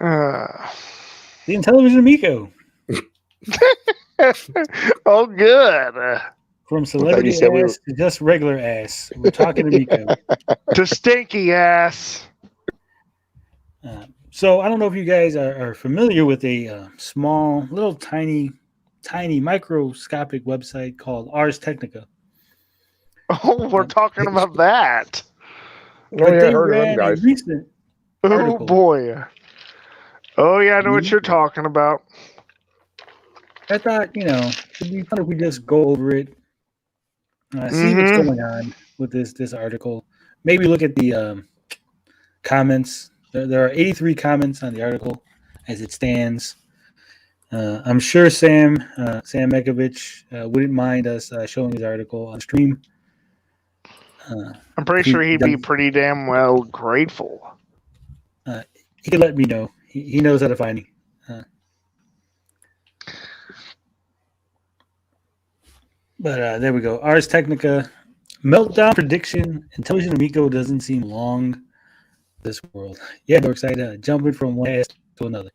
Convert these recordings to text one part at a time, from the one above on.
The Intellivision Amico. Oh, good. From celebrity ass to just regular ass. We're talking Amico. To stinky ass. So I don't know if you guys are familiar with a small, little, tiny microscopic website called Ars Technica. Oh, we're talking about that. But they ran a recent article. Oh, boy. Oh, yeah, I know what you're talking about. I thought, it'd be fun if we just go over it, see what's going on with this article. Maybe look at the comments. There are 83 comments on the article as it stands. I'm sure Sam Mekovich wouldn't mind us showing his article on stream. I'm pretty sure he'd be pretty damn well grateful. He could let me know. He knows how to find me. But there we go. Ars Technica meltdown prediction. Intellivision Amico doesn't seem long. This world. Yeah, we're excited. Jumping from one ass to another.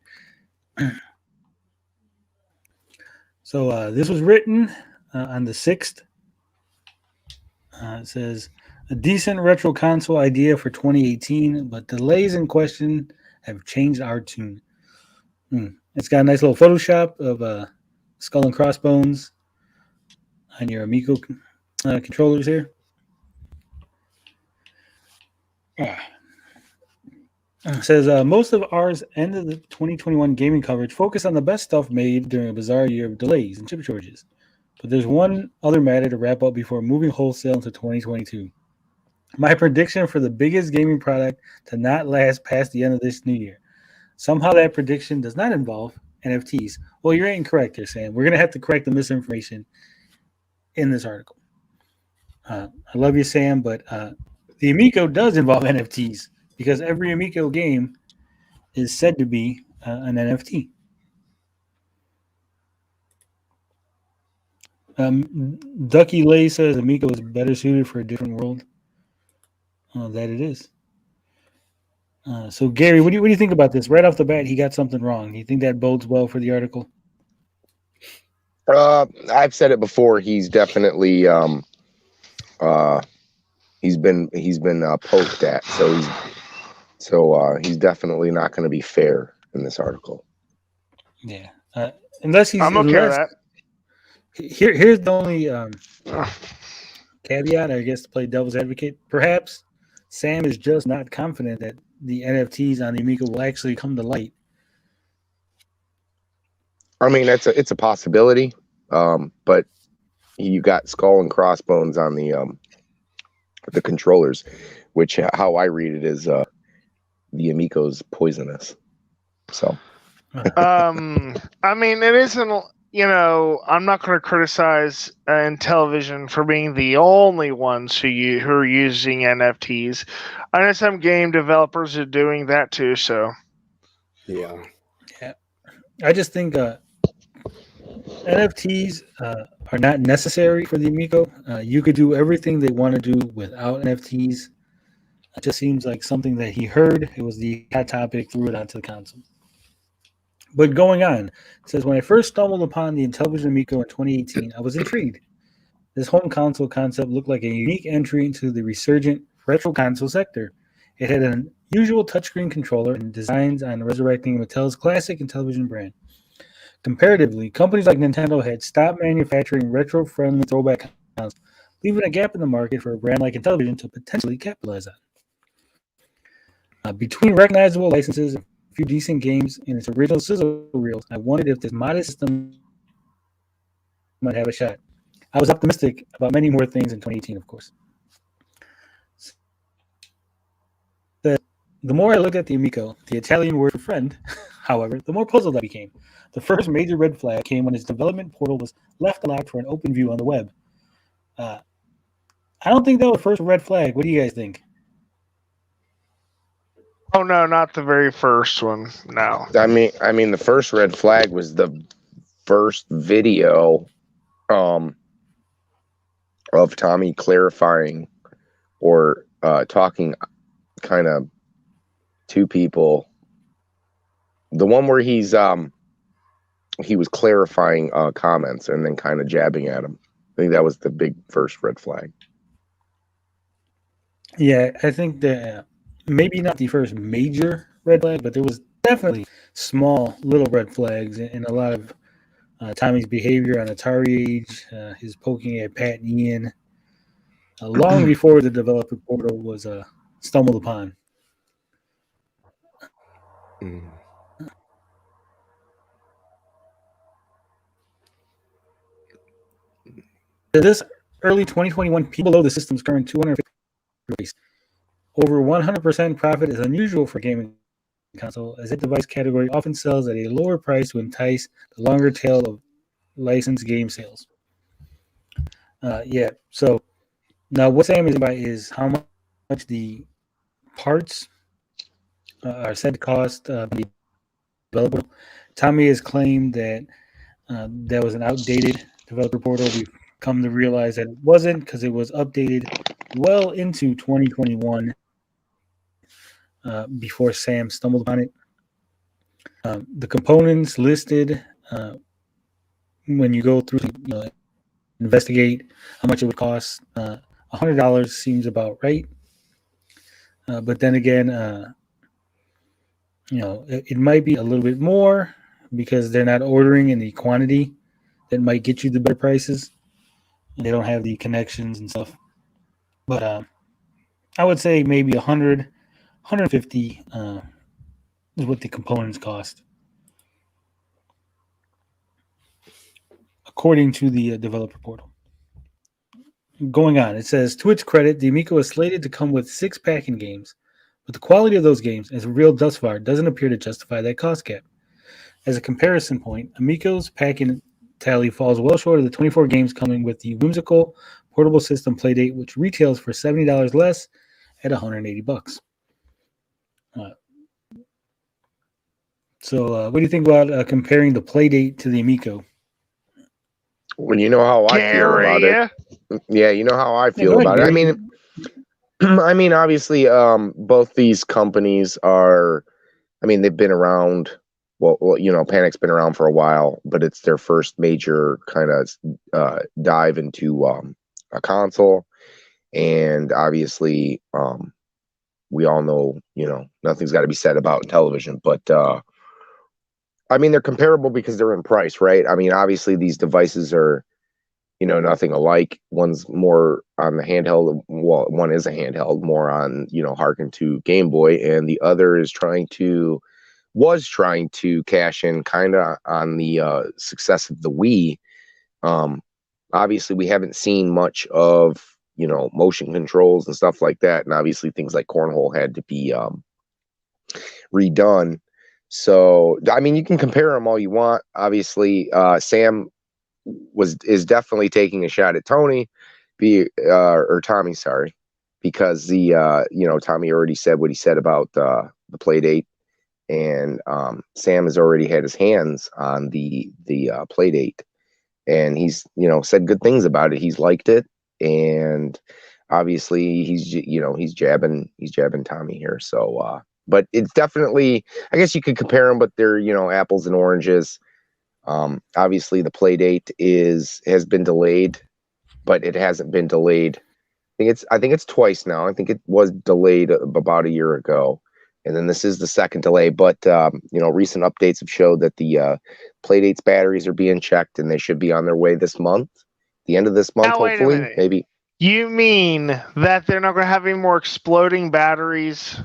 So this was written on the 6th. It says a decent retro console idea for 2018, but delays in question have changed our tune. It's got a nice little Photoshop of skull and crossbones on your Amico controllers here. It says most of ours end of the 2021 gaming coverage focused on the best stuff made during a bizarre year of delays and chip shortages. But there's one other matter to wrap up before moving wholesale into 2022. My prediction for the biggest gaming product to not last past the end of this new year. Somehow that prediction does not involve NFTs. Well, you're incorrect here, Sam. We're going to have to correct the misinformation in this article. I love you, Sam, but the Amico does involve NFTs because every Amico game is said to be an NFT. Ducky Lay says Amico is better suited for a different world. That it is. So, Gary, what do you think about this? Right off the bat, he got something wrong. Do you think that bodes well for the article? I've said it before. He's definitely he's been poked at. So he's definitely not going to be fair in this article. Yeah, unless he's. I'm okay with that. Here's the only caveat, I guess, to play devil's advocate. Perhaps Sam is just not confident that the NFTs on the Amico will actually come to light. I mean, it's a possibility, but you got skull and crossbones on the controllers, which how I read it is the Amico's poisonous. So, I mean, it isn't. I'm not going to criticize Intellivision for being the only ones who are using NFTs. I know some game developers are doing that too. So, yeah. I just think NFTs are not necessary for the Amico. You could do everything they want to do without NFTs. It just seems like something that he heard. It was the hot topic, threw it onto the console. But going on, it says, when I first stumbled upon the Intellivision Amico in 2018, I was intrigued. This home console concept looked like a unique entry into the resurgent retro console sector. It had an unusual touchscreen controller and designs on resurrecting Mattel's classic Intellivision brand. Comparatively, companies like Nintendo had stopped manufacturing retro-friendly throwback consoles, leaving a gap in the market for a brand like Intellivision to potentially capitalize on. Between recognizable licenses and a few decent games in its original sizzle reels, I wondered if this modest system might have a shot. I was optimistic about many more things in 2018, of course. The more I looked at the Amico, the Italian word for friend, however, the more puzzled I became. The first major red flag came when its development portal was left unlocked for an open view on the web. I don't think that was the first red flag. What do you guys think? Oh no, not the very first one. No. I mean, the first red flag was the first video of Tommy clarifying or talking kind of to people The one where he was clarifying comments and then kind of jabbing at him. I think that was the big first red flag. Yeah, I think that maybe not the first major red flag, but there was definitely small little red flags in a lot of Tommy's behavior on Atari Age, his poking at Pat and Ian, long before the developer portal was stumbled upon. Mm. This early 2021 peak below the system's current 250 release. Over 100% profit is unusual for gaming console, as that device category often sells at a lower price to entice the longer tail of licensed game sales. Yeah, so now what Sam is about is how much the parts are said to cost the developer. Tommy has claimed that that was an outdated developer portal. We've come to realize that it wasn't, because it was updated well into 2021 before Sam stumbled upon it. The components listed when you go through to investigate how much it would cost, $100 seems about right. But then again, it might be a little bit more because they're not ordering in the quantity that might get you the better prices. They don't have the connections and stuff. But I would say maybe 100, 150 is what the components cost, according to the developer portal. Going on, it says, to its credit, the Amico is slated to come with 6 packing games, but the quality of those games, as revealed thus far, doesn't appear to justify that cost cap. As a comparison point, Amico's packing tally falls well short of the 24 games coming with the whimsical portable system Playdate, which retails for $70 less at $180. So what do you think about comparing the Playdate to the Amico? Well, you know how I feel about it. Yeah, you know how I feel about it. I mean, obviously, both these companies are. I mean, they've been around. Well, Panic's been around for a while, but it's their first major kind of dive into a console, and obviously, we all know, nothing's got to be said about television, but I mean, they're comparable because they're in price, right? I mean, obviously, these devices are, nothing alike. One's more on the handheld. Well, one is a handheld, more on, harken to Game Boy, and the other was trying to cash in kind of on the success of the Wii. Obviously, we haven't seen much of, motion controls and stuff like that. And obviously, things like Cornhole had to be redone. So, I mean, you can compare them all you want. Obviously, Sam is definitely taking a shot at Tommy, sorry, because Tommy already said what he said about the Playdate, and Sam has already had his hands on the Playdate, and he's said good things about it. He's liked it, and obviously he's jabbing Tommy here. So. But it's definitely, I guess you could compare them, but they're, apples and oranges. Obviously, the Playdate has been delayed, but it hasn't been delayed. I think it's twice now. I think it was delayed about a year ago, and then this is the second delay. But recent updates have showed that the Playdate's batteries are being checked, and they should be on their way this month, the end of this month, hopefully, maybe. You mean that they're not going to have any more exploding batteries?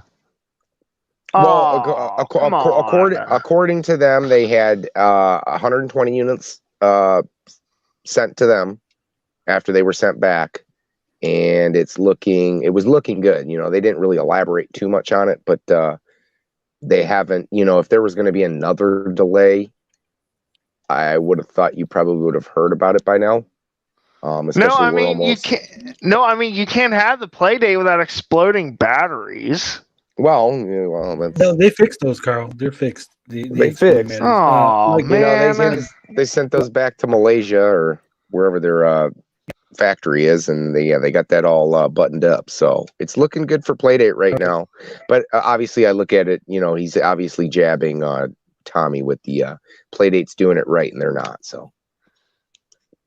Well, according to them, they had 120 units sent to them after they were sent back, and it was looking good. They didn't really elaborate too much on it, but they haven't. If there was going to be another delay, I would have thought you probably would have heard about it by now. You can't. No, I mean you can't have the Playdate without exploding batteries. Well, that's... No, they fixed those, Carl. They're fixed. They fixed. Oh, man. They sent those back to Malaysia or wherever their factory is, and they got that all buttoned up. So it's looking good for Playdate right now. But obviously, I look at it. He's obviously jabbing Tommy with the Playdate's doing it right and they're not. So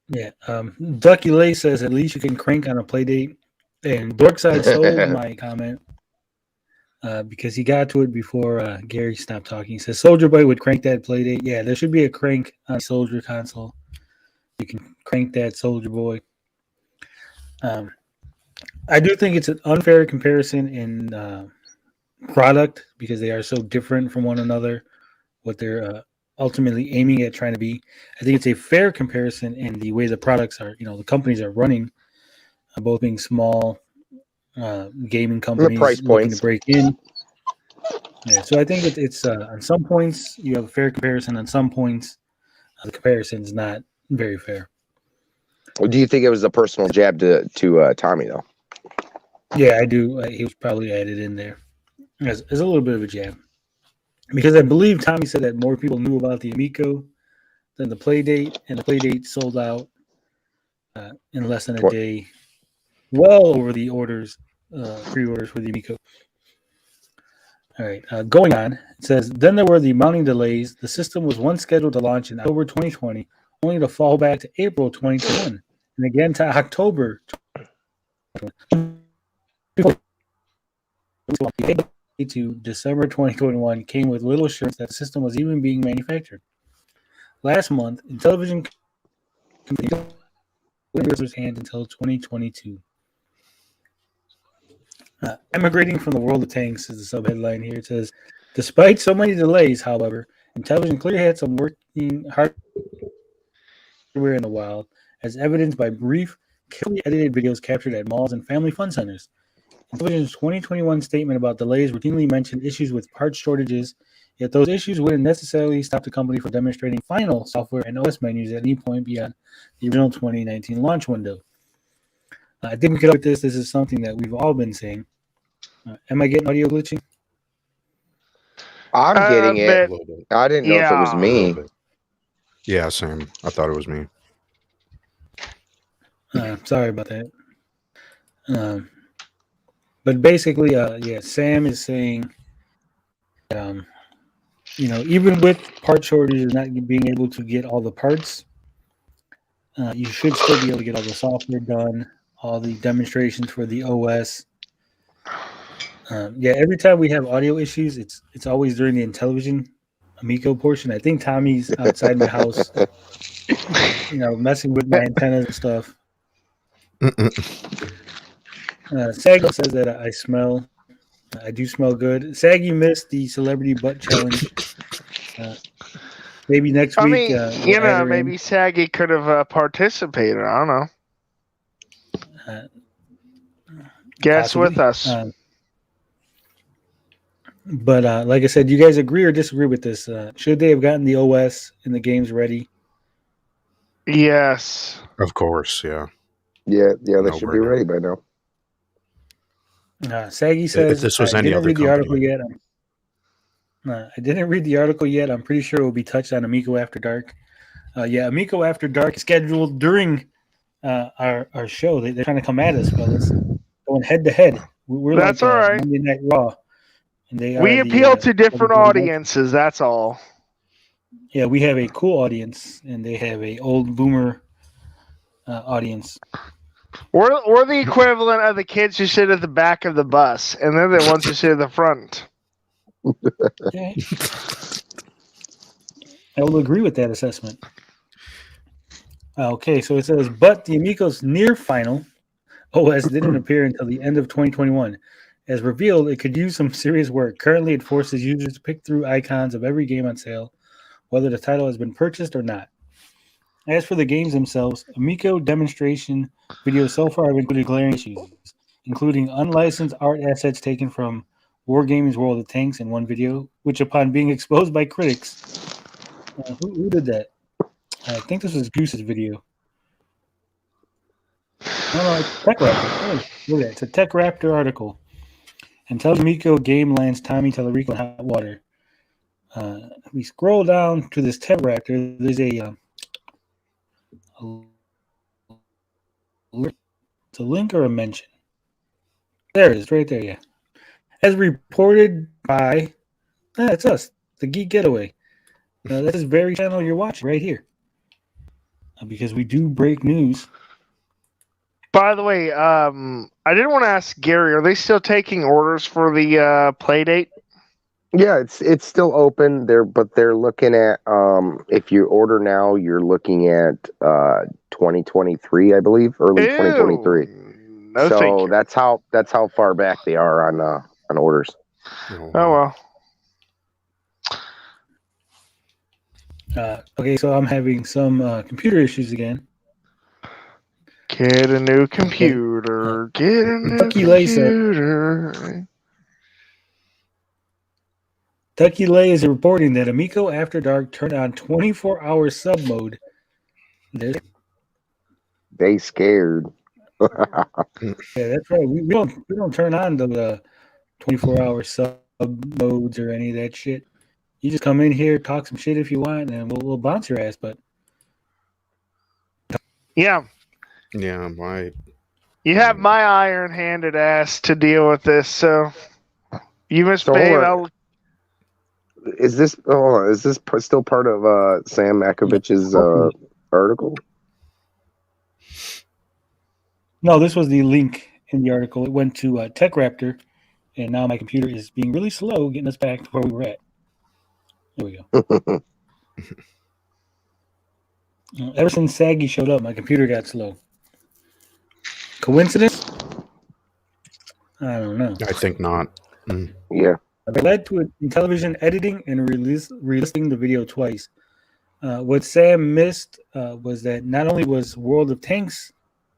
Yeah. Ducky Lay says at least you can crank on a Playdate. And Dorkside stole my comment because he got to it before Gary stopped talking. He says Soldier Boy would crank that Playdate. Yeah, there should be a crank on Soldier console. You can crank that Soldier Boy. I do think it's an unfair comparison in product because they are so different from one another. What they're ultimately aiming at trying to be. I think it's a fair comparison in the way the products are. The companies are running, both being small gaming companies price looking points. to break in. Yeah, so I think it's on some points you have a fair comparison. On some points, the comparison is not very fair. Well, do you think it was a personal jab to Tommy though? Yeah, I do. He was probably added in there as a little bit of a jab. Because I believe Tommy said that more people knew about the Amico than the Playdate, and the Playdate sold out in less than a day, well over the pre-orders for the Amico. All right, going on, it says, then there were the mounting delays. The system was once scheduled to launch in October 2020, only to fall back to April 2021, and again to October 2021. To December 2021 came with little assurance that the system was even being manufactured. Last month, Intellivision continued his hand until 2022. Emigrating from the world of tanks is the subheadline here. It says, despite so many delays, however, Intellivision clearly had some working hardware in the wild, as evidenced by brief, carefully edited videos captured at malls and family fun centers. Intellivision's 2021 statement about delays routinely mentioned issues with parts shortages, yet those issues wouldn't necessarily stop the company from demonstrating final software and OS menus at any point beyond the original 2019 launch window. I think we could look at this. This is something that we've all been saying. Am I getting audio glitching? I'm getting it. A little bit. I didn't know if it was A me. little bit. Yeah, same. I thought it was me. Sorry about that. But basically, Sam is saying, even with part shortages, not being able to get all the parts, you should still be able to get all the software done, all the demonstrations for the OS. Every time we have audio issues, it's always during the Intellivision Amico portion. I think Tommy's outside my house, messing with my antennas and stuff. Sag says that I smell. I do smell good. Sag, you missed the celebrity butt challenge. Maybe next week. Maybe Saggy could have participated. I don't know. Guess possibly. with us. But like I said, do you guys agree or disagree with this? Should they have gotten the OS and the games ready? Yes. Of course, yeah. Yeah, they should be ready by now. Saggy says, if this was any didn't other read the company. article yet. I didn't read the article yet. I'm pretty sure it will be touched on Amico After Dark. Amico After Dark is scheduled during our show. They're trying to come at us, fellas. Going head to head. We're That's like all right. Monday Night Raw. And We appeal to different audiences. That's all. Yeah, we have a cool audience, and they have a old boomer audience. We're the equivalent of the kids who sit at the back of the bus, and they're the ones who sit at the front. Okay. I will agree with that assessment. Okay, so it says, but the Amico's near final OS didn't appear until the end of 2021. As revealed, it could use some serious work. Currently, it forces users to pick through icons of every game on sale, whether the title has been purchased or not. As for the games themselves, Amico demonstration videos so far have included glaring issues, including unlicensed art assets taken from Wargaming's World of Tanks in one video, which upon being exposed by critics, who did that? I think this was Goose's video. No, it's Tech Raptor. Oh, look at that. It's a Tech Raptor article. And tells Amico game lands Tommy Tallarico in hot water. We scroll down to this Tech Raptor. There's it's a link or a mention. There it is, right there, yeah. As reported by, it's us, the Geek Getaway. That's this very channel you're watching right here. Because we do break news. By the way, I didn't want to ask Gary. Are they still taking orders for the play date? Yeah, it's still open there, but they're looking at if you order now, you're looking at 2023, I believe, early 2023. No, so thank you. that's how far back they are on orders. Oh well. Okay, so I'm having some computer issues again. Get a new computer. Get a new computer. Ducky Lay is reporting that Amico After Dark turned on 24-hour sub mode. They scared. Yeah, that's right. We don't turn on the 24-hour sub modes or any of that shit. You just come in here, talk some shit if you want, and we'll bounce your ass. But yeah, you have my iron-handed ass to deal with this, so you must pay. Is this still part of Sam Makovich's article? No, this was the link in the article. It went to Tech Raptor, and now my computer is being really slow getting us back to where we were at. There we go. Ever since Saggy showed up, my computer got slow. Coincidence? I don't know. I think not. Yeah. It led to Intellivision editing and releasing the video twice. What Sam missed was that not only was World of Tanks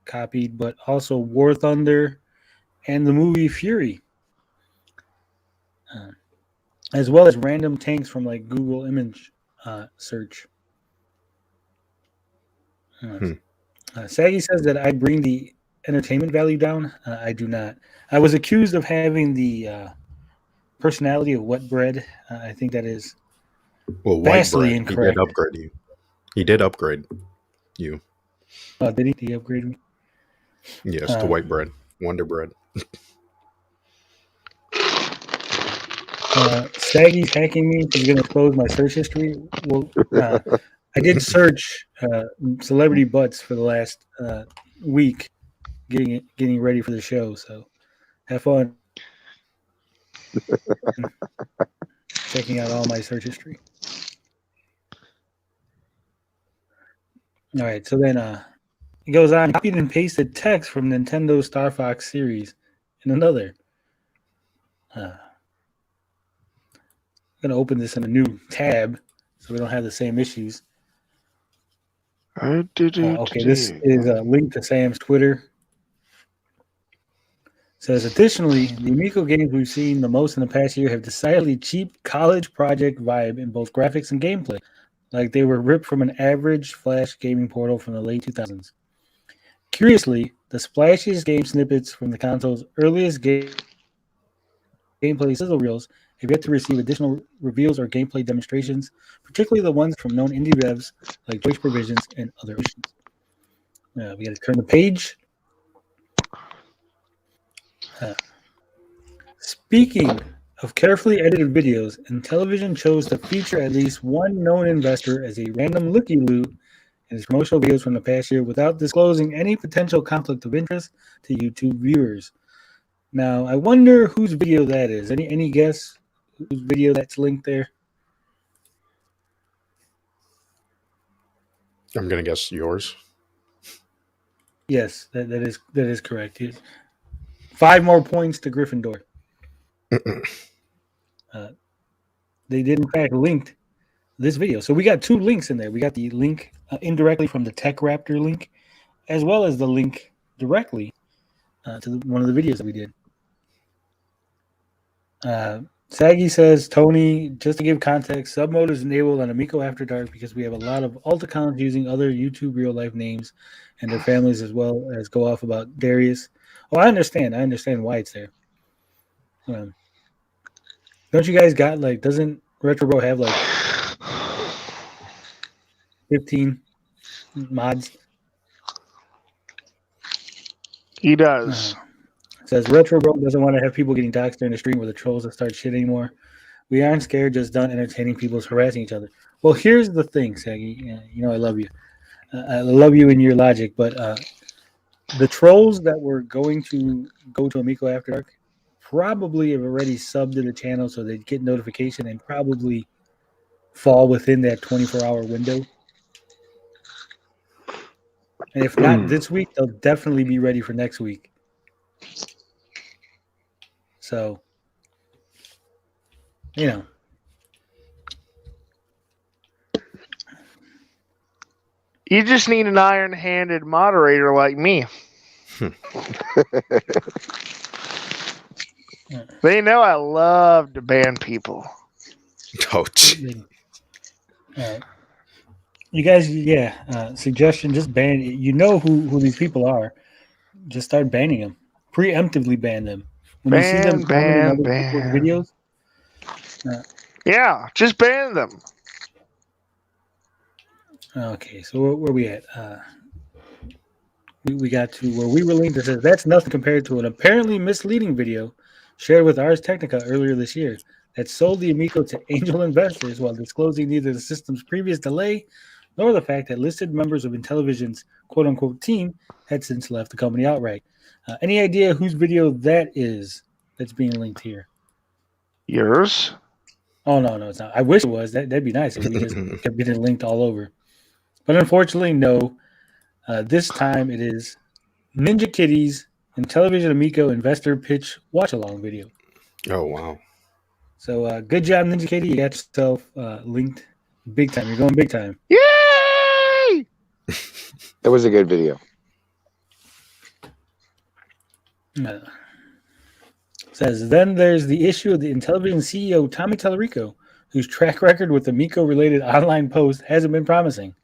copied, but also War Thunder and the movie Fury, as well as random tanks from like Google image search. Saggy says that I bring the entertainment value down. I do not. I was accused of having the personality of wet bread. I think that is vastly incorrect. He did upgrade you. He did upgrade you. Did he? Did he upgrade me? Yes, to white bread. Wonder bread. Saggy's hacking me. He's going to close my search history. Well, I did search celebrity butts for the last week, getting ready for the show. So have fun checking out all my search history. All right, so then it goes on. Copied and pasted text from Nintendo Star Fox series in another. I'm going to open this in a new tab so we don't have the same issues. Okay, this is a link to Sam's Twitter. It says, additionally, the Amico games we've seen the most in the past year have decidedly cheap college project vibe in both graphics and gameplay, like they were ripped from an average Flash gaming portal from the late 2000s. Curiously, the splashiest game snippets from the console's earliest gameplay sizzle reels have yet to receive additional reveals or gameplay demonstrations, particularly the ones from known indie devs like Joyce Provisions and other issues. We got to turn the page. Speaking of carefully edited videos, Intellivision chose to feature at least one known investor as a random looky-loo in his promotional videos from the past year without disclosing any potential conflict of interest to YouTube viewers. Now, I wonder whose video that is. Any guess whose video that's linked there? I'm going to guess yours. Yes, that is correct. 5 more points to Gryffindor. They did, in fact, linked this video. So we got 2 links in there. We got the link indirectly from the Tech Raptor link, as well as the link directly to one of the videos that we did. Saggy says, Tony, just to give context, sub mode is enabled on Amico After Dark because we have a lot of alt accounts using other YouTube real life names and their families, as well as go off about Darius. Oh, I understand why it's there. Don't you guys got doesn't RetroBro have 15 mods? He does. It says RetroBro doesn't want to have people getting doxxed during the stream where the trolls that start shit anymore. We aren't scared, just done entertaining people's harassing each other. Well, here's the thing, Saggy. You know I love you. I love you and your logic, but the trolls that were going to go to Amico After Dark probably have already subbed to the channel so they get notification and probably fall within that 24-hour window. And if not this week, they'll definitely be ready for next week. So, you know. You just need an iron-handed moderator like me. They know I love to ban people. Oh, You guys, suggestion, just ban. You know who these people are. Just start banning them. Preemptively ban them. When you see them commenting other people's videos. Yeah, just ban them. Okay, so where we at? We got to where we were linked that says that's nothing compared to an apparently misleading video shared with Ars Technica earlier this year that sold the Amico to angel investors while disclosing neither the system's previous delay nor the fact that listed members of Intellivision's quote-unquote team had since left the company outright. Any idea whose video that is that's being linked here? Yours? Oh, no, it's not. I wish it was. That'd be nice if we just kept getting linked all over. But unfortunately, no. This time it is Ninja Kitty's Intellivision Amico investor pitch watch-along video. Oh, wow. So good job, Ninja Kitty. You got yourself linked big time. You're going big time. Yay! That was a good video. Says, then there's the issue of the Intellivision CEO, Tommy Tallarico, whose track record with Amico-related online posts hasn't been promising.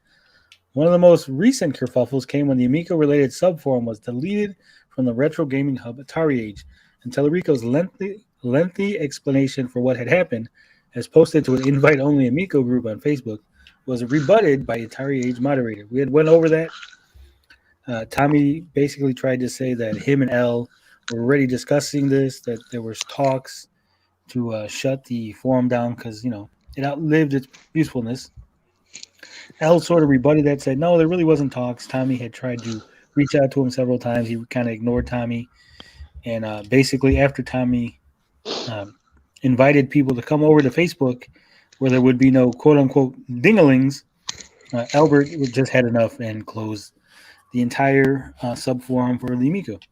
One of the most recent kerfuffles came when the Amico-related subforum was deleted from the retro gaming hub Atari Age, and Tallarico's lengthy explanation for what had happened, as posted to an invite-only Amico group on Facebook, was rebutted by Atari Age moderator. We had went over that. Tommy basically tried to say that him and L were already discussing this, that there was talks to shut the forum down because, it outlived its usefulness. L sort of rebutted that, said, no, there really wasn't talks. Tommy had tried to reach out to him several times. He kind of ignored Tommy. And basically after Tommy invited people to come over to Facebook where there would be no quote-unquote dingalings, Albert just had enough and closed the entire subforum for the Amico. It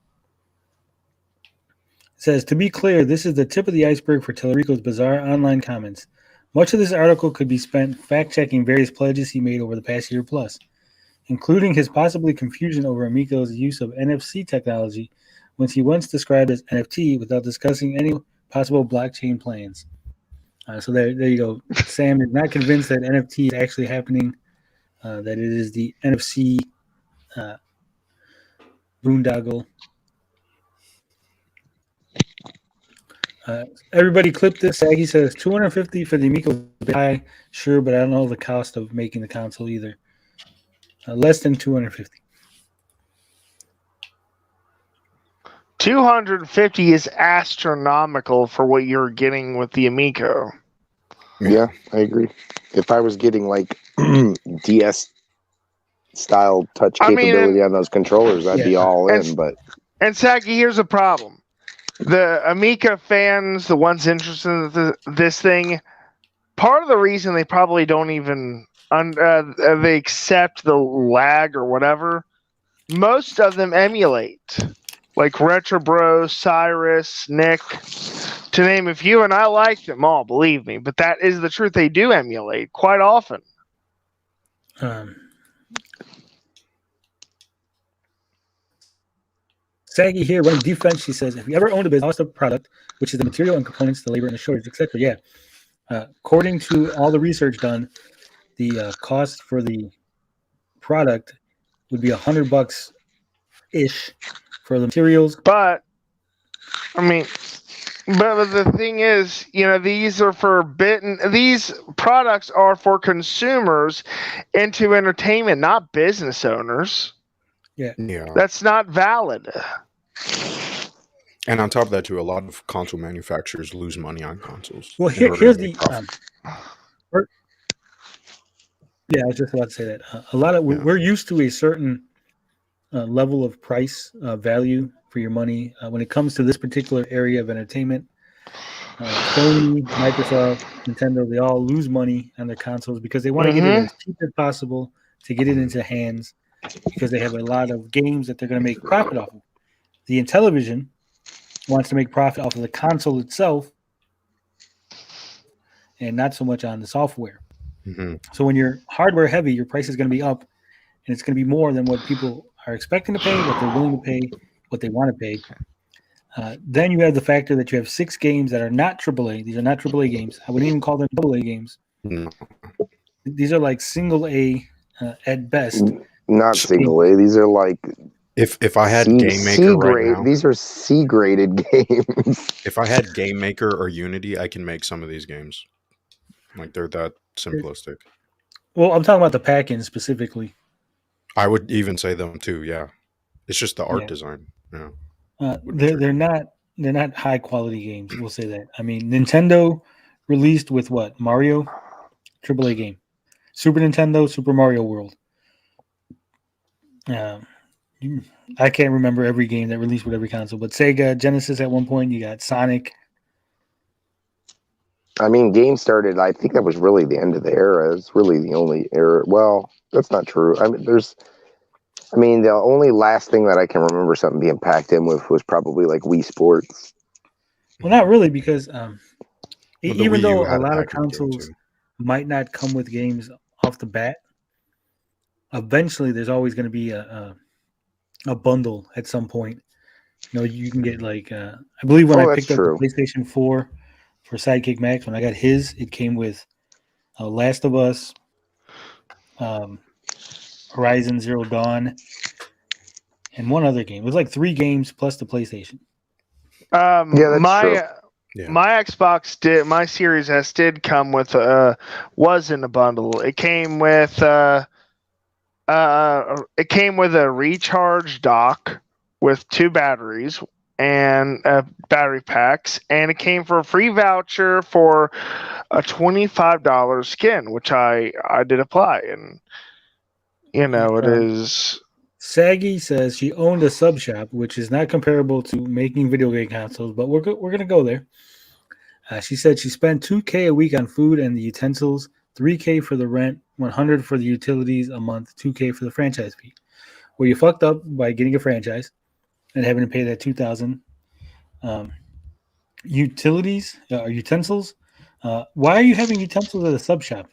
says, to be clear, this is the tip of the iceberg for Tallarico's bizarre online comments. Much of this article could be spent fact-checking various pledges he made over the past year plus, including his possibly confusion over Amico's use of NFC technology, which he once described as NFT without discussing any possible blockchain plans. So there you go. Sam is not convinced that NFT is actually happening, that it is the NFC boondoggle. Everybody clip this. Saggy says $250 for the Amico. High, sure, but I don't know the cost of making the console either. Less than $250. $250 is astronomical for what you're getting with the Amico. Yeah, I agree. If I was getting like DS style touch capability on those controllers, I'd be all in. And Saggy, here's the problem. The Amica fans, the ones interested in this thing, part of the reason they probably don't even they accept the lag or whatever, most of them emulate. Like Retro Bros, Cyrus, Nick, to name a few, and I like them all, believe me. But that is the truth. They do emulate quite often. Saggy here, running defense, she says, have you ever owned a business product, which is the material and components, the labor and the shortage, etc.? Yeah. According to all the research done, the cost for the product would be $100-ish for the materials. But the thing is, these are these products are for consumers into entertainment, not business owners. Yeah. That's not valid. And on top of that, too, a lot of console manufacturers lose money on consoles. Well, in order here's to make the profit. yeah, I was just about to say that a lot of we're used to a certain level of price value for your money when it comes to this particular area of entertainment. Sony, Microsoft, Nintendo, they all lose money on their consoles because they want to get it as cheap as possible to get it into hands because they have a lot of games that they're going to make profit off of. The Intellivision wants to make profit off of the console itself and not so much on the software. Mm-hmm. So when you're hardware heavy, your price is going to be up and it's going to be more than what people are expecting to pay, what they're willing to pay, what they want to pay. Then you have the factor that you have 6 games that are not AAA. These are not AAA games. I wouldn't even call them AA games. No. These are like single A at best. Not single A. These are like If I had Game Maker right now, these are C graded games. if I had Game Maker or Unity, I can make some of these games. Like they're that simplistic. Well, I'm talking about the pack-in specifically. I would even say them too. Yeah, it's just the art design. Yeah, they're not high quality games. We'll say that. I mean, Nintendo released with what? Mario, AAA game. Super Nintendo, Super Mario World. I can't remember every game that released with every console, but Sega, Genesis at one point, you got Sonic. I mean, games started, I think that was really the end of the era. It's really the only era. Well, that's not true. I mean, the only last thing that I can remember something being packed in with was probably like Wii Sports. Well, not really, because even Wii though U had a lot of packaged game, consoles too. might not come with games off the bat, eventually there's always going to be a bundle at some point. You know, you can get like I believe when I picked up the PlayStation 4 for Sidekick Max, when I got his, it came with Last of Us, Horizon Zero Dawn, and one other game. It was like 3 games plus the PlayStation. Yeah, that's true. My Xbox did. My Series S did come with was in a bundle. It came with a recharge dock with 2 batteries and battery packs, and it came for a free voucher for a $25 skin, which I did apply, and it is. Saggy says she owned a sub shop, which is not comparable to making video game consoles, but we're gonna go there. She said she spent $2,000 a week on food and the utensils, $3,000 for the rent, $100 for the utilities a month, $2,000 for the franchise fee. Well, you fucked up by getting a franchise and having to pay that $2,000. Utilities or utensils. Why are you having utensils at a sub shop?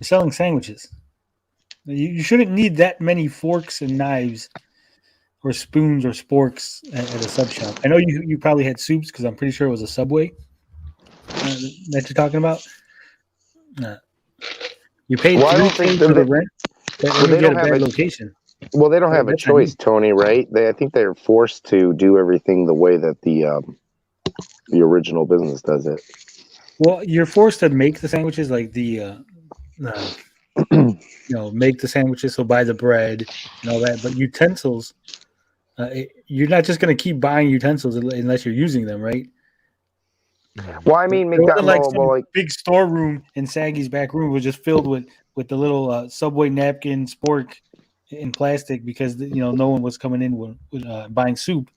You're selling sandwiches. You shouldn't need that many forks and knives or spoons or sporks at a sub shop. I know you probably had soups because I'm pretty sure it was a Subway that you're talking about. You paid $3,000 for the rent, but you get a bad location. Well, they don't have a choice, Tony, right? I think they're forced to do everything the way that the original business does it. Well, you're forced to make the sandwiches like make the sandwiches, so buy the bread and all that. But utensils, you're not just going to keep buying utensils unless you're using them, right? Well, I mean, McDonald's, big storeroom in Saggy's back room was just filled with the little Subway napkin spork in plastic because no one was coming in with buying soup.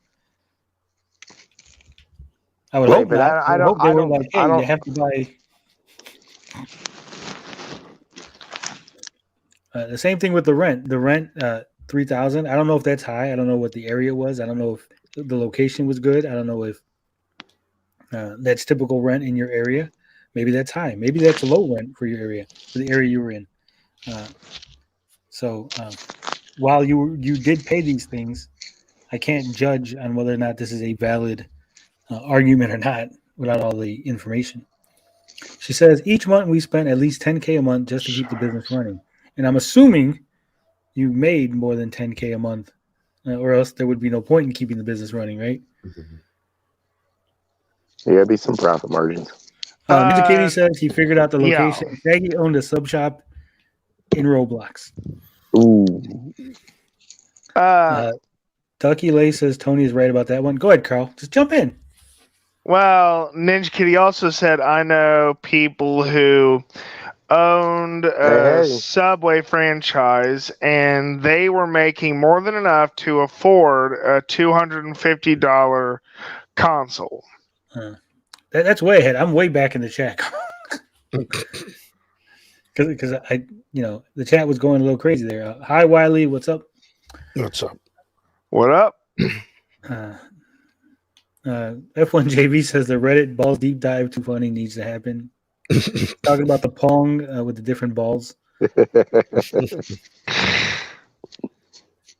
I would hope not. I hope they were like, hey, you have to buy. The same thing with the rent. The rent, $3,000. I don't know if that's high. I don't know what the area was. I don't know if the location was good. I don't know if that's typical rent in your area. Maybe that's high. Maybe that's low rent for your area, for the area you were in. So while you did pay these things, I can't judge on whether or not this is a valid argument or not without all the information. She says each month we spent at least $10,000 a month just to keep the business running. And I'm assuming you made more than $10,000 a month, or else there would be no point in keeping the business running, right? Mm-hmm. Yeah, be some profit margins. Mr. Katie says he figured out the location. Yeah. Shaggy owned a sub shop in Roblox. Ooh. Ducky Lay says Tony is right about that one. Go ahead, Carl. Just jump in. Well, Ninja Kitty also said, I know people who owned a Hey. Subway franchise, and they were making more than enough to afford a $250 console. That's way ahead. I'm way back in the chat. Because the chat was going a little crazy there. Hi, Wiley. What's up? What's up? What up? F1JV says the Reddit balls deep dive too funny needs to happen. Talking about the Pong with the different balls.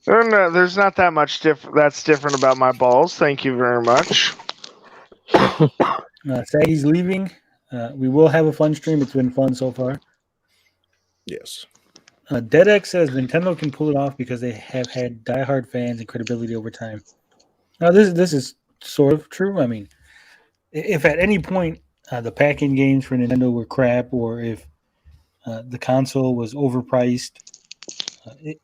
There's not that much that's different about my balls. Thank you very much. Saggy's leaving. We will have a fun stream. It's been fun so far. Yes. DeadX says Nintendo can pull it off because they have had diehard fans and credibility over time. Now, this is sort of true. I mean, if at any point the pack-in games for Nintendo were crap, or if the console was overpriced,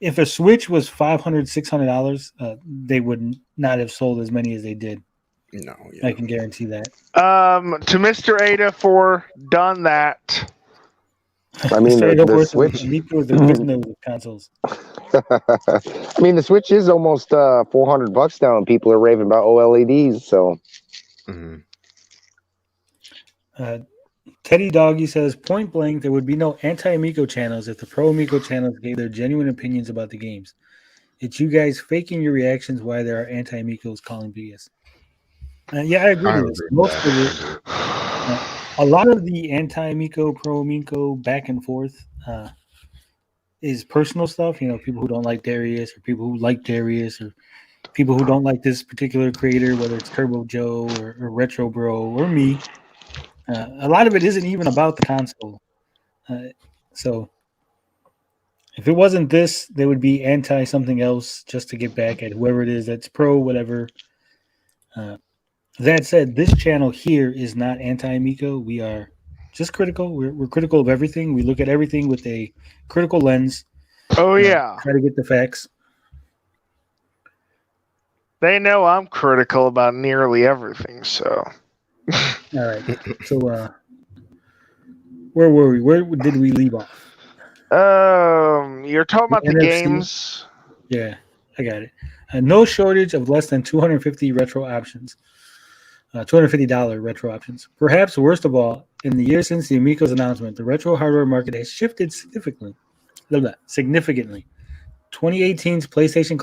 if a Switch was $500, $600, they would not have sold as many as they did. No, yeah. I can guarantee that. To Mr. Ada for done that. I mean, the Switch. Amico is the Quiznos of consoles. I mean, the Switch is almost $400 now, and people are raving about OLEDs. So, Teddy Doggy says, point blank, there would be no anti-Amico channels if the pro-Amico channels gave their genuine opinions about the games. It's you guys faking your reactions why there are anti-Amicos calling BS. Yeah, I agree with this. Most of it, a lot of the anti-Amico, pro-Amico back and forth is personal stuff. You know, people who don't like Darius, or people who like Darius, or people who don't like this particular creator, whether it's Turbo Joe or Retro Bro or me. A lot of it isn't even about the console. So if it wasn't this, they would be anti something else just to get back at whoever it is that's pro, whatever. That said, this channel here is not anti-Amico. We are just critical. We're critical of everything. We look at everything with a critical lens. Oh, yeah. Try to get the facts. They know I'm critical about nearly everything, so. All right. So, where were we? Where did we leave off? You're talking about the NFC? games. Yeah, I got it. No shortage of less than 250 retro options. $250 retro options. Perhaps worst of all, in the years since the Amico's announcement, the retro hardware market has shifted significantly. 2018's PlayStation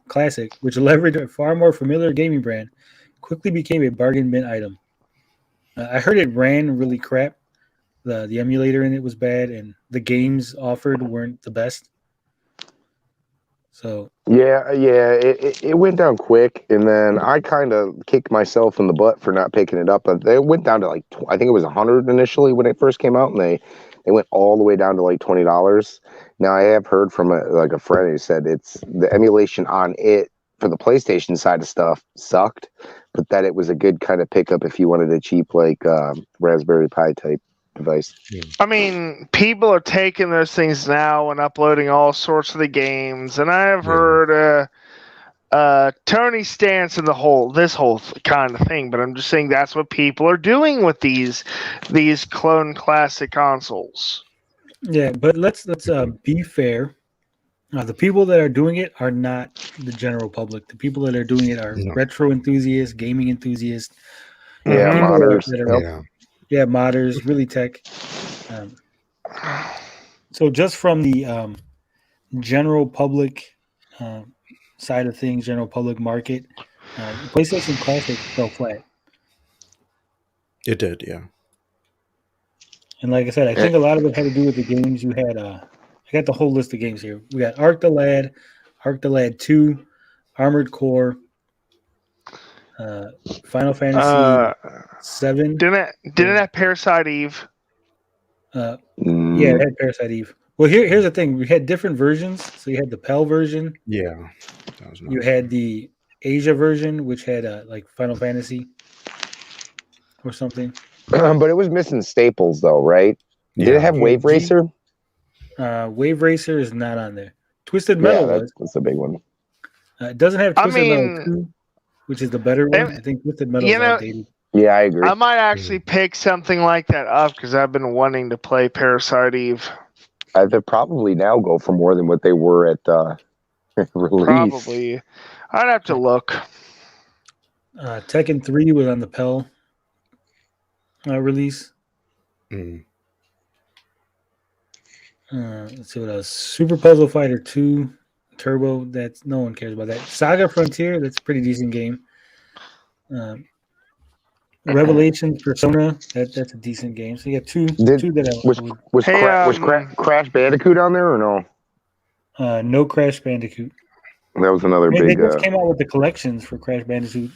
Classic, which leveraged a far more familiar gaming brand, quickly became a bargain bin item. I heard it ran really crap. The emulator in it was bad, and the games offered weren't the best. So it went down quick, and then I kind of kicked myself in the butt for not picking it up. But they went down to I think it was 100 initially when it first came out, and they went all the way down to like $20. Now I have heard from a friend who said it's the emulation on it for the PlayStation side of stuff sucked, but that it was a good kind of pickup if you wanted a cheap Raspberry Pi type device. I mean, people are taking those things now and uploading all sorts of the games, and I have heard Tony's stance in this whole kind of thing, but I'm just saying that's what people are doing with these clone classic consoles. Yeah, but let's be fair. The people that are doing it are not the general public. The people that are doing it are retro enthusiasts, gaming enthusiasts. Yeah, modders. Modders, really tech. So just from the general public side of things, general public market, PlayStation Classic fell flat. It did, yeah. And like I said, I think a lot of it had to do with the games you had. I got the whole list of games here. We got Arc the Lad 2, Armored Core, Final Fantasy 7. Didn't it have Parasite Eve? Yeah, it had Parasite Eve. Well, here's the thing. We had different versions. So you had the PAL version. Yeah. That was nice. You had the Asia version, which had Final Fantasy or something. But it was missing staples, though, right? Did it have Wave Racer? Wave Racer is not on there. Twisted Metal was. That's a big one. It doesn't have I Twisted Metal mean, 2, which is the better one. I think Twisted Metal is outdated. Yeah, I agree. I might actually pick something like that up because I've been wanting to play Parasite Eve. They'll probably now go for more than what they were at release. Probably. I'd have to look. Tekken 3 was on the PEL release. Mm. Let's see what else. Super Puzzle Fighter 2 Turbo. That's no one cares about that. Saga Frontier. That's a pretty decent game. Revelations Persona. That's a decent game. So you got two that Was Hey, Crash Bandicoot on there or no? no Crash Bandicoot. That was another They big. just came out with the collections for Crash Bandicoot.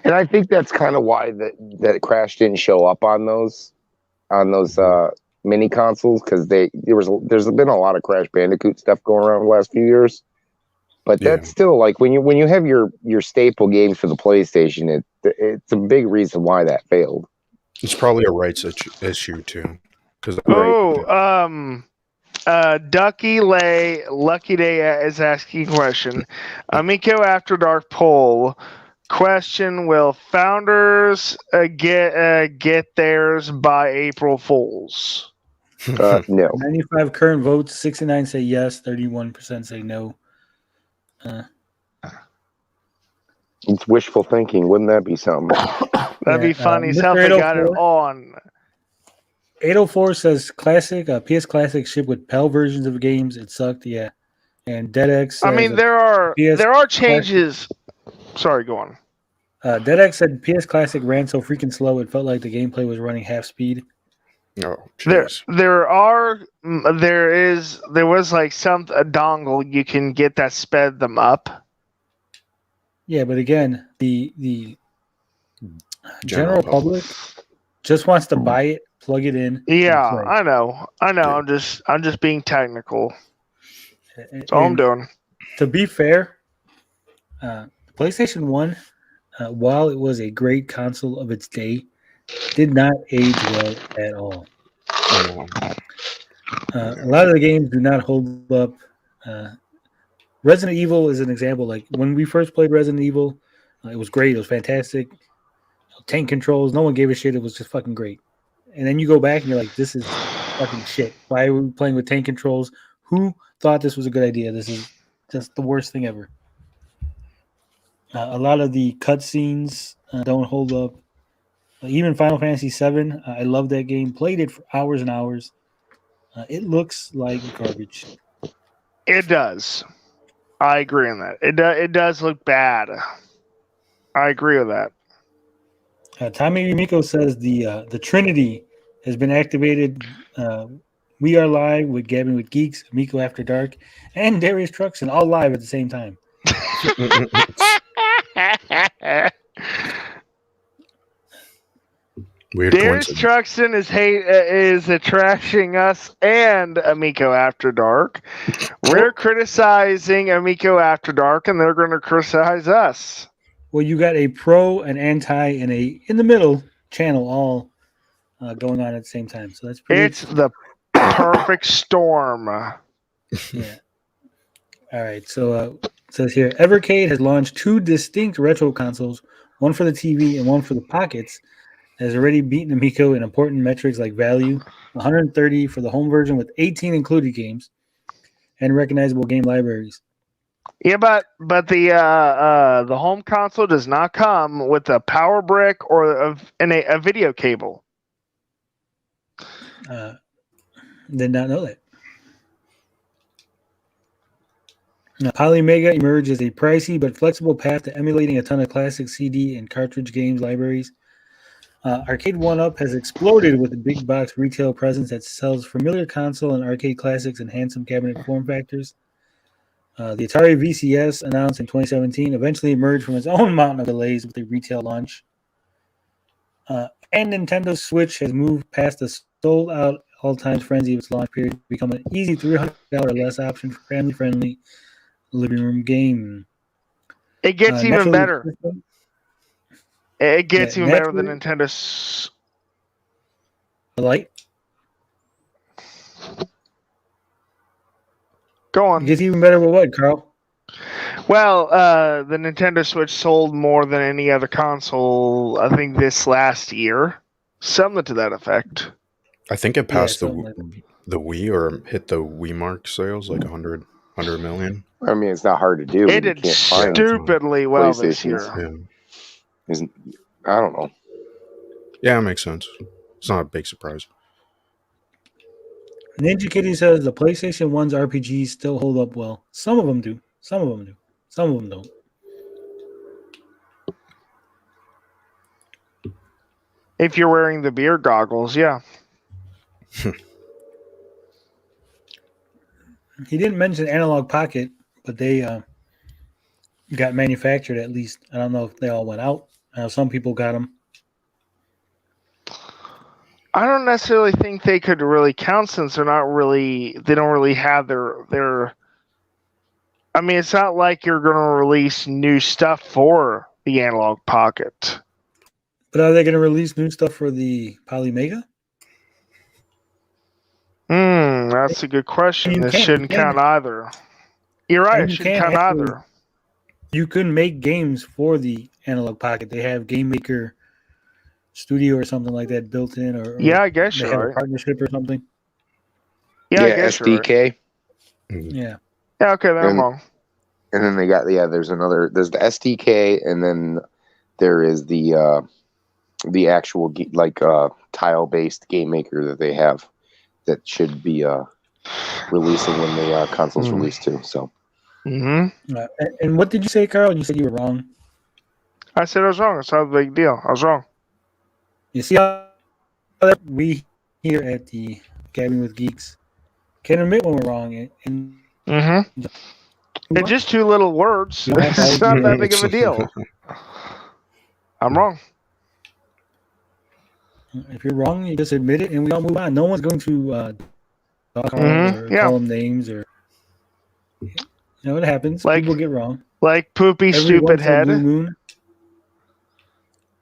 And I think that's kind of why that Crash didn't show up on those mini consoles, because there's been a lot of Crash Bandicoot stuff going around the last few years. But that's still like when you have your staple games for the PlayStation, it's a big reason why that failed. It's probably a rights issue too. Ducky Lay Lucky Day is asking a question. Amico After Dark poll question: will founders get theirs by April Fools? No. 95 current votes. 69 say yes. 31% say no. It's wishful thinking. Wouldn't that be something? That'd be funny. Mr. Something got it on. 804 says classic. PS Classic shipped with PAL versions of games. It sucked. Yeah. And DeadX says, I mean, there are changes. Sorry, go on. DeadX said PS Classic ran so freaking slow it felt like the gameplay was running half speed. Oh, there was like a dongle you can get that sped them up. Yeah, but again, the general public just wants to buy it, plug it in. Yeah, I know. Yeah. I'm just being technical. That's all I'm doing. To be fair, PlayStation 1, while it was a great console of its day, did not age well at all. A lot of the games do not hold up. Resident Evil is an example. Like when we first played Resident Evil, it was great. It was fantastic. Tank controls, no one gave a shit. It was just fucking great. And then you go back and you're like, this is fucking shit. Why are we playing with tank controls? Who thought this was a good idea? This is just the worst thing ever. A lot of the cutscenes don't hold up. Even Final Fantasy VII, I love that game. Played it for hours and hours. It looks like garbage. It does. I agree on that. It does look bad. I agree with that. Tommy Amico says the Trinity has been activated. We are live with Gabbing with Geeks, Amico After Dark, and Darius Truxton all live at the same time. Weird Darius Truxton is trashing us and Amico After Dark. We're criticizing Amico After Dark, and they're going to criticize us. Well, you got a pro, an anti, and a in the middle channel all going on at the same time. So that's pretty. It's the perfect storm. Yeah. All right. So it says here, Evercade has launched 2 distinct retro consoles, one for the TV and one for the pockets. Has already beaten Amico in important metrics like value, 130 for the home version with 18 included games, and recognizable game libraries. Yeah, but the home console does not come with a power brick or a video cable. Did not know that. Now, Polymega emerged as a pricey but flexible path to emulating a ton of classic CD and cartridge games libraries. Arcade 1-Up has exploded with a big box retail presence that sells familiar console and arcade classics in handsome cabinet form factors. The Atari VCS, announced in 2017, eventually emerged from its own mountain of delays with a retail launch. And Nintendo Switch has moved past the sold-out all-time frenzy of its launch period to become an easy $300 or less option for family-friendly living room game. It gets even better. It gets even better than Nintendo. The light? Go on. It gets even better with what, Carl? Well, the Nintendo Switch sold more than any other console, I think, this last year. Something to that effect. I think it passed something like that. the Wii or hit the Wii mark sales, like 100 million. I mean, it's not hard to do. It when you did can't find stupidly well this PlayStations. year. Yeah. Isn't I don't know. Yeah, it makes sense. It's not a big surprise. Ninja Kitty says the PlayStation 1's RPGs still hold up well. Some of them do. Some of them do. Some of them don't. If you're wearing the beer goggles, yeah. He didn't mention Analog Pocket, but they got manufactured at least. I don't know if they all went out. Some people got them. I don't necessarily think they could really count since they don't really have their I mean, it's not like you're going to release new stuff for the Analog Pocket. But are they going to release new stuff for the Polymega? That's a good question. This shouldn't count either. You're right, it shouldn't count either. You can make games for the Analog Pocket. They have Game Maker Studio or something like that built in, or yeah, I guess they you're have right. a partnership or something. Yeah, I guess you're SDK. right. Yeah. Yeah, okay, then I'm wrong. And then they got there's the SDK, and then there is the actual tile based game maker that they have that should be releasing when the console's released too. So. Mm-hmm. And what did you say, Carl? You said you were wrong. I said I was wrong. It's not a big deal. I was wrong. You see how we here at the Gabbing with Geeks can admit when we're wrong. And It's just two little words. It's not that big of a deal. I'm wrong. If you're wrong, you just admit it, and we all move on. No one's going to talk or call them names, or it happens. People get wrong. Like poopy, stupid head. Blue moon,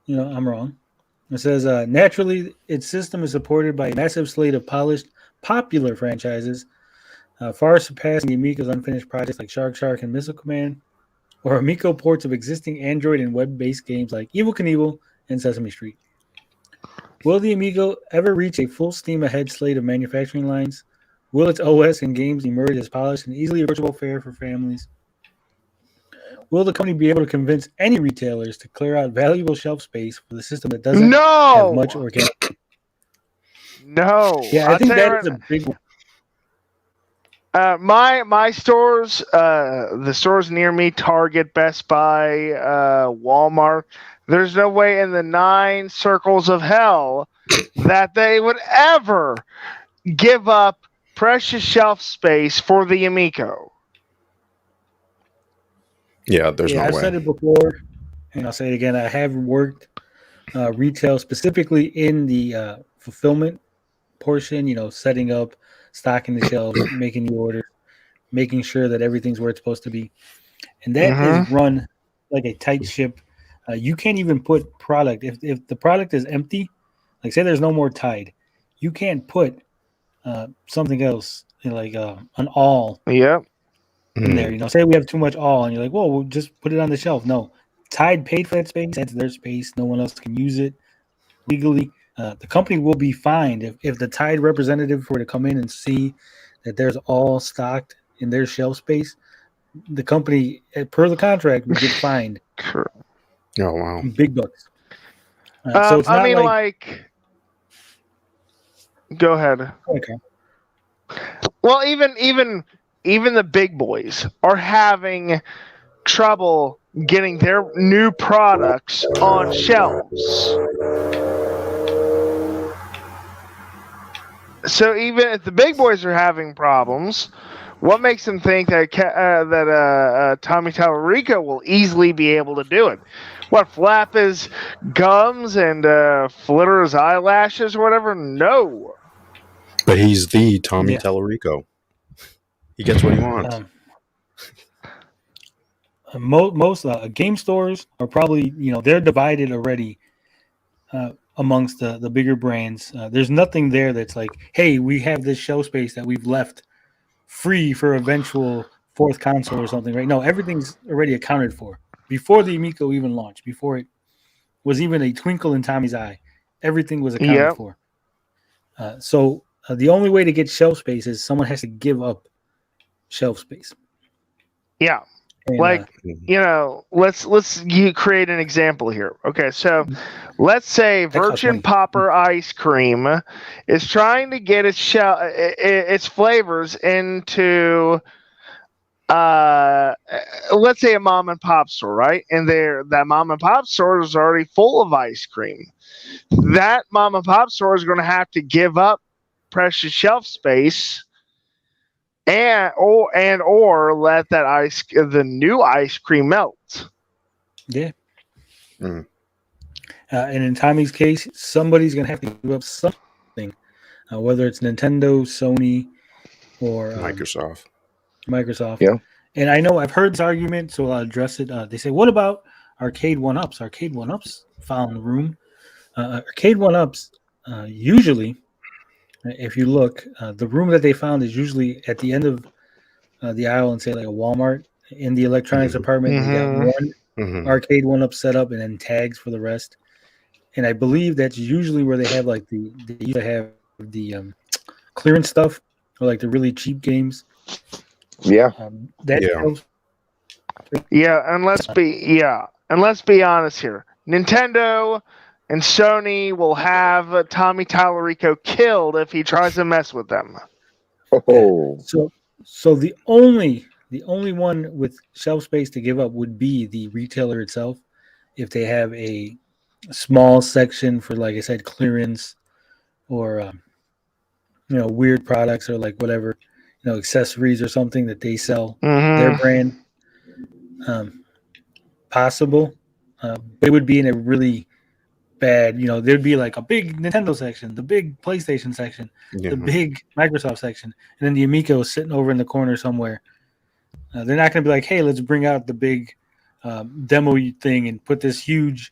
I'm wrong. It says naturally, its system is supported by a massive slate of polished, popular franchises, far surpassing Amico's unfinished projects like Shark and Missile Command, or Amico ports of existing Android and web-based games like Evel Knievel and Sesame Street. Will the Amico ever reach a full steam ahead slate of manufacturing lines? Will its OS and games emerge as polished and easily approachable fare for families? Will the company be able to convince any retailers to clear out valuable shelf space for the system that doesn't have much organic? No. Yeah, I think that is a big one. My stores, the stores near me, Target, Best Buy, Walmart, there's no way in the 9 circles of hell that they would ever give up precious shelf space for the Amico. Yeah, there's no way. I've said it before, and I'll say it again. I have worked retail specifically in the fulfillment portion, setting up, stocking the shelves, making the order, making sure that everything's where it's supposed to be. And that is run like a tight ship. You can't even put product. If the product is empty, like say there's no more Tide, you can't put something else, like an all in there. Say we have too much all, and you're like, well, we'll just put it on the shelf. No. Tide paid for that space. That's their space. No one else can use it legally. The company will be fined if the Tide representative were to come in and see that there's all stocked in their shelf space. The company, per the contract, would get fined. Oh wow, big bucks. So it's not go ahead. Okay. Well, even the big boys are having trouble getting their new products on shelves. So even if the big boys are having problems, what makes them think that Tommy Tallarico will easily be able to do it? What, flap his gums and flitter his eyelashes or whatever? No. But he's the Tommy Tallarico. He gets what he wants. Most game stores are probably, they're divided already amongst the bigger brands. There's nothing there that's like, hey, we have this shelf space that we've left free for eventual fourth console or something, right? No, everything's already accounted for before the Amico even launched. Before it was even a twinkle in Tommy's eye, everything was accounted Yep. for. So the only way to get shelf space is someone has to give up shelf space. Yeah. And, Like, let's you create an example here. Okay, so let's say costs Virgin money. Popper ice cream is trying to get its flavors into let's say a mom and pop store, right? And that mom and pop store is already full of ice cream. That mom and pop store is going to have to give up precious shelf space or let the new ice cream melt. yeah. Mm. And in Tommy's case, somebody's going to have to give up something, whether it's Nintendo, Sony, or Microsoft. Yeah. And I know I've heard this argument, so I'll address it. They say, what about Arcade 1-Ups? Arcade 1-Ups found room. Arcade 1-Ups, usually, if you look, the room that they found is usually at the end of the aisle and say like a Walmart. In the electronics department, you got one Arcade 1-Up set up and then tags for the rest. And I believe that's usually where they have like they usually have the clearance stuff or like the really cheap games. Yeah. And let's be honest here. Nintendo and Sony will have Tommy Tallarico killed if he tries to mess with them. Oh. So the only one with shelf space to give up would be the retailer itself, if they have a small section for, like I said, clearance or weird products or like whatever, accessories or something that they sell their brand. Possible, it would be in a really bad. There'd be like a big Nintendo section, the big PlayStation section, the big Microsoft section, and then the Amico sitting over in the corner somewhere. They're not going to be like, hey, let's bring out the big demo thing and put this huge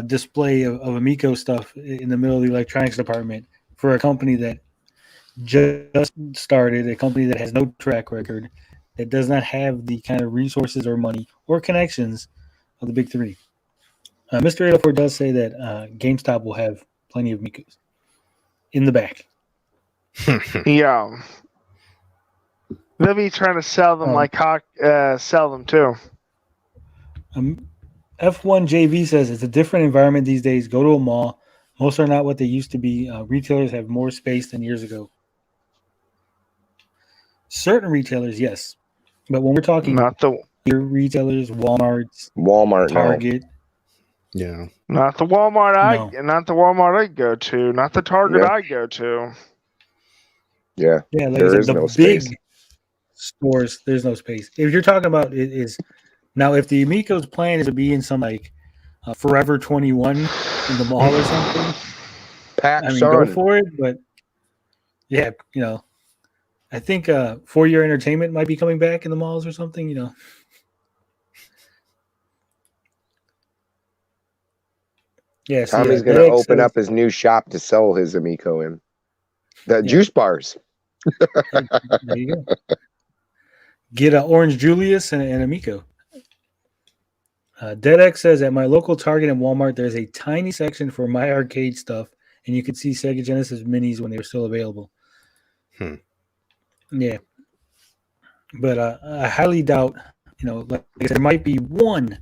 display of Amico stuff in the middle of the electronics department for a company that just started, a company that has no track record, that does not have the kind of resources or money or connections of the big three. Mr. 804 does say that GameStop will have plenty of Amicos in the back. Yeah. They'll be trying to sell them sell them too. F1JV says it's a different environment these days. Go to a mall. Most are not what they used to be. Retailers have more space than years ago. Certain retailers, yes. But when we're talking Not the retailers, Walmart, Target. Yeah. Not the Walmart I go to, not the Target I go to. Yeah. Yeah, like there I said, is the no big space. stores, there's no space. If you're talking about it is now, if the Amico's plan is to be in some like Forever 21 in the mall or something, go for it. But yeah, I think For Your Entertainment might be coming back in the malls or something. Yeah, Tommy's going to open up his new shop to sell his Amico in. The juice bars. There you go. Get an Orange Julius and an Amico. DeadX says, at my local Target and Walmart, there's a tiny section for my arcade stuff, and you could see Sega Genesis minis when they were still available. Yeah. But I highly doubt, like there might be one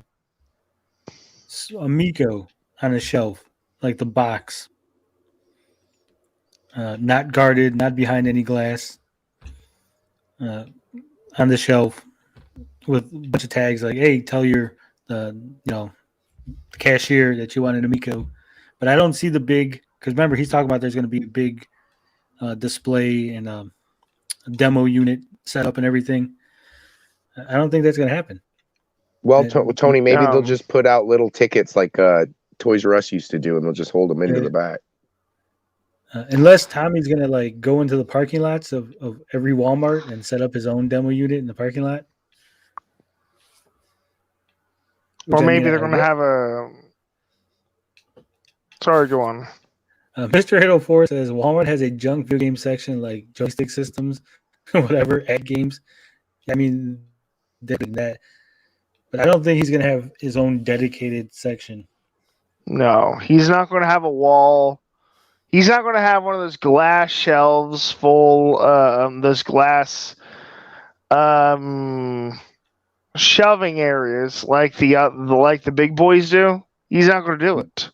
Amico on a shelf, like the box. Not guarded, not behind any glass. On the shelf with a bunch of tags like, hey, tell your cashier that you want an Amico. But I don't see the big, because remember, he's talking about there's going to be a big display and a demo unit set up and everything. I don't think that's going to happen. Well, Tony, maybe they'll just put out little tickets like Toys R Us used to do, and they'll just hold them into the back. Unless Tommy's going to like go into the parking lots of every Walmart and set up his own demo unit in the parking lot. Or maybe they're going to have a... Sorry, go on. Mr. 804 says Walmart has a junk video game section like joystick systems, whatever, ad games. I mean, that, but I don't think he's gonna have his own dedicated section. No, he's not going to have a wall. He's not going to have one of those glass shelves full, those glass shelving areas like the big boys do. He's not going to do it.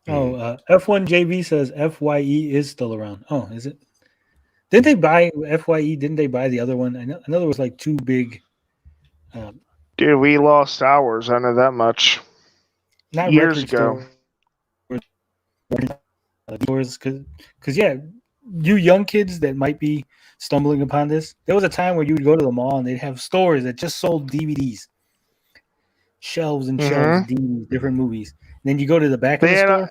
Oh, F1 JB says FYE is still around. Oh, is it? Didn't they buy FYE? Didn't they buy the other one? I know there was like two big. Dude, we lost hours. I know that much. Not Years record ago. Stores, because yeah, you young kids that might be stumbling upon this. There was a time where you would go to the mall and they'd have stores that just sold DVDs, shelves and shelves of DVDs, different movies. And then you go to the back of the store.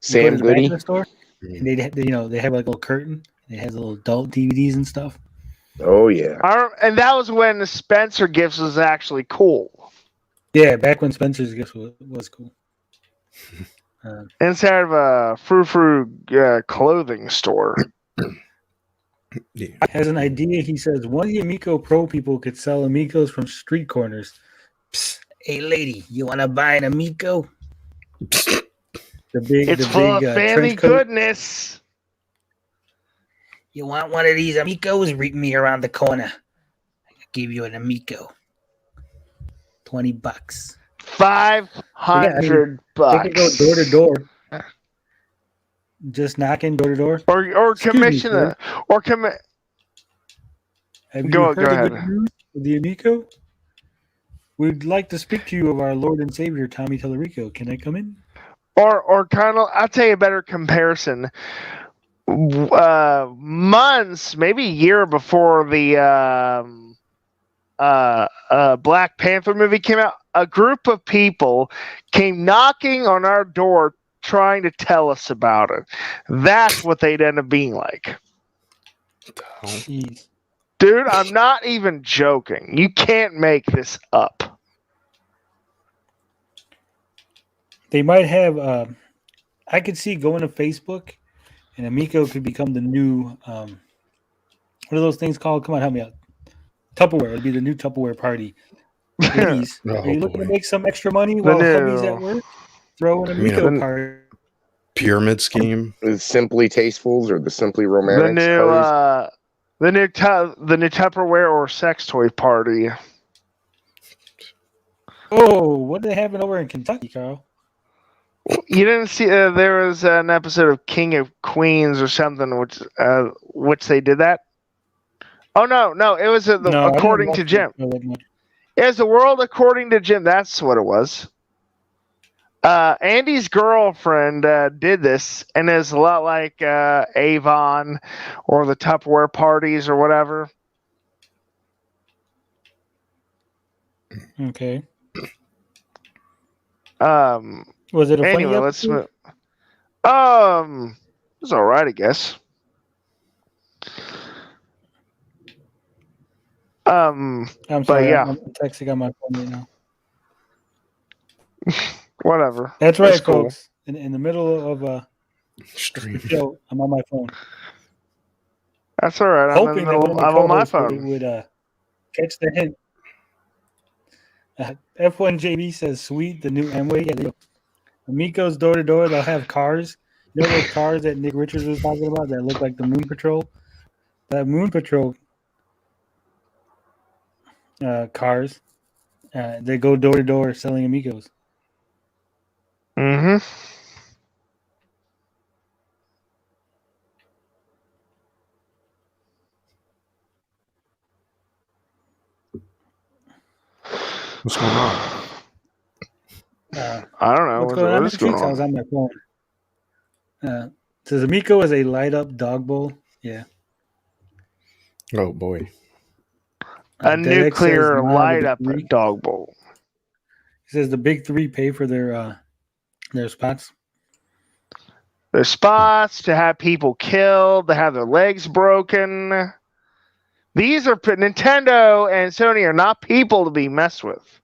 Sam Goody. Back of the store, and they have like a little curtain. They have little adult DVDs and stuff. Oh yeah. And that was when the Spencer Gifts was actually cool. Yeah, back when Spencer's Gifts was cool. Instead of a frou-frou clothing store. Yeah. Has an idea. He says one of the Amico Pro people could sell Amicos from street corners. Psst, hey lady, you want to buy an Amico? It's full of family goodness. You want one of these Amicos? Read me around the corner. I'll give you an Amico. $20. $500. They can go door to door. Just knocking door to door. Or commission it. Or commit. Go ahead. The Amico? We'd like to speak to you of our Lord and Savior, Tommy Tallarico. Can I come in? Or kind of, I'll tell you a better comparison. Months, maybe a year before the Black Panther movie came out, a group of people came knocking on our door trying to tell us about it. That's what they'd end up being like. Jeez. Dude, I'm not even joking. You can't make this up. They might have. I could see going to Facebook, and Amico could become the new. What are those things called? Come on, help me out. Tupperware. It'd be the new Tupperware party. Ladies, are you looking to make some extra money while hubby's at work? Throw an Amico party. Pyramid scheme. The Simply Tastefuls or the Simply Romantics. The new Tupperware or sex toy party. Oh, what are they having over in Kentucky, Carl? You didn't see? There was an episode of King of Queens or something, which they did that. Oh no, it was according to Jim. It was the world according to Jim. That's what it was. Andy's girlfriend did this, and it's a lot like Avon or the Tupperware parties or whatever. Okay. Was it a funny episode? It was all right, I guess. I'm sorry. But yeah. I'm texting on my phone right now. Whatever. That's right, folks. Cool. In the middle of a stream show, I'm on my phone. That's all right. I'm on my phone. Would catch the hint. F1 JB says, "Sweet, the new Amway." Yeah, Amico's door to door. They'll have cars. You know those cars that Nick Richards was talking about that look like the Moon Patrol. That Moon Patrol cars. They go door to door selling Amigos. Mm-hmm. What's going on? I don't know. What's going on? I was on my phone. Says Amico is a light up dog bowl. Yeah. Oh boy. A nuclear light up dog bowl. He says the big three pay for their spots. Their spots, to have people killed, to have their legs broken. These are Nintendo and Sony are not people to be messed with.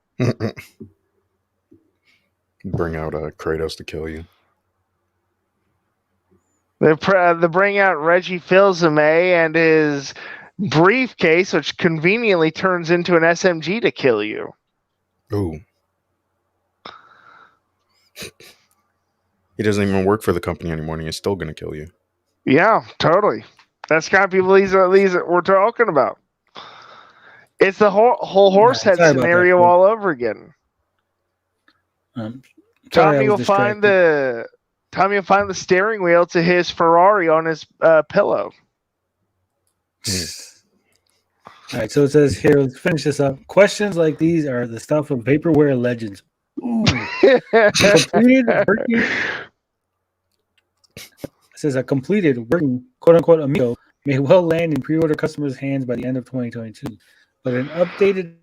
Bring out Kratos to kill you. They bring out Reggie Fils-Aimé and his briefcase, which conveniently turns into an SMG to kill you. Ooh. He doesn't even work for the company anymore, and he's still going to kill you. Yeah, totally. That's the kind of people these that we're talking about. It's the whole horse head sorry about that, scenario folks. all over again. Sorry, Tommy I will was find distracted. the steering wheel to his Ferrari on his pillow. All right, so it says here, let's finish this up. Questions like these are the stuff of vaporware legends. Ooh. Completed working. It says a completed working quote unquote Amico may well land in pre-order customers' hands by the end of 2022. But an updated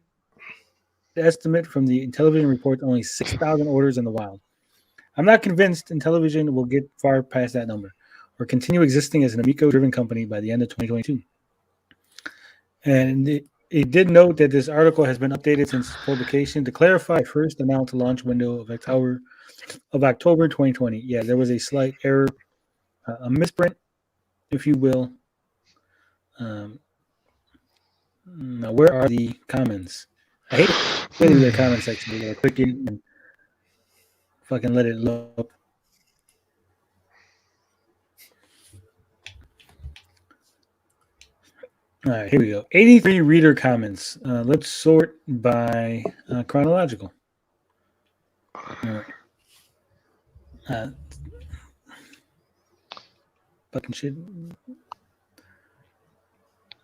estimate from the Intellivision reports only 6,000 orders in the wild. I'm not convinced Intellivision will get far past that number or continue existing as an Amico-driven company by the end of 2022. And it did note that this article has been updated since publication to clarify first announced launch window of October 2020. Yeah, there was a slight error, a misprint, if you will. Now, where are the comments? I hate getting the comment section. You gotta click it and fucking let it load up. All right, here we go. 83 reader comments. Let's sort by chronological. All right. Fucking shit.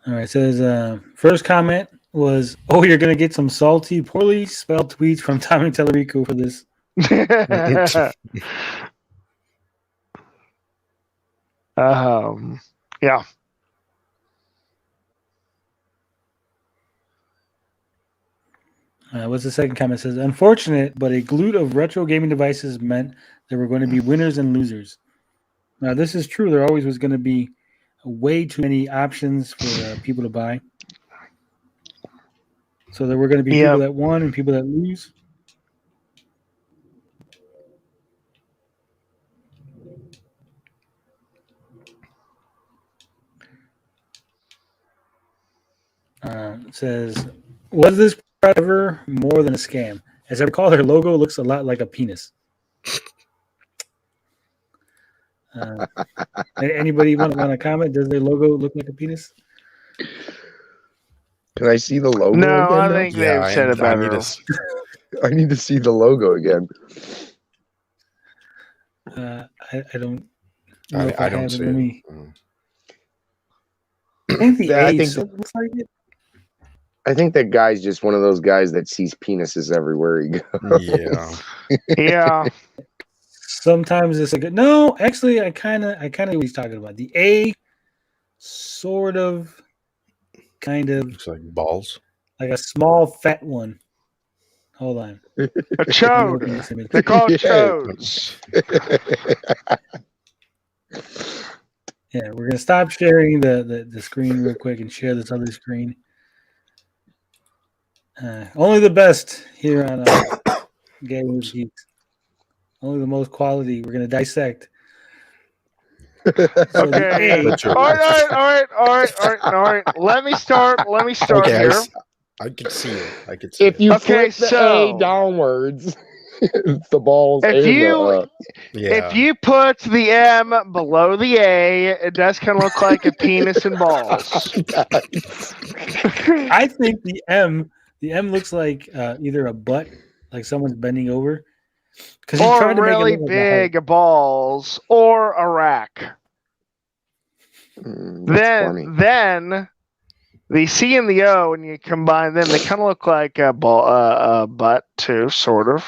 All right, it says first comment was, "Oh, you're gonna get some salty, poorly spelled tweets from Tommy Tellerico for this." Yeah. What's the second comment? It says, "Unfortunate, but a glut of retro gaming devices meant there were going to be winners and losers." Now, this is true. There always was going to be way too many options for people to buy. So there were going to be people that won and people that lose. It says, "Was this product ever more than a scam? As I recall, their logo looks a lot like a penis." Anybody want to comment? Does their logo look like a penis? Can I see the logo No, again? I think they've said it better. I need to see the logo again. I don't. I don't see it. I think the ace looks like it. I think that guy's just one of those guys that sees penises everywhere he goes. Yeah. Yeah. Sometimes it's like no. Actually, I kind of know what he's talking about. The A, sort of, kind of Looks like balls. like a small fat one. Hold on. A chode. They're called chodes. Yeah, we're gonna stop sharing the screen real quick and share this other screen. Only the best here on Gabbing with Geeks. Only the most quality. We're gonna dissect. Okay. All right. Let me start Okay, here. I could see it. I could see If you Okay, flip the A downwards, it's the balls. If you put the M below the A, it does kind of look like a penis and balls. I think the M looks like either a butt, like someone's bending over, or really big balls, or a rack. Then the C and the O, when you combine them, they kind of look like a butt too, sort of.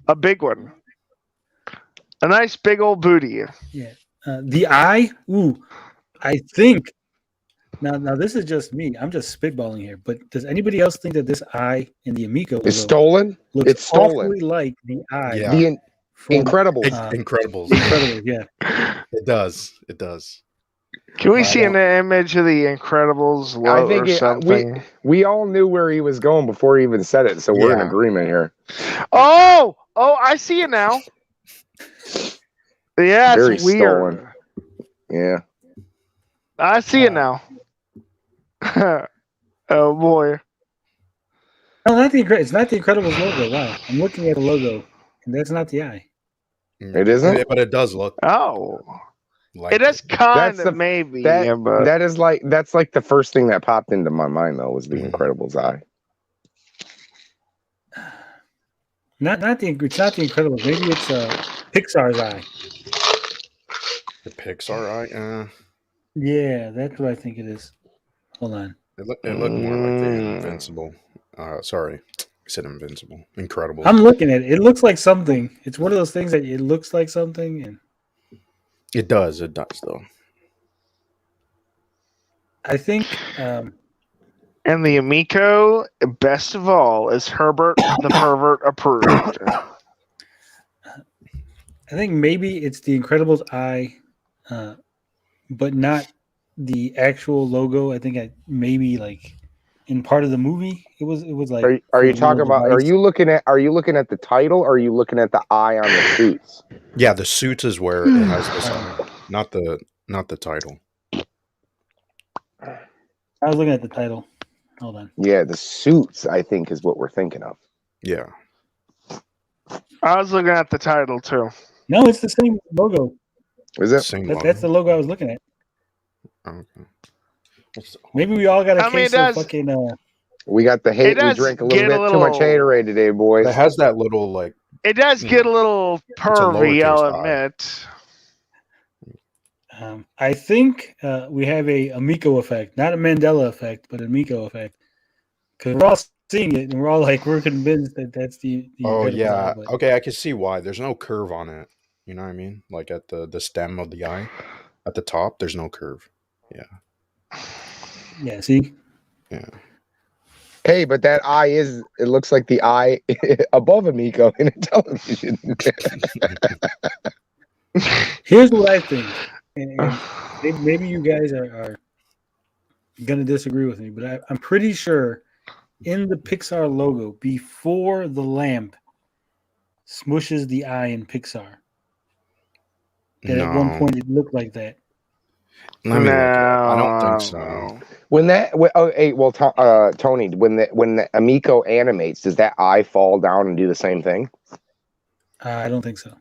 A big one. A nice big old booty. Yeah. The I, I think. Now this is just me. I'm just spitballing here. But does anybody else think that this I in the Amico is stolen? Looks it's stolen. Awfully like the I. Yeah. The Incredibles. Incredibles. Incredibles, yeah. It does. Can we see an image of the Incredibles logo or something? We all knew where he was going before he even said it, so we're in agreement here. Oh, I see it now. Yeah, Very it's weird. stolen. Yeah. I see it now. Oh boy. No, it's not the Incredibles logo. Wow, I'm looking at the logo, and that's not the eye. It isn't? But it does look Oh. like It is kind That's of the- maybe, That but that's like the first thing that popped into my mind though was the Incredibles eye. It's not the Incredibles. Maybe it's Pixar's eye. the Pixar eye. Yeah, that's what I think it is. Hold on. It looked more like the Invincible. Sorry, I said Invincible. Incredible. I'm looking at it. It looks like something. It's one of those things that it looks like something, and It does though. I think and the Amico, best of all, is Herbert the Pervert approved. maybe it's the Incredibles eye, but not the actual logo. I think maybe like in part of the movie it was like. Are you for a talking little about? device. Are you looking at the title? Or are you looking at the eye on the suits? Yeah, the suits is where it has this eye, not the title. I was looking at the title. Hold on. Yeah, the suits. I think is what we're thinking of. Yeah. I was looking at the title too. No, it's the same logo. Is it? Same That's the logo I was looking at. Okay. Maybe we all got a I mean, case of fucking. We got the hate. It We does drank a get little a bit too much little- haterade today, boys. It has that little like. It does get a little pervy, lowercase I'll I. admit. I think we have a Amico effect, not a Mandela effect, but an Amico effect. Because we're all seeing it, and we're all like, we're convinced that that's the Oh Incredibles yeah. eye, but- Okay, I can see why. There's no curve on it. You know what I mean? Like at the stem of the eye, at the top, there's no curve. Yeah, see? Yeah. Hey, but that eye is. It looks like the eye above Amico in Intellivision. Here's what I think. And maybe you guys are going to disagree with me, but I'm pretty sure in the Pixar logo, before the lamp smushes the eye in Pixar, that at one point it looked like that. Let me look it up. I don't No. think so. Tony, when the Amico animates, does that eye fall down and do the same thing? I don't think so.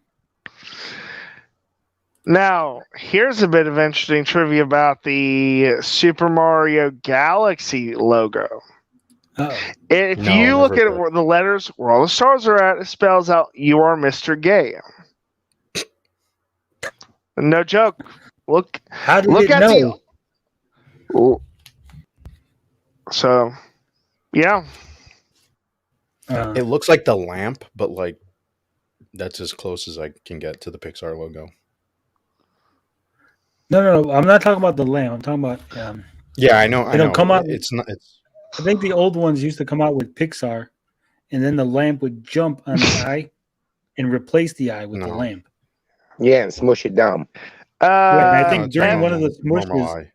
Now, here's a bit of interesting trivia about the Super Mario Galaxy logo. Oh, If No, you look never at did. where the letters, where all the stars are at, it spells out "You are Mr. Gay." No joke. Look how did Look it at know? So, yeah. It looks like the lamp, but like that's as close as I can get to the Pixar logo. No. I'm not talking about the lamp. I'm talking about. Yeah, I know. It'll come out- It's not. It's I think the old ones used to come out with Pixar, and then the lamp would jump on the eye and replace the eye with the No. lamp. Yeah, and smush it down. Yeah, and I think it's during one of the normal smushes, eye.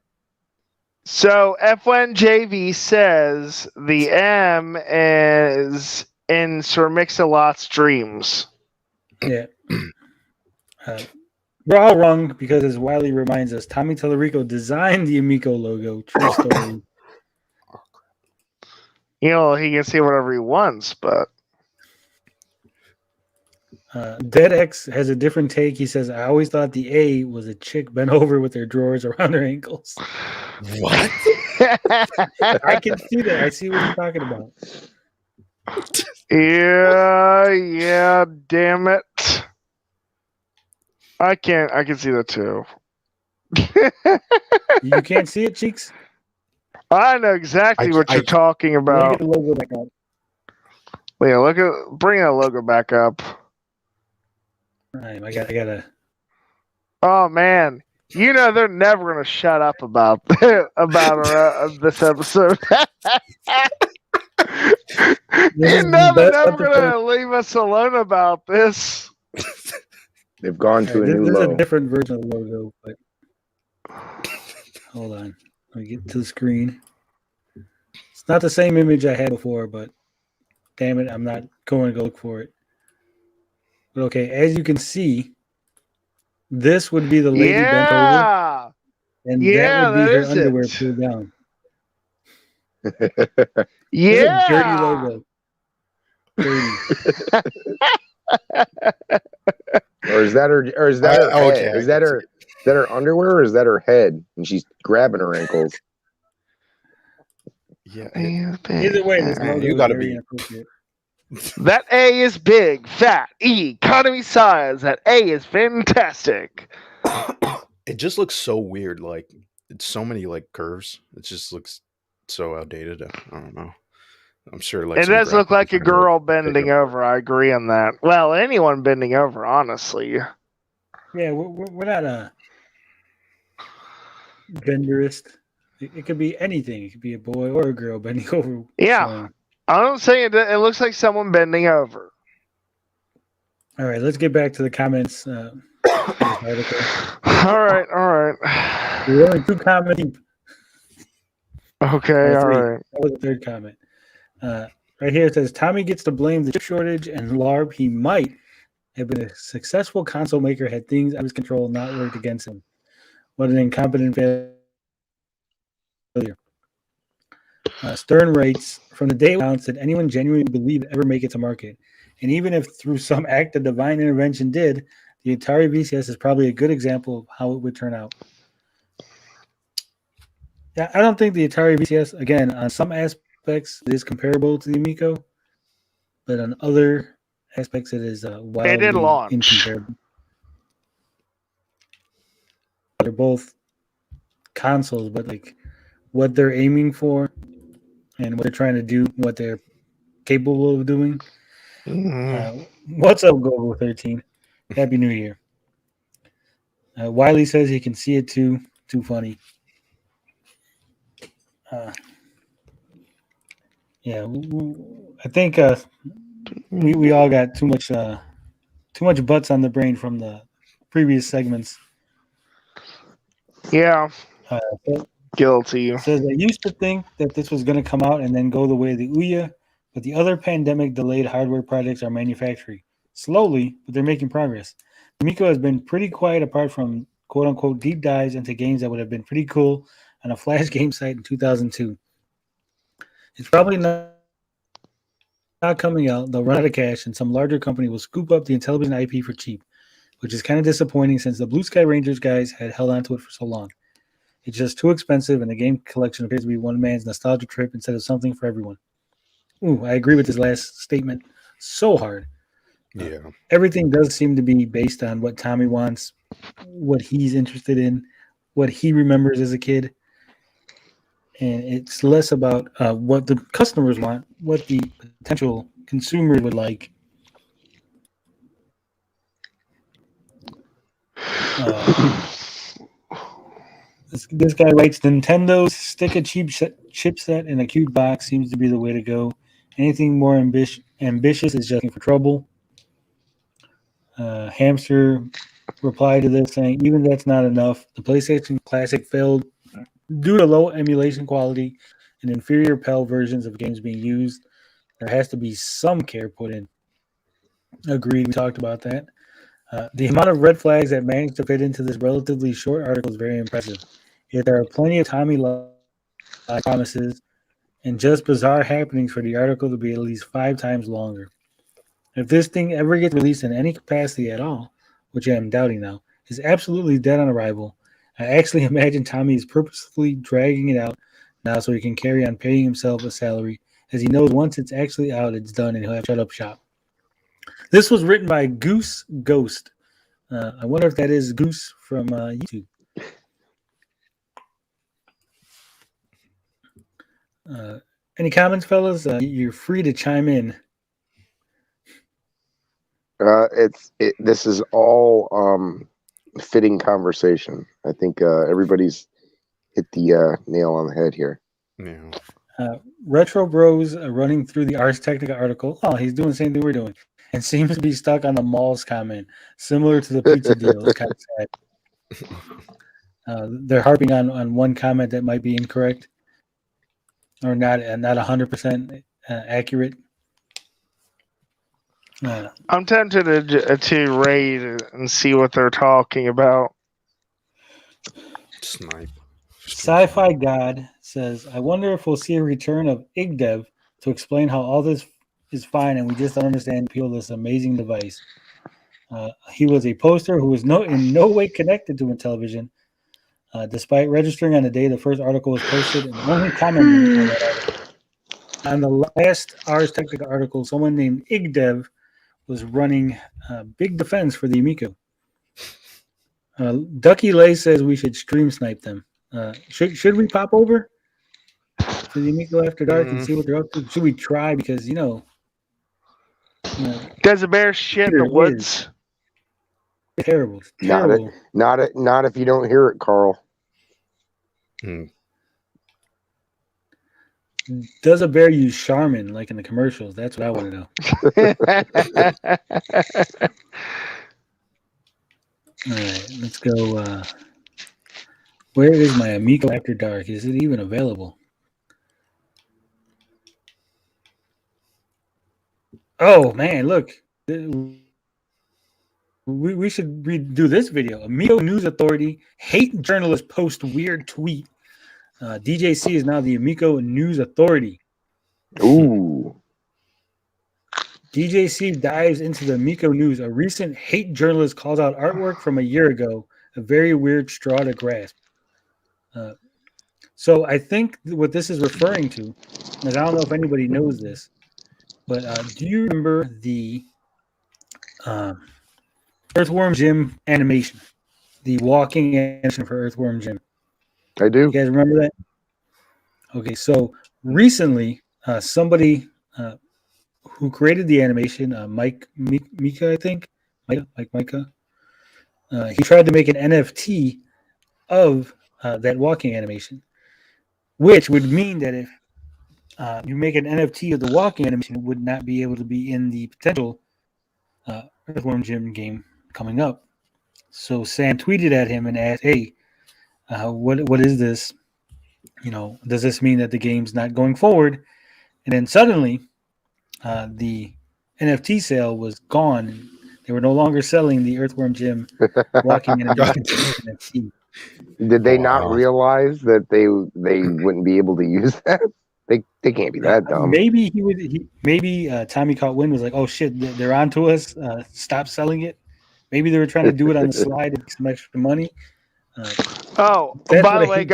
So F1JV says the M is in Sir Mix-a-Lot's dreams. yeah. We're all wrong because, as Wiley reminds us, Tommy Tallarico designed the Amico logo. True story. You know, he can say whatever he wants, but DeadX has a different take. He says, I always thought the A was a chick bent over with their drawers around their ankles. What? I can see that. I see what you're talking about. yeah, damn it. I can see that too. You can't see it, Cheeks? I know exactly what you're talking Let me about. get the logo back up. Yeah, bring that logo back up. All right, I gotta. Oh man, you know they're never gonna shut up about this episode. You know they're never gonna leave us alone about this. They've gone to a new There's low. a different version of the logo, but hold on. Let me get to the screen. It's not the same image I had before, but damn it, I'm not going to go look for it. But okay, as you can see, this would be the lady bent over, Yeah, and Yeah, that would be that her is underwear it. pulled down. Yeah. Dirty logo. Dirty. Or is that her head? Okay, Is that her underwear, or is that her head? And she's grabbing her ankles. Yeah. Either way, this Man, logo you is gotta very be- inappropriate. That A is big, fat, E, economy size. That A is fantastic. It just looks so weird. Like it's so many like curves. It just looks so outdated. I don't know. I'm sure like It some does look graphic like a designer girl would pick bending up- over. I agree on that. Well, anyone bending over, honestly. Yeah, we're not a genderist. It could be anything. It could be a boy or a girl bending over. Yeah. So, I'm saying it looks like someone bending over. all right, let's get back to the comments. For this article. All right. There were only 2 comments. Okay, Or all 3. right. That was the 3rd comment. Right here it says Tommy gets to blame the chip shortage and LARP. He might have been a successful console maker had things out of his control not worked against him. What an incompetent failure. Stern writes, from the day it was announced, did anyone genuinely believe it ever make it to market? And even if through some act of divine intervention did, the Atari VCS is probably a good example of how it would turn out. Yeah, I don't think the Atari VCS, again, on some aspects, it is comparable to the Amico, but on other aspects, it is wildly It did launch. incomparable. They're both consoles, but like what they're aiming for and what they're trying to do, what they're capable of doing. What's up, Global 13? Happy New Year. Wiley says he can see it too. Too funny. Yeah, I think we all got too much butts on the brain from the previous segments. Yeah. Guilty. Says I used to think that this was going to come out and then go the way of the Ouya, but the other pandemic delayed hardware projects are manufacturing slowly, but they're making progress. Amico has been pretty quiet apart from quote unquote deep dives into games that would have been pretty cool on a flash game site in 2002. It's probably not coming out. They'll run out of cash, and some larger company will scoop up the Intellivision IP for cheap, which is kind of disappointing since the Blue Sky Rangers guys had held on to it for so long. It's just too expensive, and the game collection appears to be one man's nostalgia trip instead of something for everyone. Ooh, I agree with this last statement so hard. Yeah. Everything does seem to be based on what Tommy wants, what he's interested in, what he remembers as a kid. And it's less about what the customers want, what the potential consumer would like. This guy writes, Nintendo's stick a cheap chipset in a cute box seems to be the way to go. Anything more ambitious is just looking for trouble. Hamster replied to this saying, even that's not enough. The PlayStation Classic failed due to low emulation quality and inferior PAL versions of games being used. There has to be some care put in. Agreed. We talked about that. The amount of red flags that managed to fit into this relatively short article is very impressive. Yet there are plenty of Tommy promises and just bizarre happenings for the article to be at least 5 times longer. If this thing ever gets released in any capacity at all, which I am doubting now, is absolutely dead on arrival. I actually imagine Tommy is purposefully dragging it out now so he can carry on paying himself a salary, as he knows once it's actually out, it's done, and he'll have to shut up shop. This was written by Goose Ghost. I wonder if that is Goose from YouTube. Any comments, fellas? You're free to chime in. This is all fitting conversation. I think everybody's hit the nail on the head here. Yeah. Retro Bros running through the Ars Technica article. Oh, he's doing the same thing we're doing. And seems to be stuck on the malls comment, similar to the pizza deal. It's kind of sad. They're harping on one comment that might be incorrect or not 100% accurate. I'm tempted to raid and see what they're talking about. Snipe. Sci-fi God says, I wonder if we'll see a return of IgDev to explain how all this is fine and we just don't understand the appeal of this amazing device. He was a poster who was in no way connected to Intellivision, despite registering on the day the first article was posted and only commenting on that article. On the last Ars Technica article, someone named IgDev was running big defense for the Amico. Ducky Lay says we should stream snipe them. Should we pop over to the Amico after dark and see what they're up to? Should we try? Because Does a bear shit in the woods? Terrible. Terrible. Not if you don't hear it, Carl. Does a bear use Charmin like in the commercials? That's what I want to know. All right, let's go. Where is my Amico After Dark? Is it even available? Oh, man, look. We should redo this video. Amico News Authority hate journalist post weird tweet. DJC is now the Amico News Authority. Ooh. DJC dives into the Amico News. A recent hate journalist calls out artwork from a year ago. A very weird straw to grasp. So I think what this is referring to, and I don't know if anybody knows this, but do you remember the Earthworm Jim animation? The walking animation for Earthworm Jim. I do. You guys remember that? Okay, so recently, somebody who created the animation, Mika, I think, Micah, he tried to make an NFT of that walking animation, which would mean that if you make an NFT of the walking animation, it would not be able to be in the potential Earthworm Jim game coming up. So Sam tweeted at him and asked, "Hey, what is this? Does this mean that the game's not going forward?" And then suddenly, the NFT sale was gone. They were no longer selling the Earthworm Jim walking animation NFT. Did they not realize that they wouldn't be able to use that? They can't be that dumb. Maybe maybe Tommy Caught Wind was like, "Oh shit, they're onto us. Stop selling it." Maybe they were trying to do it on the slide to get some extra money. By the way,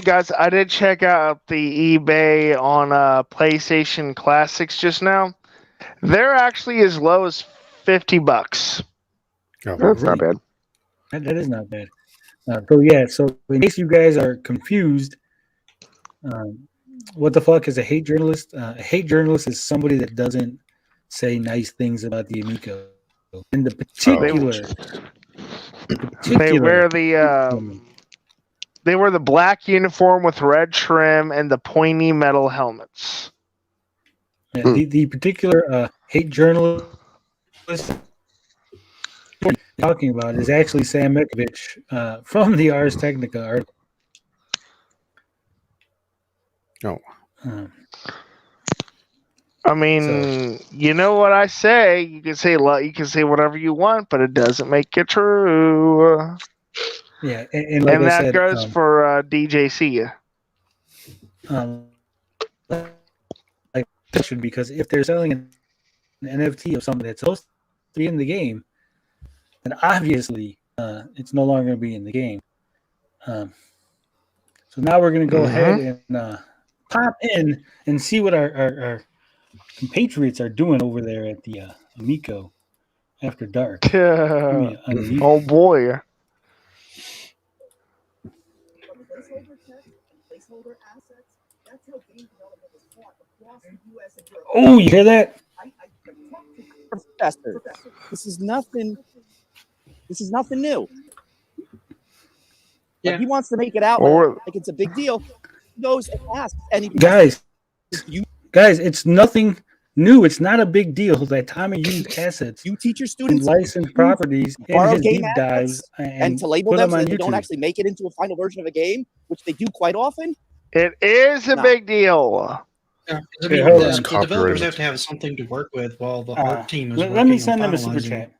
guys, I did check out the eBay on PlayStation Classics just now. They're actually as low as $50. Oh, that's not bad. That is not bad. So in case you guys are confused, what the fuck is a hate journalist? A hate journalist is somebody that doesn't say nice things about the Amico. In the particular, they wear the black uniform with red trim and the pointy metal helmets. Yeah, the particular hate journalist talking about is actually Sam Mikovich from the Ars Technica article. I mean, you know what I say. You can say whatever you want, but it doesn't make it true. Yeah, and like that said, goes for DJC. Because if they're selling an NFT of something that's supposed to be in the game, then obviously it's no longer going to be in the game. So now we're going to go ahead and pop in and see what our compatriots are doing over there at the Amico After Dark. Oh boy. Oh, you hear that? Professor, this is nothing new. Yeah. But he wants to make it out like it's a big deal. He goes and asks, and he guys, it's nothing new. It's not a big deal that Tommy used assets. You teach your students licensed properties in his deep dives and to label them so that they don't actually make it into a final version of a game, which they do quite often. It is a big deal. Yeah, I mean, the developers have to have something to work with while the art team is working. Let me send them a super chat.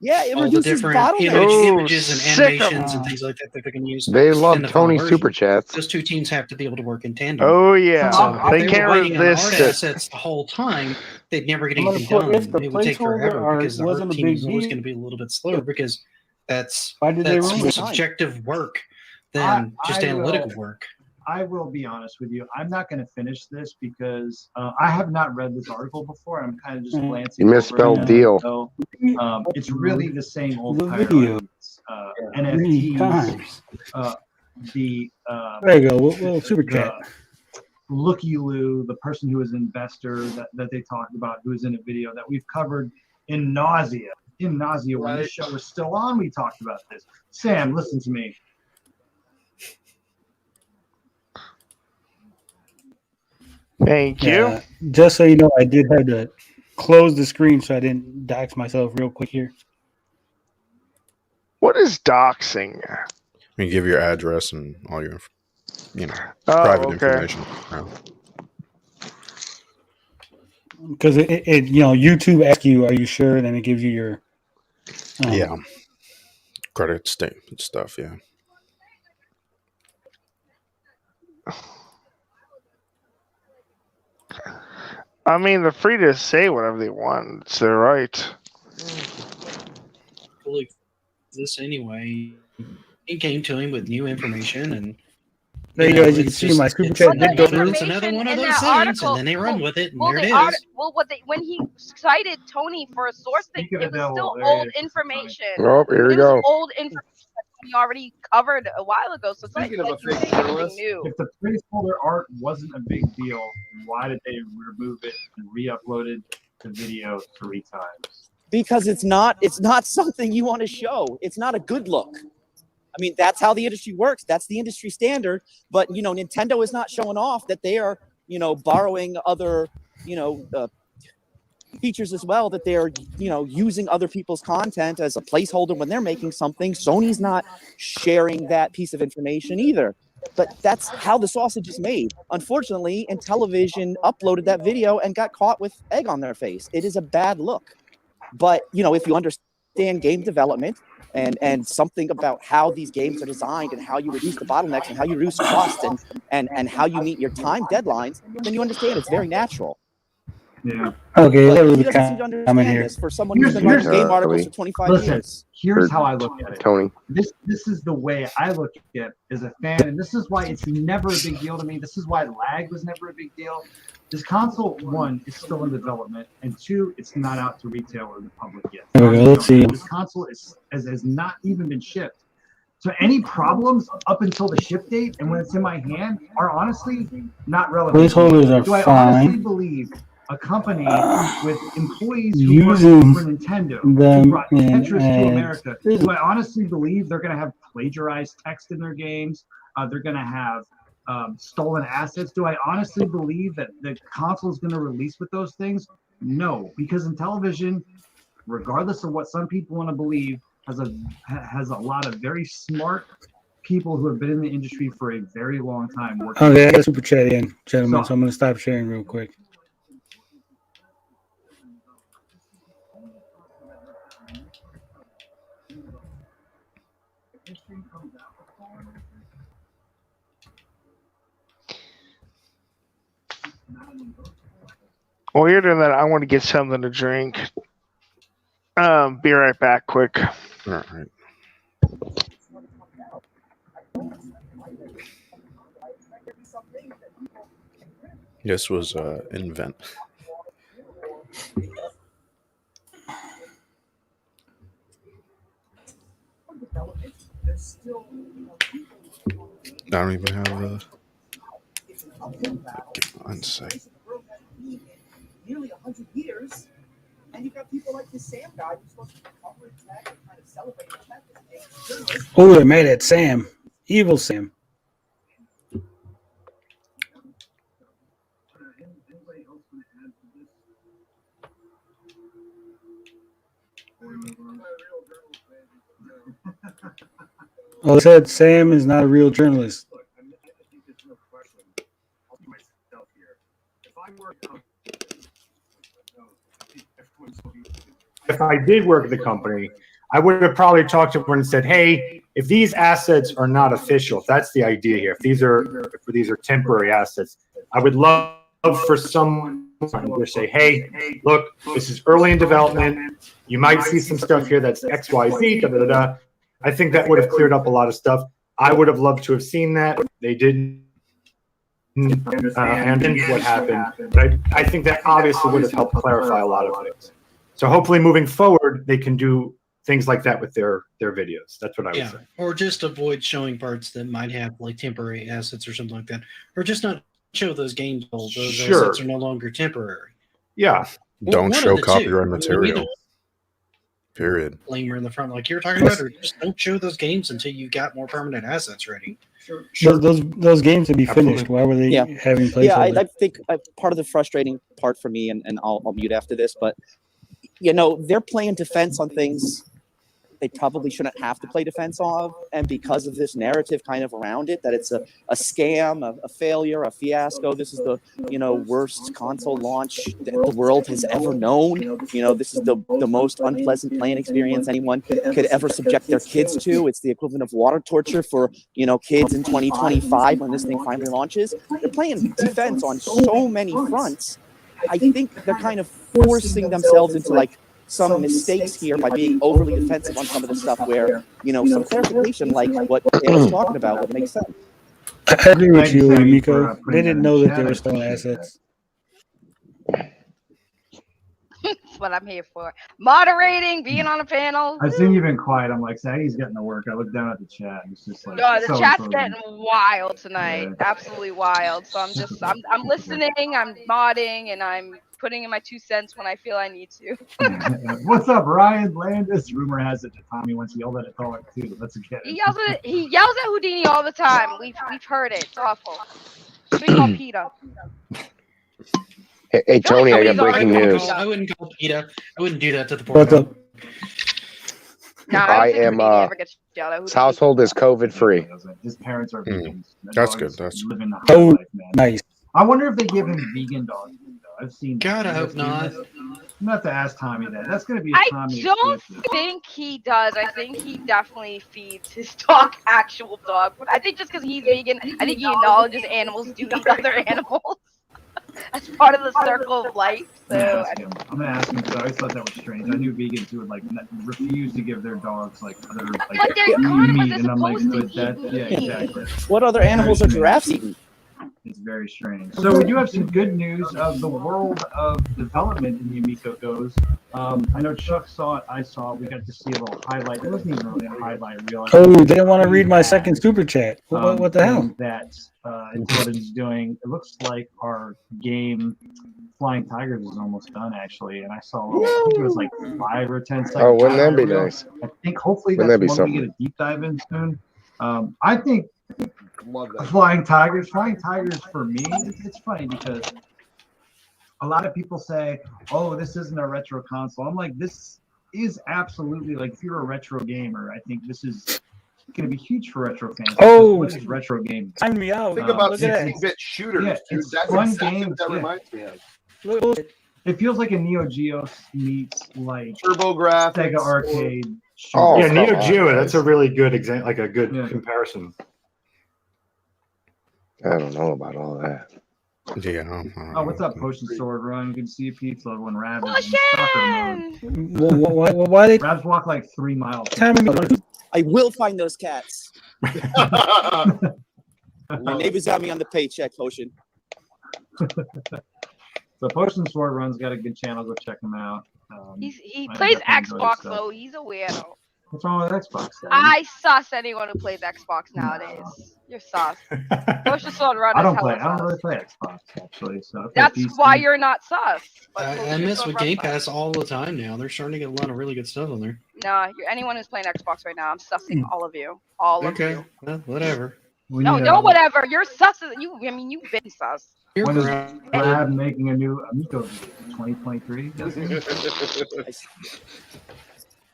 Yeah, it all the reduces different bottlenecks. images and sick 'em. animations and things like that that they can use. They in love the final Tony version. super chats. Those two teams have to be able to work in tandem. Oh yeah, So if they they can't were waiting on art resist. assets the whole time, they'd never get I'm gonna anything put done. if the It would take placeholder forever art because the wasn't art a team big is always deal. going to be a little bit slower because that's Why did they more ruin it? subjective work than just analytical work. I will be honest with you. I'm not going to finish this because I have not read this article before. I'm kind of just glancing. You misspelled over it. deal. So, it's really the same old The tire video. arguments. 3 NFTs. times. The There you go. We'll super chat. Looky Loo, the person who was an investor that they talked about, who was in a video that we've covered in nausea. When this show was still on, we talked about this. Sam, listen to me. Thank you. Just so you know, I did have to close the screen so I didn't dox myself real quick here. What is doxing? You give your address and all your, Oh, private okay. information. Yeah. Because it YouTube asks you, "Are you sure?" And then it gives you your Yeah. Credit statement stuff. Yeah. I mean, they're free to say whatever they want. It's their right. Believe this anyway. He came to him with new information, and There you go. As you can see, my super chat did go through. It's another one of in those that things, article- and then they run with it, and Well, there it the is. when he cited Tony for a source thing, Speak of it the was devil, still there old it is. information. Oh, here we It was go. old information that we already covered a while ago. So it's not Speaking of like a he's fake saying journalist, anything new. If the placeholder art wasn't a big deal, why did they remove it and re-uploaded the video 3 times? Because it's not something you want to show. It's not a good look. I mean, that's how the industry works. That's the industry standard. But Nintendo is not showing off that they are, borrowing other, features as well, that they're, using other people's content as a placeholder when they're making something. Sony's not sharing that piece of information either. But that's how the sausage is made. Unfortunately, Intellivision uploaded that video and got caught with egg on their face. It is a bad look. But, if you understand game development and something about how these games are designed and how you reduce the bottlenecks and how you reduce cost and how you meet your time deadlines, then you understand it's very natural. Yeah. Okay, But let he me doesn't seem to comment understand here. this for someone who's been writing game articles for 25 Listen, years. here's how I look at it. Tony. This is the way I look at it as a fan, and this is why it's never a big deal to me. This is why lag was never a big deal. This console, 1, is still in development, and 2, it's not out to retail or the public yet. Okay, let's see. This console has not even been shipped. So any problems up until the ship date and when it's in my hand are honestly not relevant. Placeholders are Do I honestly fine. believe a company with employees who Using work for Nintendo them who brought in Tetris to as- America, do I honestly believe they're going to have plagiarized text in their games? They're going to have stolen assets? Do I honestly believe that the console is going to release with those things? No, because Intellivision, regardless of what some people want to believe, has a lot of very smart people who have been in the industry for a very long time. Okay, I got super chat in, gentlemen, So- so I'm going to stop sharing real quick. While you're doing that, I want to get something to drink. Be right back, quick. All right. This was invent. I don't even have a. One sec. Nearly 100 years, and you've got people like this Sam guy who's supposed to be covering tech and kind of celebrating tech as a journalist. Oh, they're mad at Sam. Evil Sam. Oh, they said Sam is not a real journalist. if I did work at the company, I would have probably talked to her and said, "Hey, if these assets are not official, if that's the idea here, if these are temporary assets, I would love for someone to say, hey, look, this is early in development. You might see some stuff here that's X, Y, Z, da, da, da, da." I think that would have cleared up a lot of stuff. I would have loved to have seen that. They didn't. And then what happened. But I think that obviously would have helped clarify a lot of things. So hopefully moving forward, they can do things like that with their videos. That's what I would say. Or just avoid showing parts that might have like temporary assets or something like that. Or just not show those games. Those assets are no longer temporary. Yeah. Don't show copyright material. Period. Disclaimer in the front, like you're talking about, or just don't show those games until you got more permanent assets ready. Sure. Those games would be finished. Why were they having placeholders? Yeah, I think part of the frustrating part for me, and I'll mute after this, but they're playing defense on things they probably shouldn't have to play defense of, and because of this narrative kind of around it, that it's a scam, a failure, a fiasco. This is the worst console launch that the world has ever known. This is the most unpleasant playing experience anyone could ever subject their kids to. It's the equivalent of water torture for kids in 2025 when this thing finally launches. They're playing defense on so many fronts. I think they're kind of forcing themselves into like some mistakes here by being overly defensive on some of the stuff where, some clarification like what Dan was talking about would make sense. I agree with you, Amico. They didn't know that they were stolen assets. That's what I'm here for. Moderating, being on a panel. I've seen you been quiet. I'm like, Saggy's getting to work. I look down at the chat. And it's just like, no, the chat's getting wild tonight. Yeah. Absolutely wild. So I'm listening, I'm modding, and I'm putting in my 2 cents when I feel I need to. What's up, Ryan Landis? Rumor has it that Tommy once yelled at a caller too. Let's get it. He yells at Houdini all the time. We've heard it. It's awful. Should we call PETA? Hey Tony, I got breaking news. I wouldn't call PETA. I wouldn't do that to the poor guy. No, his household is COVID free. His parents are vegans. That's good. That's living the oh, life, man. Nice. I wonder if they give him vegan dogs. I've seen. God, I hope not. I'm gonna have to ask Tommy that. That's gonna be. A Tommy I don't think he does. I think he definitely feeds his dog actual dog. I think just because he's vegan, I think he acknowledges animals do eat other animals. That's part of the circle of life. So I'm gonna ask him because I always thought that was strange. I knew vegans who would like refuse to give their dogs like other but they're carnivores, meat, and I'm like, but yeah, exactly. What other animals are giraffes eating? It's very strange. So we do have some good news of the world of development in the Amico goes. I know Chuck saw it. I saw it. We got to see a little highlight. It wasn't even really a highlight. Oh, they didn't want to read my second super chat. What the hell? That is what it's doing. It looks like our game Flying Tigers is almost done, actually. And I saw, I think it was like 5 or 10 seconds. Oh, wouldn't that be nice? I think hopefully that's one we get a deep dive in soon. I think Flying Tigers for me, it's funny because a lot of people say, oh, this isn't a retro console. I'm like, this is absolutely, like, if you're a retro gamer, I think this is going to be huge for retro fans. Oh, this is retro game. Time me out. Think about 16-bit shooters. Yeah, dude. it's That's fun exactly games. what that reminds me of. It feels like a Neo Geo meets like Turbo Graphics. Sega Arcade. Oh, yeah, Neo Geo. That's a really good example, like a good comparison. I don't know about all that. Yeah. Oh, what's up, Potion Sword Run? Good to see you, Pete. Love when Rabs. Why they Rabs walk like 3 miles? I will find those cats. My neighbors got me on the paycheck, Potion. So Potion Sword Run's got a good channel. Go check him out. He plays Xbox though. He's a weirdo. What's wrong with Xbox? I sus anyone who plays Xbox nowadays. You're sus. Potion Sword Run. I don't really play Xbox actually. So that's why you're not sus. I mess with Game Pass all the time now. They're starting to get a lot of really good stuff on there. Nah, anyone who's playing Xbox right now, I'm sussing all of you. All of you. Okay, well, whatever. No, whatever. You're sus. You've been sus. When is Brad making a new Amico video? 2023?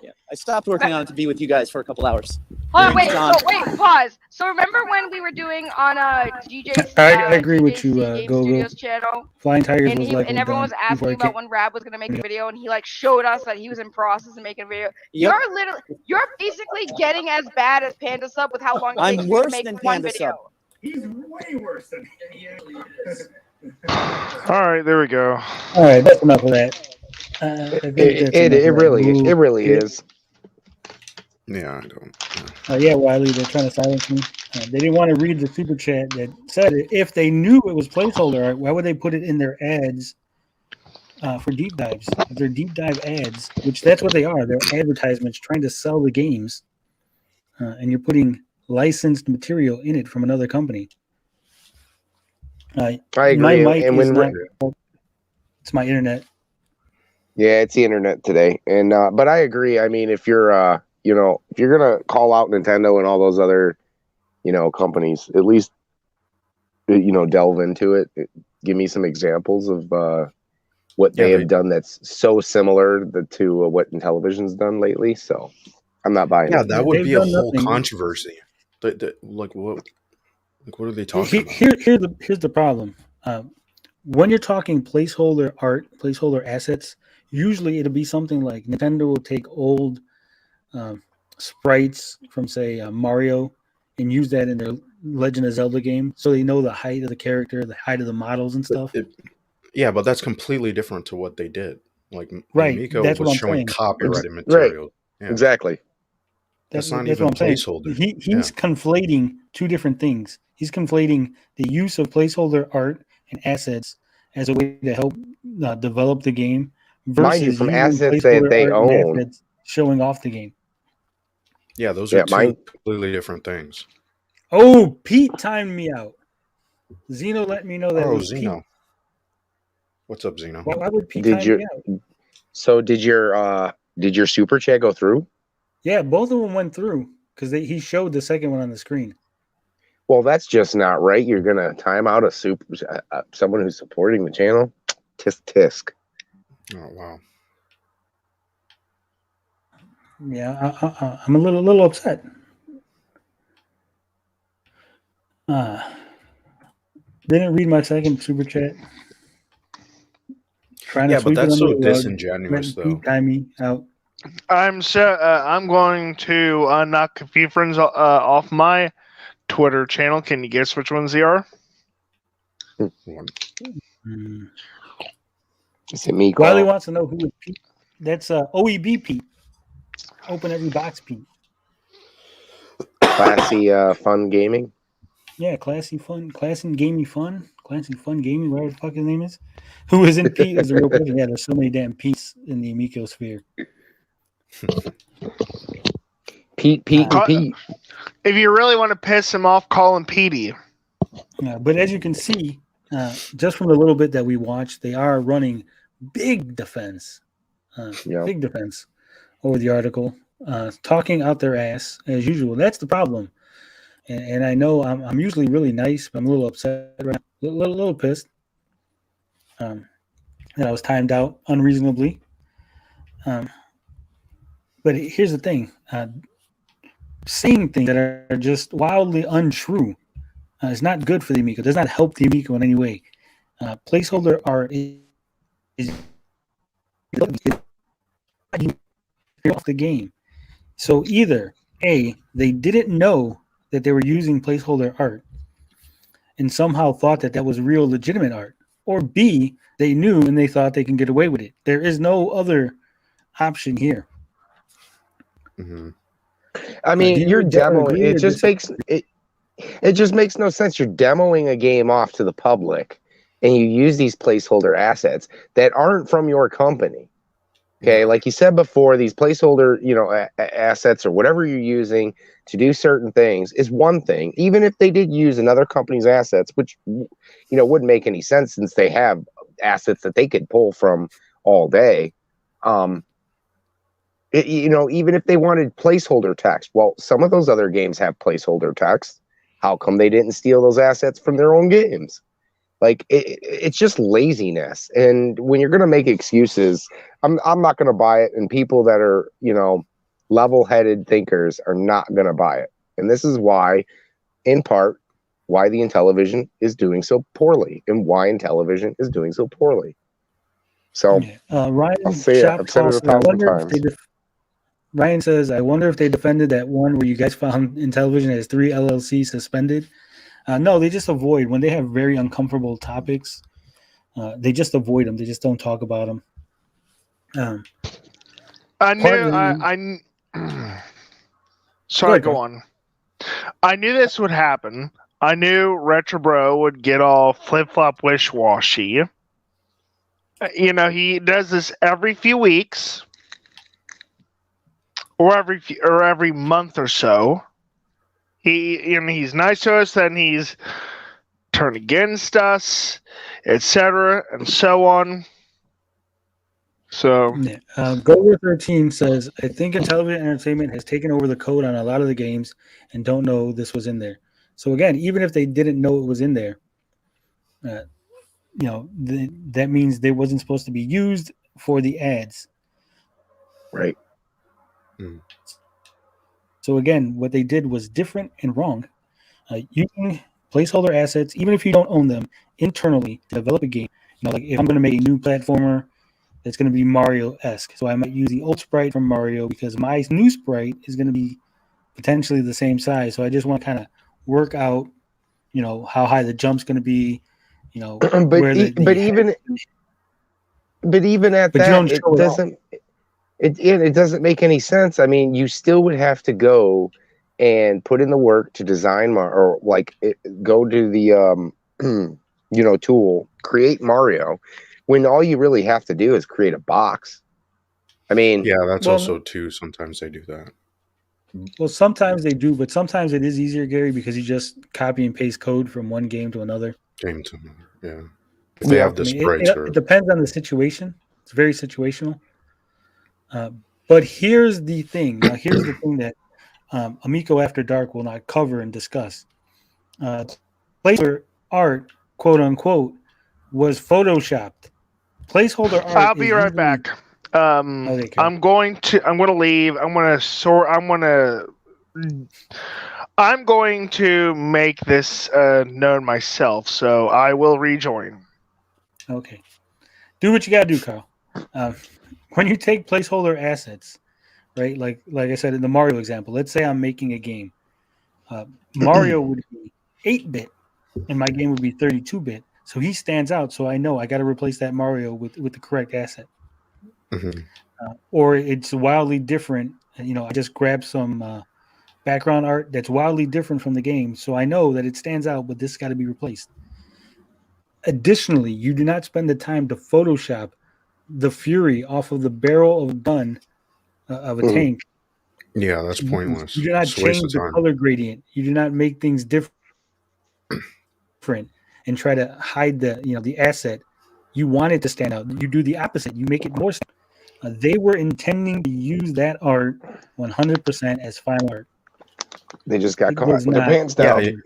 Yeah. I stopped working on it to be with you guys for a couple hours. Oh, wait, John. pause. So remember when we were doing on GJ's I agree with you, Game Go-Go. Studios channel, Flying Tigers and was like and everyone was asking about when Rab was gonna make a video, and he like showed us that he was in process of making a video. Yep. You're basically getting as bad as Panda Sub with how long it takes I'm you worse to make than one Panda video. Sub. He's way worse than he usually is. All right, there we go. All right, that's enough of that. I think that's It enough of that. really is. Yeah, I don't. Yeah, Wiley, they're trying to silence me. They didn't want to read the super chat that said it. If they knew it was placeholder art, why would they put it in their ads for deep dives? If they're deep dive ads, which that's what they are. They're advertisements trying to sell the games, and you're putting licensed material in it from another company. I agree. My mic and is when not. It's my internet. Yeah, it's the internet today, and but I agree. I mean, if you're if you're gonna call out Nintendo and all those other companies, at least delve into it. Give me some examples of what they have done that's so similar to what Intellivision's done lately. So I'm not buying it. That would They've be a done whole nothing. controversy. Like what are they talking about? Here's the problem. When you're talking placeholder art, placeholder assets, usually it'll be something like Nintendo will take old sprites from, say, Mario and use that in their Legend of Zelda game, so they know the height of the character, the height of the models and stuff. But that's completely different to what they did. Like Right, Amico that's what was I'm showing saying. copyrighted material. Yeah. Exactly. That's not what even I'm saying. placeholder. He's conflating two different things. He's conflating the use of placeholder art and assets as a way to help develop the game versus Mind you, from using assets that placeholder they art and own. assets showing off the game. Yeah, those are two completely different things. Oh, Pete timed me out. Zeno let me know that it was Zeno. Pete. What's up, Zeno? Why would Pete time me out? So did your super chat go through? Yeah, both of them went through because he showed the second one on the screen. Well, that's just not right. You're gonna time out someone who's supporting the channel. Tisk tisk. Oh wow. Yeah, I'm a little upset. Didn't read my second super chat. But that's so disingenuous, though. Pete time me out. I'm going to knock a few friends off my Twitter channel. Can you guess which ones they are? Is it me? Wiley wants to know who is Pete. That's OEB Pete. Open every box Pete. Classy fun gaming. Yeah, classy fun gaming, whatever the fuck his name is. Who isn't Pete is the real person. Yeah, there's so many damn Pete's in the Amico sphere. Pete. If you really want to piss him off, call him Petey. But as you can see, just from the little bit that we watched, they are running big defense. Big defense over the article. Talking out their ass as usual. That's the problem. And I know I'm usually really nice, but I'm a little upset right now. A little pissed. That I was timed out unreasonably. But here's the thing. Saying things that are just wildly untrue is not good for the Amico. It does not help the Amico in any way. Placeholder art is off the game. So either A, they didn't know that they were using placeholder art and somehow thought that was real legitimate art, or B, they knew and they thought they can get away with it. There is no other option here. Mm-hmm. I mean, you're demoing. It just makes no sense. You're demoing a game off to the public, and you use these placeholder assets that aren't from your company. Okay, like you said before, these placeholder, assets or whatever you're using to do certain things is one thing. Even if they did use another company's assets, which wouldn't make any sense since they have assets that they could pull from all day. Even if they wanted placeholder text, well, some of those other games have placeholder text. How come they didn't steal those assets from their own games? Like it's just laziness. And when you're going to make excuses, I'm not going to buy it. And people that are, level-headed thinkers are not going to buy it. And this is why, in part, why the Intellivision is doing so poorly and why Intellivision is doing so poorly. So Ryan I'll say it. I've said it 1,000 times. Ryan says, I wonder if they defended that one where you guys found Intellivision has 3 LLC suspended. No, they just avoid when they have very uncomfortable topics. They just avoid them. They just don't talk about them. Sorry, go on. I knew this would happen. I knew Retro Bro would get all flip-flop wish-washy. You know, he does this every few weeks. Or every month or so. He's nice to us, then he's turned against us, etc., and so on. So, Gover13 says, I think Intellivision Entertainment has taken over the code on a lot of the games and don't know this was in there. So again, even if they didn't know it was in there, that means they wasn't supposed to be used for the ads. Right. So again, what they did was different and wrong. Using placeholder assets, even if you don't own them, internally to develop a game. Like if I'm going to make a new platformer that's going to be Mario-esque, so I might use the old sprite from Mario because my new sprite is going to be potentially the same size. So I just want to kind of work out, how high the jump's going to be, but even at that, it doesn't. It doesn't make any sense. I mean, you still would have to go and put in the work to design or go to the tool, create Mario, when all you really have to do is create a box. I mean, yeah, that's also too. Sometimes they do that. Well, sometimes they do, but sometimes it is easier, Gary, because you just copy and paste code from one game to another. Yeah. If they have the sprites, it depends on the situation. It's very situational. But here's the thing. Now, here's the thing that Amico After Dark will not cover and discuss. Placeholder art, quote unquote, was photoshopped. Placeholder art. I'll be right back. I'm going to leave. I'm going to make this known myself, so I will rejoin. Okay. Do what you gotta do, Carl. When you take placeholder assets, right? Like I said in the Mario example, let's say I'm making a game. Mario would be 8-bit, and my game would be 32-bit. So he stands out. So I know I got to replace that Mario with the correct asset. Mm-hmm. Or it's wildly different. I just grab some background art that's wildly different from the game. So I know that it stands out, but this got to be replaced. Additionally, you do not spend the time to Photoshop the fury off of the barrel of a gun of a tank. Yeah, that's pointless. You do not change the color gradient. You do not make things different and try to hide the asset. You want it to stand out. You do the opposite. You make it more. They were intending to use that art 100% as final art. They just got caught with their pants down.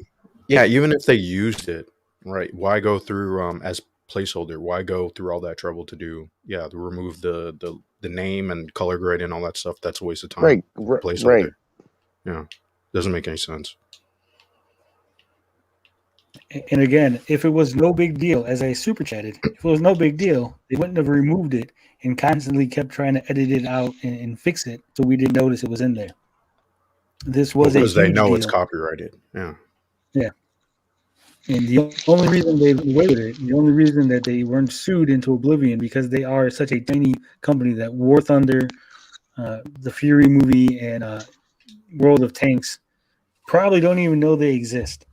Yeah, even if they used it, right? Why go through as placeholder? Why go through all that trouble to remove the name and color grade and all that stuff? That's a waste of time. Right. Placeholder. Right. Yeah, doesn't make any sense. And again, if it was no big deal, as I super chatted, if it was no big deal, they wouldn't have removed it and constantly kept trying to edit it out and fix it so we didn't notice it was in there. This was because they know deal. It's copyrighted. Yeah. Yeah. And the only reason they waived it, the only reason that they weren't sued into oblivion, because they are such a tiny company that War Thunder, the Fury movie, and World of Tanks probably don't even know they exist.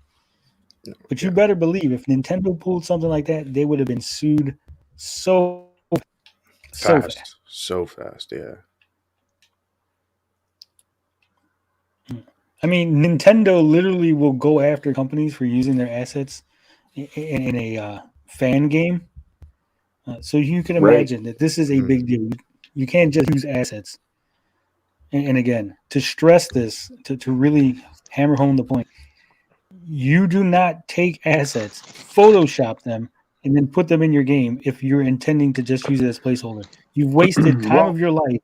But you better believe if Nintendo pulled something like that, they would have been sued so fast. So fast, yeah. I mean, Nintendo literally will go after companies for using their assets in a fan game. So you can imagine that this is a big deal. You can't just use assets. And again, to stress this, to really hammer home the point, you do not take assets, Photoshop them, and then put them in your game if you're intending to just use it as placeholder. You've wasted time of your life.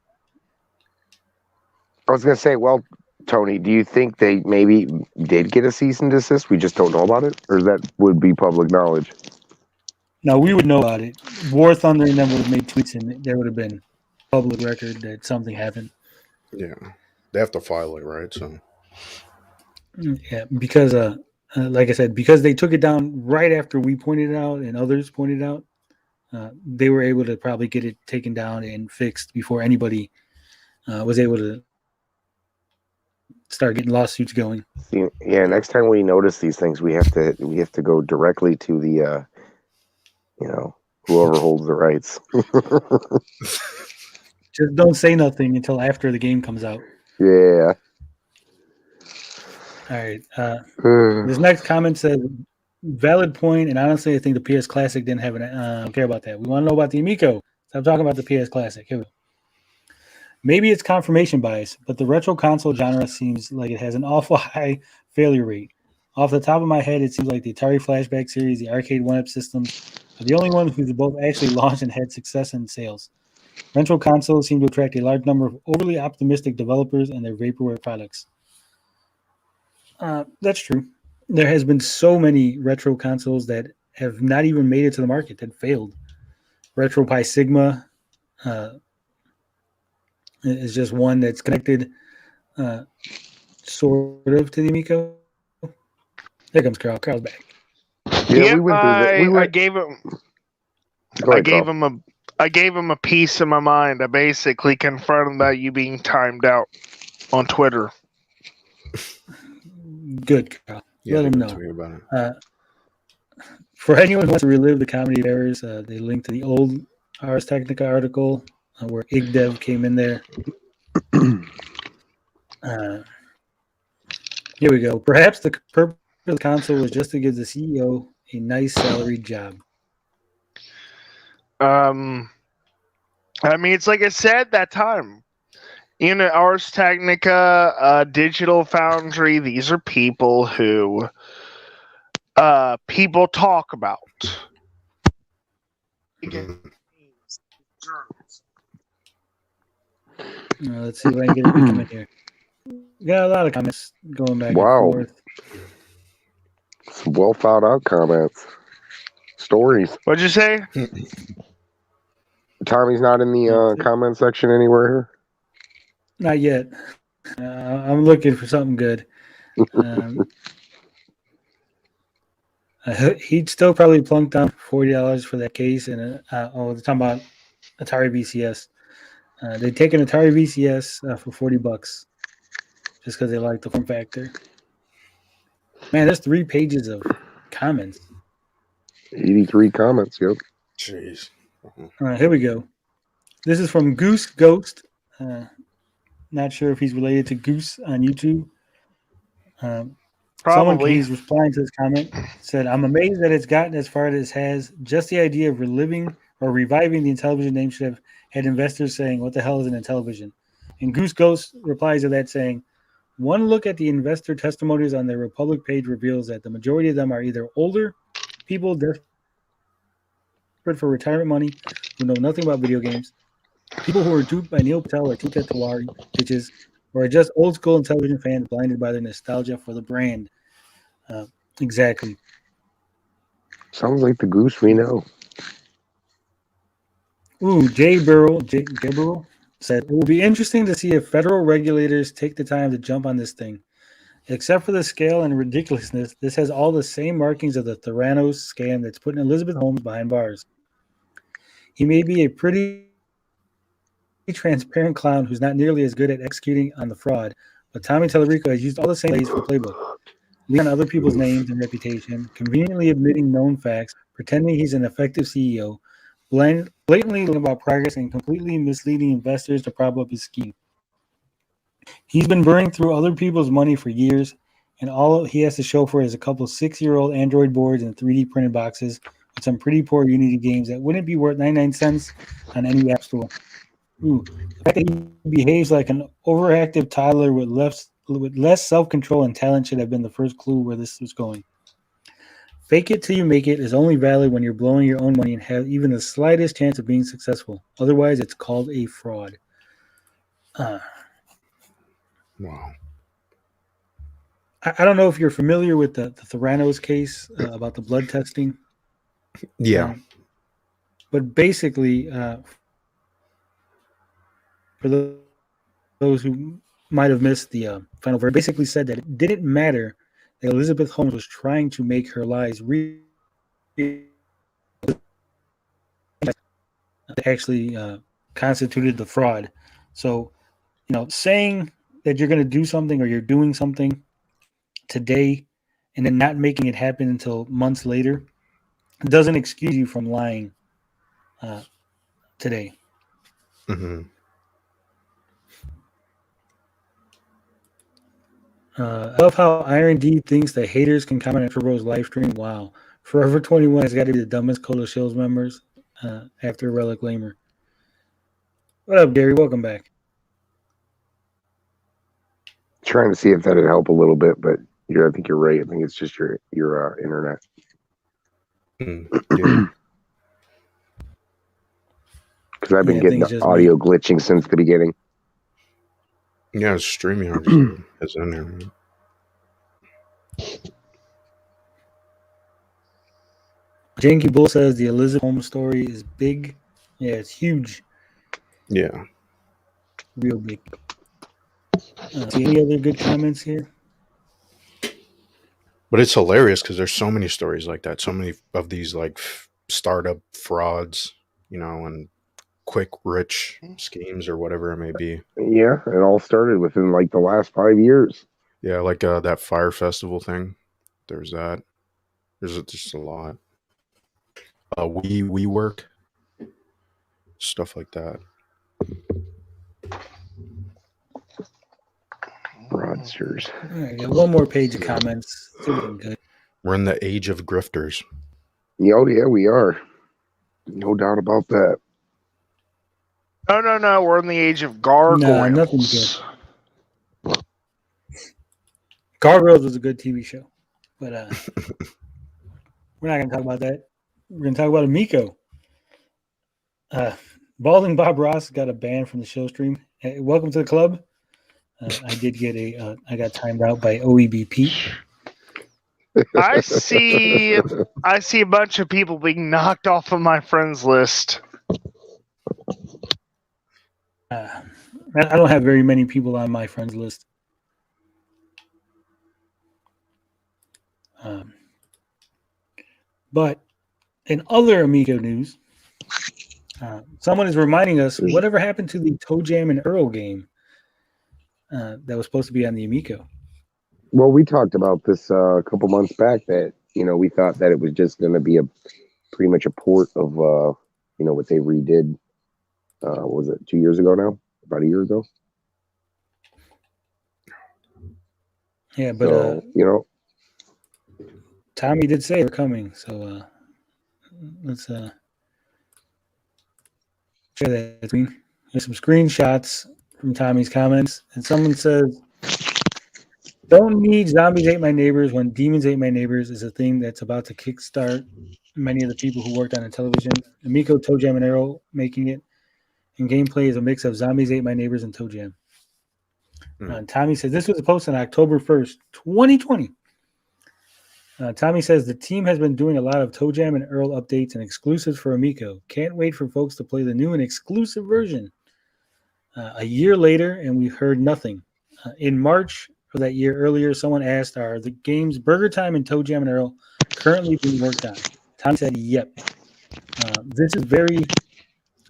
was gonna say, well, Tony, do you think they maybe did get a cease and desist? We just don't know about it, or that would be public knowledge? No, we would know about it. War Thunder and them would have made tweets, and there would have been public record that something happened. Yeah, they have to file it, right? So Yeah, because like I said, because they took it down right after we pointed it out and others pointed it out, they were able to probably get it taken down and fixed before anybody was able to start getting lawsuits going. Yeah, next time we notice these things, we have to go directly to the whoever holds the rights. Just don't say nothing until after the game comes out. Yeah. All right. This next comment says, valid point, and honestly, I think the PS Classic didn't have an care about that. We want to know about the Amico. Stop talking about the PS Classic. Here we go. Maybe it's confirmation bias, but the retro console genre seems like it has an awful high failure rate. Off the top of my head, it seems like the Atari Flashback series, the arcade one-up systems, are the only ones who both actually launched and had success in sales. Retro consoles seem to attract a large number of overly optimistic developers and their vaporware products. That's true. There has been so many retro consoles that have not even made it to the market that failed. Retro Pi Sigma is just one that's connected sort of to the Amico. There comes Carl. Carl's back. Yeah, we went through that. I gave him a piece of my mind. I basically confronted him about you being timed out on Twitter. Good, Carl. yeah, Let him they know. tweet about it. For anyone who wants to relive the comedy of errors, they link to the old Ars Technica article where IgDev came in there. Here we go. Perhaps the purpose of the console was just to give the CEO a nice salaried job. I mean, it's like I said that time. Ars Technica, Digital Foundry, these are people who people talk about. Let's see if I can get a comment here. We got a lot of comments going back Wow. and forth. Some well thought out comments. Stories. What'd you say? Tommy's not in the comment section anywhere here. Not yet. I'm looking for something good. He'd still probably plunk down $40 for that case. And they're talking about Atari VCS. They take an Atari VCS for $40 just because they like the form factor. Man, there's 3 pages of comments. 83 comments. Yep. Jeez. All right, here we go. This is from Goose Ghost. Not sure if he's related to Goose on YouTube. Probably. He's replying to this comment. Said, "I'm amazed that it's gotten as far as it has. Just the idea of reliving or reviving the Intellivision name should have had investors saying, 'What the hell is an Intellivision?'" And Goose Ghost replies to that saying, "One look at the investor testimonies on their Republic page reveals that the majority of them are either older people desperate for retirement money who know nothing about video games, people who are duped by Neil Patel or Tuta Tawari bitches, or are just old school Intellivision fans blinded by their nostalgia for the brand." Exactly. Sounds like the Goose we know. Ooh, Jay Burrell said, "It will be interesting to see if federal regulators take the time to jump on this thing. Except for the scale and ridiculousness, this has all the same markings of the Theranos scam that's putting Elizabeth Holmes behind bars. He may be a pretty transparent clown who's not nearly as good at executing on the fraud, but Tommy Tallarico has used all the same ways for the playbook. Leaning on other people's names and reputation, conveniently admitting known facts, pretending he's an effective CEO, blatantly lying about progress, and completely misleading investors to prop up his scheme. He's been burning through other people's money for years, and all he has to show for it is a couple 6-year-old Android boards and 3D printed boxes with some pretty poor Unity games that wouldn't be worth 99 cents on any app store. Ooh, the fact that he behaves like an overactive toddler with less self-control and talent should have been the first clue where this was going. Fake it till you make it is only valid when you're blowing your own money and have even the slightest chance of being successful. Otherwise, it's called a fraud." Wow. I don't know if you're familiar with the Theranos case about the blood testing. Yeah. But basically, for those who might have missed the final verdict, basically said that it didn't matter that Elizabeth Holmes was trying to make her lies real. Actually constituted the fraud. So, saying that you're going to do something or you're doing something today and then not making it happen until months later doesn't excuse you from lying today. Mm-hmm. I love how Iron D thinks that haters can comment on Turbo's live stream. Wow. Forever 21 has got to be the dumbest Cola Shills members after Relic Lamer. What up, Gary? Welcome back. Trying to see if that'd help a little bit, but I think you're right. I think it's just your internet. Yeah. Because I've been getting the audio glitching since the beginning. Yeah, streaming is in there. Janky Bull says the Elizabeth Holmes story is big. Yeah, it's huge. Yeah. Real big. See any other good comments here? But it's hilarious because there's so many stories like that. So many of these like startup frauds, and quick rich schemes or whatever it may be. Yeah, it all started within like the last 5 years. Yeah, like that Fire Festival thing. There's that. There's just a lot. We work stuff like that. Fraudsters. All right, got one more page of comments. Still doing good. We're in the age of grifters. Oh, yeah, we are. No doubt about that. No. We're in the age of gargoyles. Nah, nothing good. Gargoyles was a good TV show, but we're not going to talk about that. We're going to talk about Amico. Balding Bob Ross got a ban from the show stream. Hey, welcome to the club. I did get I got timed out by OEB Pete. I see a bunch of people being knocked off of my friends list. I don't have very many people on my friends list. But in other Amico news, someone is reminding us whatever happened to the Toe Jam and Earl game that was supposed to be on the Amico. Well, we talked about this a couple months back that, we thought that it was just going to be pretty much a port of, what they redid. What was it 2 years ago now? About a year ago? Yeah, but, so, Tommy did say they're coming. So let's share that screen. There's some screenshots from Tommy's comments. And someone says, don't need Zombies Ate My Neighbors when Demons Ate My Neighbors is a thing that's about to kickstart many of the people who worked on Intellivision. Amico, Toe Jam, and Arrow making it. And gameplay is a mix of Zombies Ate My Neighbors and Toe Jam. Tommy says, this was posted on October 1st, 2020. Tommy says, the team has been doing a lot of Toe Jam and Earl updates and exclusives for Amico. Can't wait for folks to play the new and exclusive version. A year later, and we've heard nothing. In March of that year earlier, someone asked, are the games Burger Time and Toe Jam and Earl currently being worked on? Tommy said, yep. This is very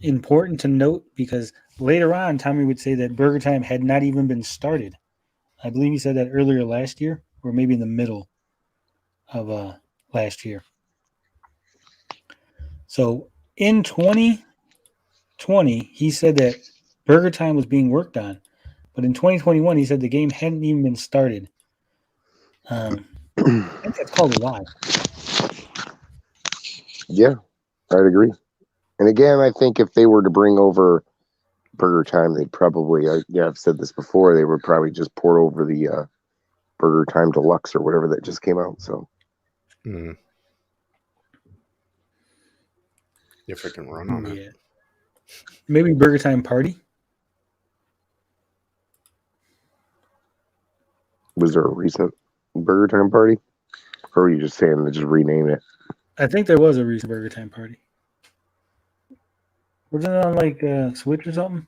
important to note because later on, Tommy would say that Burger Time had not even been started. I believe he said that earlier last year, or maybe in the middle of last year. So in 2020, he said that Burger Time was being worked on, but in 2021, he said the game hadn't even been started. I think that's called a lie. Yeah, I'd agree. And again, I think if they were to bring over Burger Time, they'd probably, I've said this before, they would probably just port over the Burger Time Deluxe or whatever that just came out. So, if it can run on it, maybe Burger Time Party. Was there a recent Burger Time party? Or were you just saying to just rename it? I think there was a recent Burger Time party. Wasn't it on like Switch or something?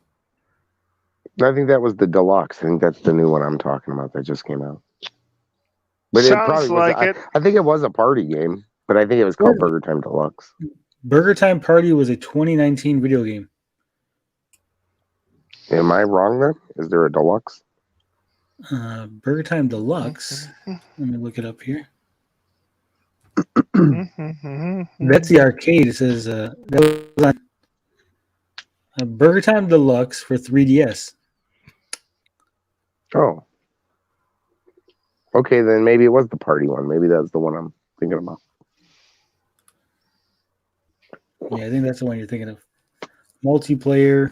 I think that was the deluxe. I think that's the new one I'm talking about that just came out. But it Sounds probably like was. it. I think it was a party game, but I think it was called Burger Time Deluxe. Burger Time Party was a 2019 video game. Am I wrong then? Is there a deluxe? Burger Time Deluxe. Let me look it up here. That's the arcade. It says that was on Burger Time Deluxe for 3DS. Oh. Okay, then maybe it was the party one. Maybe that's the one I'm thinking about. Yeah, I think that's the one you're thinking of. Multiplayer.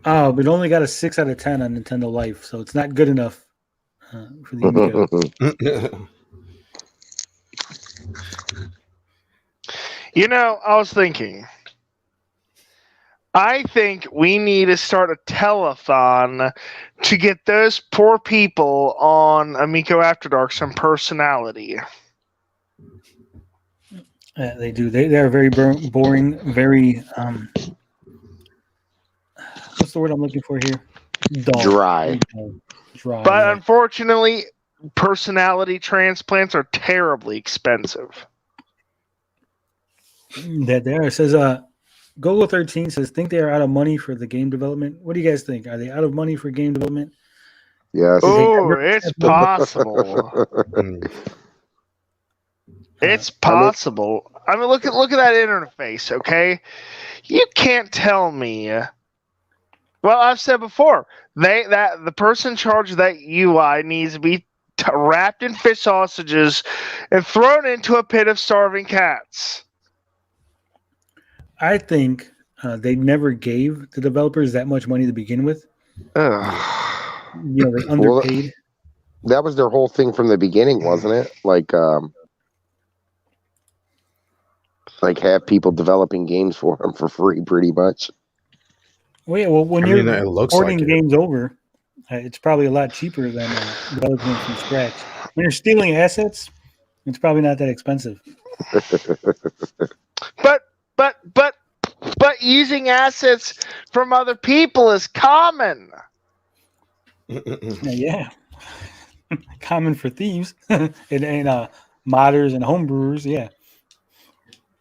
Oh, but it only got a 6 out of 10 on Nintendo Life, so it's not good enough for the Amico. You know, I was thinking. I think we need to start a telethon to get those poor people on Amico After Dark some personality. They do. They are very boring, very what's the word I'm looking for here? Dull. Dry. Dry. But yeah. unfortunately, personality transplants are terribly expensive. That there. It says Google 13 says think they are out of money for the game development. What do you guys think? Are they out of money for game development? Yes. Oh, it's possible. It's possible. I mean, look at that interface, okay? You can't tell me. Well, I've said before, the person in charge of that UI needs to be wrapped in fish sausages and thrown into a pit of starving cats. I think they never gave the developers that much money to begin with. You know, they underpaid. Well, that was their whole thing from the beginning, wasn't it? Like have people developing games for them for free, pretty much. Well, yeah. Well, when you're porting games over, it's probably a lot cheaper than developing them from scratch. When you're stealing assets, it's probably not that expensive. But using assets from other people is common. Yeah. Common for thieves and modders and homebrewers, yeah.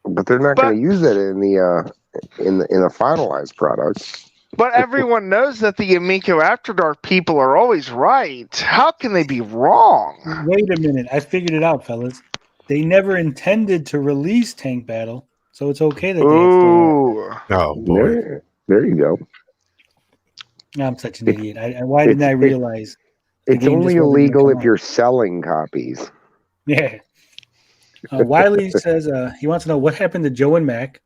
But they're not going to use that in the finalized product. But everyone knows that the Amico After Dark people are always right. How can they be wrong? Wait a minute. I figured it out, fellas. They never intended to release Tank Battle, so it's okay that they oh boy. There you go. I'm such an idiot. Why didn't I realize? It's only illegal if you're selling copies. Yeah. Wiley says he wants to know what happened to Joe and Mac.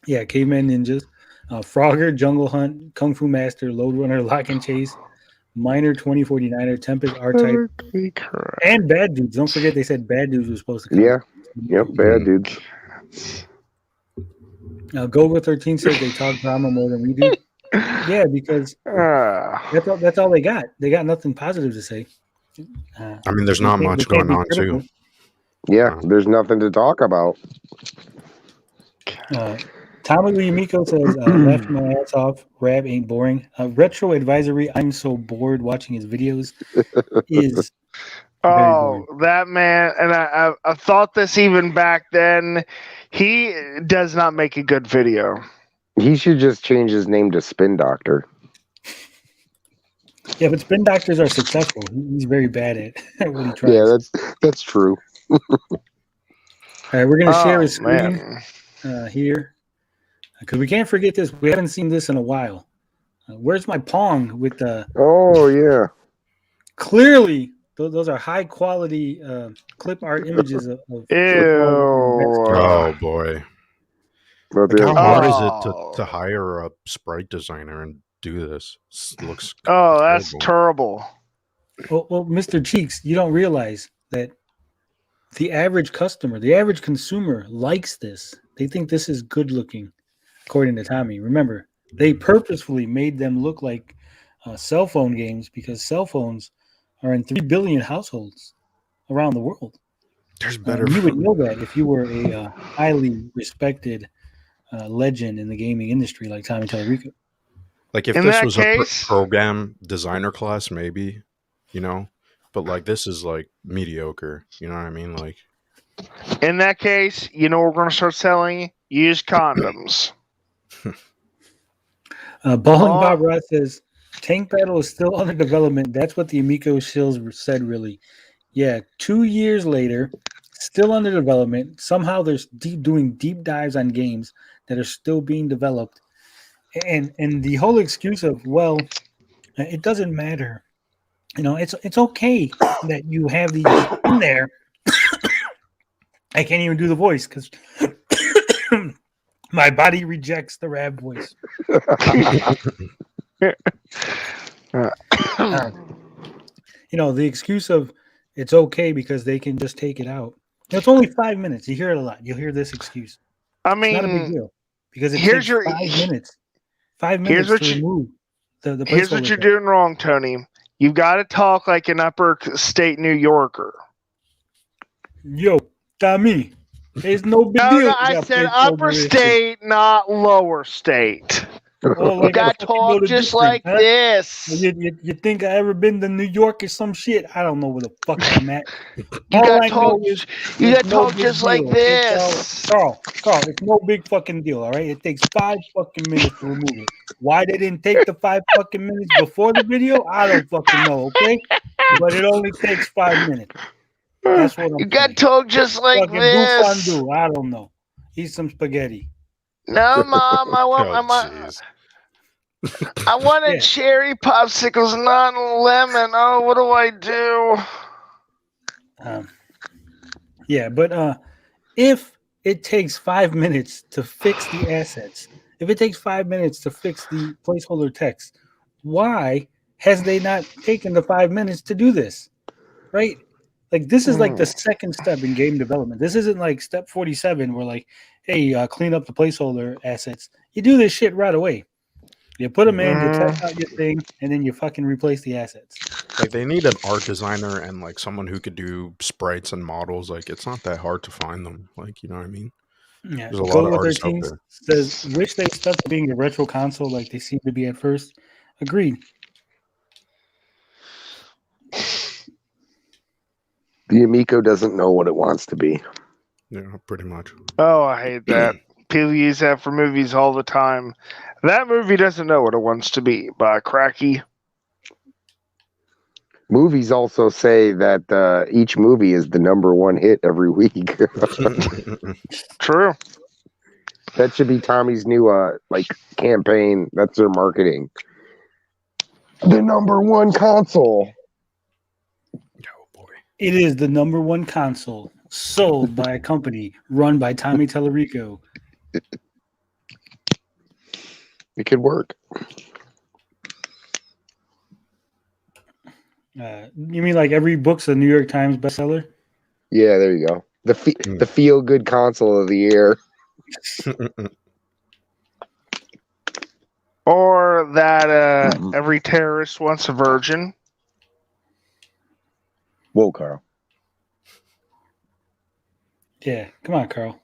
Yeah, Caveman Ninjas. Frogger, Jungle Hunt, Kung Fu Master, Lode Runner, Lock and Chase, Miner 2049er, Tempest R-Type, and Bad Dudes. Don't forget they said Bad Dudes was supposed to come. Yeah. Yep, Bad Dudes. Gogo 13 says they talk drama more than we do. Yeah, because that's all they got. They got nothing positive to say. I mean, there's not much going on, too. Yeah, there's nothing to talk about. Tommy Lee Amico says, laugh my ass off. Rab ain't boring. Retro Advisory, I'm so bored watching his videos. Is that man, and I thought this even back then. He does not make a good video. He should just change his name to Spin Doctor. Yeah, but Spin Doctors are successful. He's very bad at what he tries. Yeah, that's true. All right, we're going to share his screen here. Because we can't forget this. We haven't seen this in a while. Where's my Pong with the... Oh, yeah. Clearly, those are high-quality clip art images of Ew. Oh, boy. Like how hard is it to hire a sprite designer and do this? It looks that's terrible. Well, Mr. Cheeks, you don't realize that the average customer, the average consumer likes this. They think this is good looking, according to Tommy. Remember, they purposefully made them look like cell phone games because cell phones are in 3 billion households around the world. There's better. You would know that if you were a highly respected legend in the gaming industry like Tommy Tallarico. Like if In this that was case- a program designer class, maybe, but like this is like mediocre. You know what I mean? Like, In that case, you know we're going to start selling used condoms. Bowling Oh. Bob Ross says Tank Battle is still under development. That's what the Amico sales said, really. Yeah, 2 years later, still under development. Somehow they're doing deep dives on games that are still being developed. And the whole excuse of, well, it doesn't matter. It's okay that you have these in there. I can't even do the voice because my body rejects the rap voice. The excuse of it's okay because they can just take it out. It's only 5 minutes. You hear it a lot. You'll hear this excuse. I It's not a big mean, deal because it here's takes your- 5 minutes. 5 Here's minutes what to you- remove the here's what placeholder you're thing. doing wrong, Tony. You've got to talk like an upper state New Yorker. Yo, Tommy, it's no big No, deal. no, I said upper state, not lower state. Oh, You got to talk just like this. You think I ever been to New York or some shit? I don't know where the fuck I'm at. You All got I to know talk. is You it's got to no talk big just like deal. this. Carl, it's no big fucking deal, all right? It takes 5 fucking minutes to remove it. Why they didn't take the 5 fucking minutes before the video, I don't fucking know, okay? But it only takes 5 minutes. That's what I'm You got to saying. talk just like Fucking do this. fondue. I don't know. Eat some spaghetti. No, Mom, I want oh, my. jeez. I wanted Yeah. cherry popsicles, not lemon. Oh, what do I do? Yeah, but if it takes 5 minutes to fix the assets, if it takes 5 minutes to fix the placeholder text, why has they not taken the 5 minutes to do this? Right? Like this is like the second step in game development. This isn't like step 47 where like, hey, clean up the placeholder assets. You do this shit right away. You put them in, you test out your thing, and then you fucking replace the assets. Like they need an art designer and like someone who could do sprites and models. Like it's not that hard to find them. Like, you know what I mean? Yeah, There's a lot of Gola artists out 13 there. says, wish they stuck to being a retro console like they seem to be at first. Agreed. The Amico doesn't know what it wants to be. Yeah, pretty much. Oh, I hate that. People use that for movies all the time. That movie doesn't know what it wants to be, by cracky. Movies also say that each movie is the #1 hit every week. True. That should be Tommy's new campaign. That's their marketing. The #1 console. Oh boy. It is the #1 console sold by a company run by Tommy Tallarico. It could work. You mean like every book's a New York Times bestseller? Yeah, there you go. The feel good console of the year. Or that every terrorist wants a virgin. Whoa, Carl. Yeah, come on, Carl.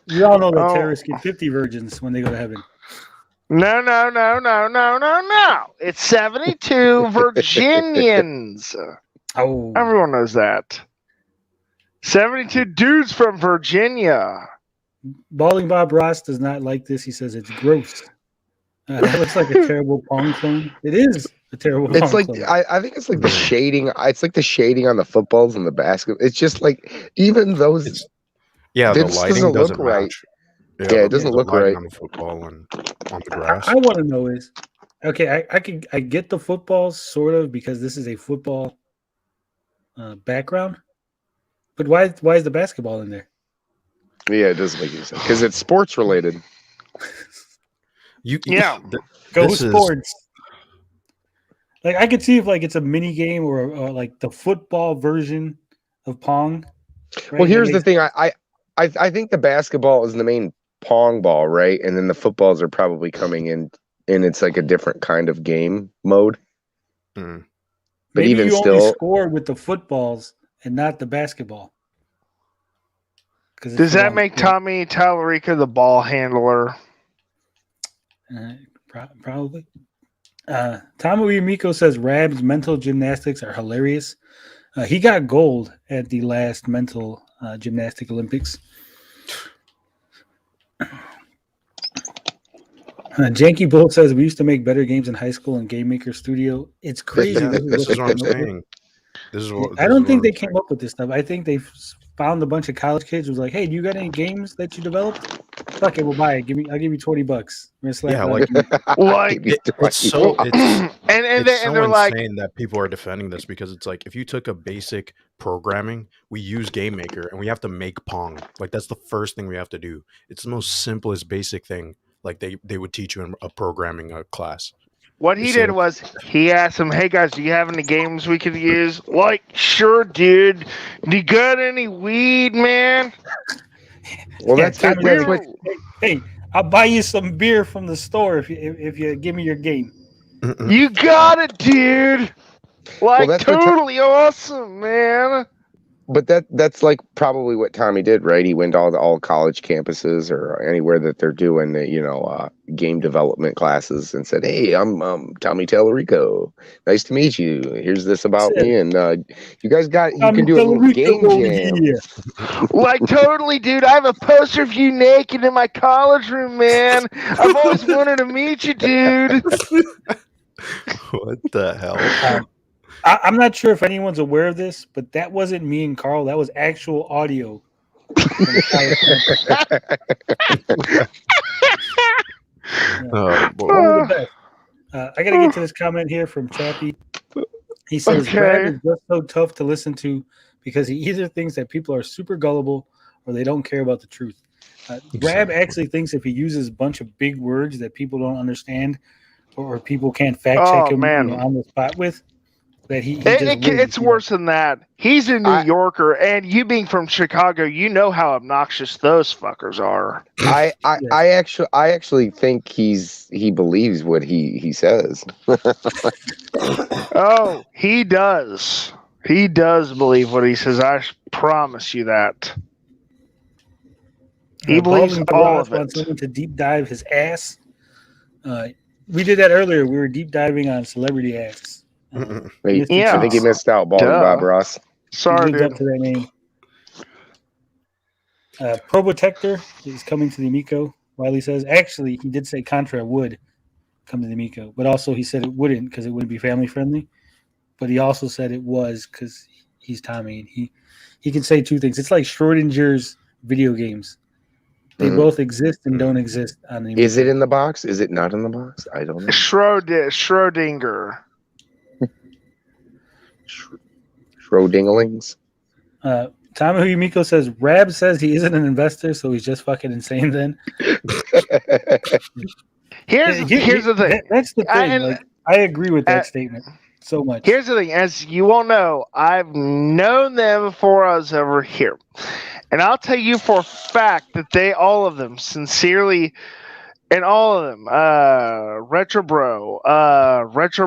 You all know that Oh. terrorists get 50 virgins when they go to heaven. No. It's 72 Virginians. Oh, Everyone knows that. 72 dudes from Virginia. Balling Bob Ross does not like this. He says it's gross. That looks like a terrible Pong clone. It is a terrible Pong It's like clone. I think it's like the shading. It's like the shading on the footballs and the basket. It's just like even those. Yeah, the This lighting doesn't look doesn't right. match. Yeah, it doesn't the look lighting right. on the football and on the grass. I want to know is, okay, I get the footballs sort of because this is a football background, but why is the basketball in there? Yeah, it doesn't make any sense because it's sports related. Yeah. Go this is- sports. Like I could see if like it's a mini game or like the football version of Pong. Right? Well, here's It the makes- thing. I think the basketball is the main Pong ball, right? And then the footballs are probably coming in and it's like a different kind of game mode. Mm. But Maybe even you still, only score with the footballs and not the basketball. Does that make Tommy Tallarico the ball handler? Probably. Tomo Amico says Rab's mental gymnastics are hilarious. He got gold at the last mental gymnastic Olympics. Janky Bull says we used to make better games in high school in Game Maker Studio. It's crazy. Yeah, this is what I'm saying. I don't think they came up with this stuff. I think they found a bunch of college kids who was like, "Hey, do you got any games that you developed? Fuck it, we'll buy it. I'll give you $20. Yeah, like it's so it's they're like, insane that people are defending this because it's like if you took a basic programming, we use Game Maker and we have to make Pong. Like that's the first thing we have to do. It's the most simplest basic thing. Like they would teach you in a programming class. What he did was he asked them, "Hey guys, do you have any games we could use?" Like, sure, dude. Do you got any weed, man? Well, that's what. Hey, I'll buy you some beer from the store if you give me your game. You got it, dude. Like, that's totally awesome, man. But that's like probably what Tommy did, right? He went to all college campuses or anywhere that they're doing the game development classes and said, "Hey, I'm Tommy Tallarico. Nice to meet you. Here's this about me, and you guys can do a little game jam." Like totally, dude. I have a poster of you naked in my college room, man. I've always wanted to meet you, dude. What the hell? I'm not sure if anyone's aware of this, but that wasn't me and Carl. That was actual audio. Oh, boy. I got to get to this comment here from Chappie. He says, Brad is just so tough to listen to because he either thinks that people are super gullible or they don't care about the truth. Brad actually thinks if he uses a bunch of big words that people don't understand or people can't fact check him on the spot with, that it's worse than that. He's a New Yorker, and you being from Chicago, you know how obnoxious those fuckers are. I actually think he believes what he says. Oh, he does. He does believe what he says. I promise you that. He believes all of it. Wants someone to deep dive his ass. We did that earlier. We were deep diving on celebrity asks. I think he missed out. Baldwin Bob Ross. Sorry, dude. Up to that name. Probotector is coming to the Amico. Wiley says, actually, he did say Contra would come to the Amico, but also he said it wouldn't because it wouldn't be family friendly. But he also said it was because he's Tommy, and he can say two things. It's like Schrodinger's video games. They both exist and don't exist on the Amico. Is it in the box? Is it not in the box? I don't know. Schrodinger. Schrodinglings. Tommy Amico says Rab says he isn't an investor, so he's just fucking insane. Then here's the thing. That's the thing. I agree with that statement so much. Here's the thing, as you all know, I've known them before I was ever here, and I'll tell you for a fact that all of them sincerely. And all of them, Retro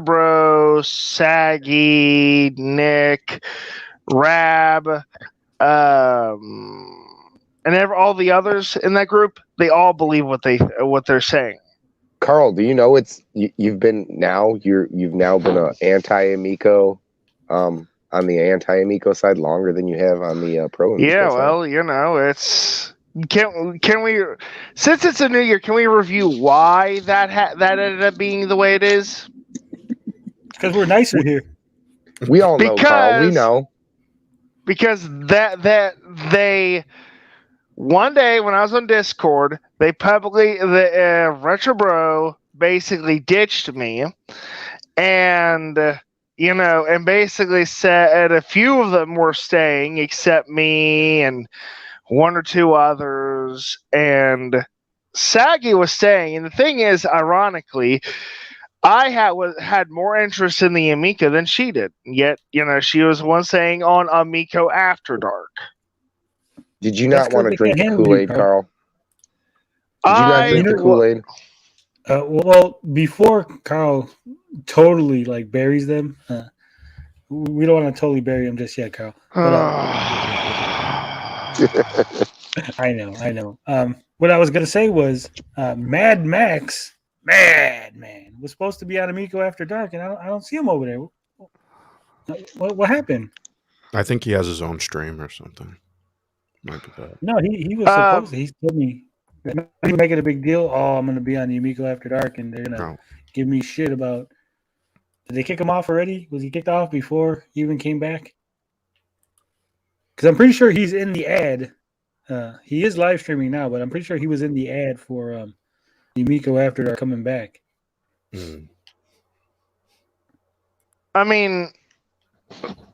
Bro, Saggy, Nick, Rab, and all the others in that group, they all believe what they're saying. Carl, do you know you've now been an anti-Amico, on the anti-Amico side longer than you have on the pro Amico side? Well, it's. Can we, since it's a new year, can we review why that ended up being the way it is? Because we're nicer here. We all know, Carl. We know. Because that they one day when I was on Discord, they publicly Retro Bro basically ditched me, and and basically said a few of them were staying except me and one or two others, and Saggy was staying. And the thing is, ironically, I had more interest in the Amico than she did. Yet, she was one saying on Amico After Dark. Did you not want to drink the Kool-Aid, Carl? Did you not drink the Kool-Aid? Well, before Carl totally like buries them, we don't want to totally bury them just yet, Carl. But, I know. What I was gonna say was Mad Max, Madman, was supposed to be on Amico After Dark, and I don't see him over there. What happened? I think he has his own stream or something. Might be that. No, he was supposed to. He told me he's making a big deal. Oh, I'm gonna be on the Amico After Dark, and they're gonna give me shit about. Did they kick him off already? Was he kicked off before he even came back? Because I'm pretty sure he's in the ad. He is live streaming now, but I'm pretty sure he was in the ad for the Amico After Dark coming back. I mean,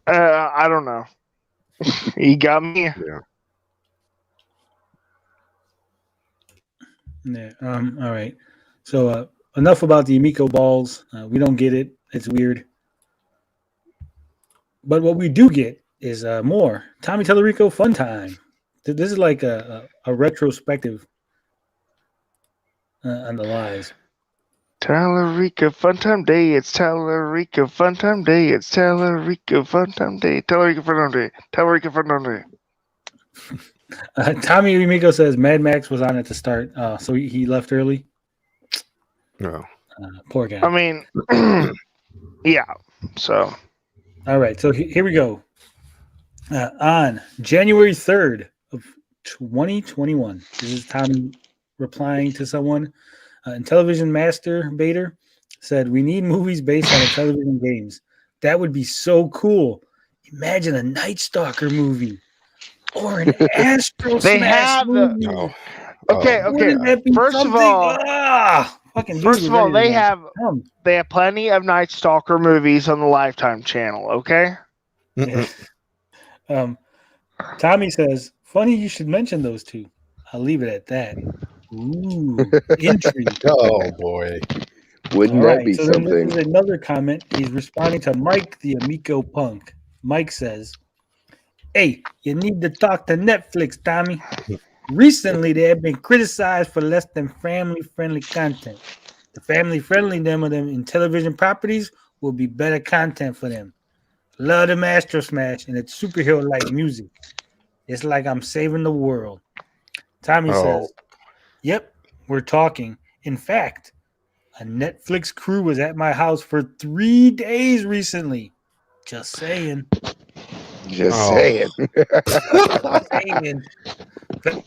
I don't know. He got me. Yeah. All right. So enough about the Amico balls. We don't get it. It's weird. But what we do get is more Tommy Tellerico fun time. This is like a retrospective on the lies. Tellerico Fun Time Day. It's Tellerico Fun Time Day. It's Tellerico Fun Time Day. Tellerico Fun Time Day. Tellerico Fun Time Day. Tommy Amico says Mad Max was on at the start, so he left early. No. Poor guy. I mean, yeah. So. All right. So here we go. On January 3rd of 2021, this is Tommy replying to someone. Intellivision Master Bader said, "We need movies based on Intellivision games. That would be so cool. Imagine a Night Stalker movie or an Astro Smash movie." Okay. First of all, they have plenty of Night Stalker movies on the Lifetime channel. Okay. Tommy says, "Funny you should mention those two. I'll leave it at that." Ooh, intrigue. Oh boy. Wouldn't that be something? This is another comment. He's responding to Mike the Amico Punk. Mike says, "Hey, you need to talk to Netflix, Tommy. Recently, they have been criticized for less than family-friendly content. The family-friendly of them Intellivision properties will be better content for them. Love the Astro Smash and its superhero-like music. It's like I'm saving the world." Tommy says, "Yep, we're talking. In fact, a Netflix crew was at my house for 3 days recently. Just saying." Just saying.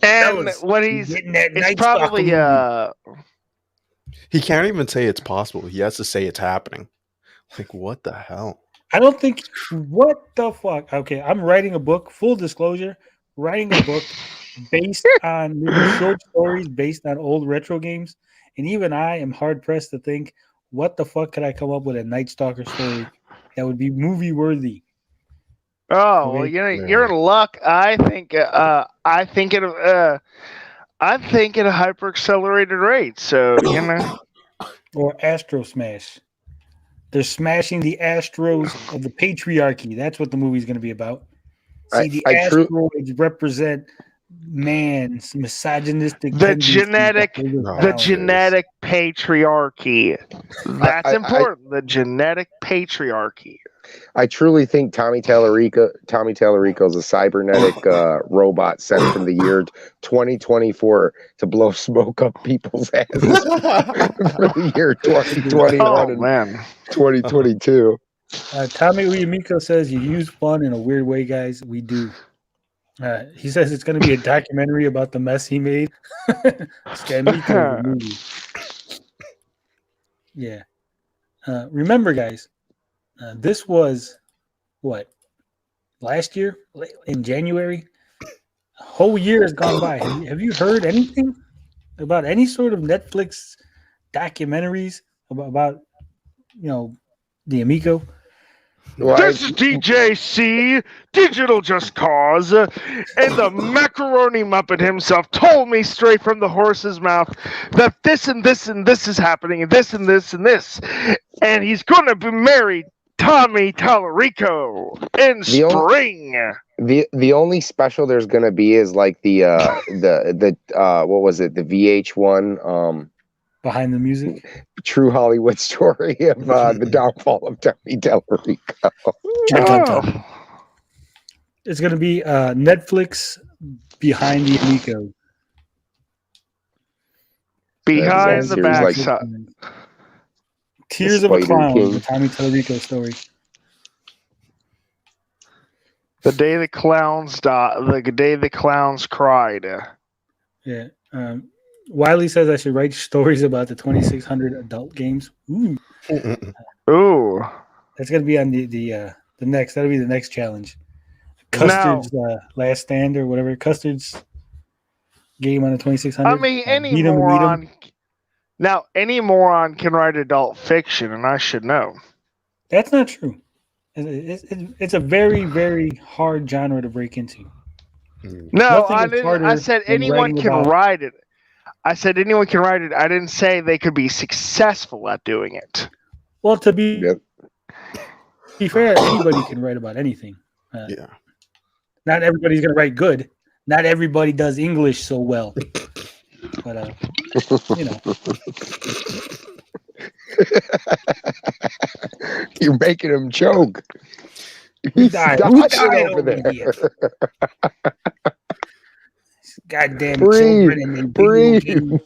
And what he's getting that it's probably he can't even say it's possible. He has to say it's happening. Like, what the hell? I don't think. What the fuck? Okay, I'm writing a book. Full disclosure, writing a book based on short stories based on old retro games, and even I am hard pressed to think what the fuck could I come up with a Night Stalker story that would be movie worthy. Oh, well, you're in luck. I think at a hyper accelerated rate. So or Astro Smash. They're smashing the Astros of the patriarchy. That's what the movie's going to be about. See, the asteroids represent man's misogynistic. The genetic patriarchy. That's important. The genetic patriarchy. I truly think Tommy Tellerico is a cybernetic robot sent from the year 2024 to blow smoke up people's asses for the year 2021 and 2022. Tommy Amico says you use fun in a weird way, guys. We do. He says it's going to be a documentary about the mess he made. Movie. Yeah. Remember, guys, this was what? Last year in January? A whole year has gone by. Have you heard anything about any sort of Netflix documentaries about the Amico? This is DJC, Digital Just Cause, and the Macaroni Muppet himself told me straight from the horse's mouth that this and this and this is happening, and this and this and this, and he's going to marry Tommy Tellerico in spring. The only special there's going to be is like the what was it? The VH1 behind the music. True Hollywood story of the downfall of Tommy Tellerico. Oh. It's going to be Netflix behind the Amico. Behind the series like- backside. Tears of a Spider Clown, King. the Tommy Tellerico story. The day the clowns the day the clowns cried. Yeah. Wiley says I should write stories about the 2600 adult games. Ooh, Ooh. that's going to be on the next. That'll be the next challenge. Custard's Last Stand or whatever. Custard's game on the 2600. I mean, any Beat 'em and meet 'em. moron. Now, any moron can write adult fiction, and I should know. That's not true. It's a very, very hard genre to break into. No, Nothing I is didn't. harder I said than anyone writing can about- write it. I said anyone can write it. I didn't say they could be successful at doing it. Well, to be Yep. fair, anybody can write about anything. Yeah. Not everybody's going to write good. Not everybody does English so well. But, you know. You're making him choke. Who died? Who died over there? here? Goddamn Breathe. children and their Breathe. video games.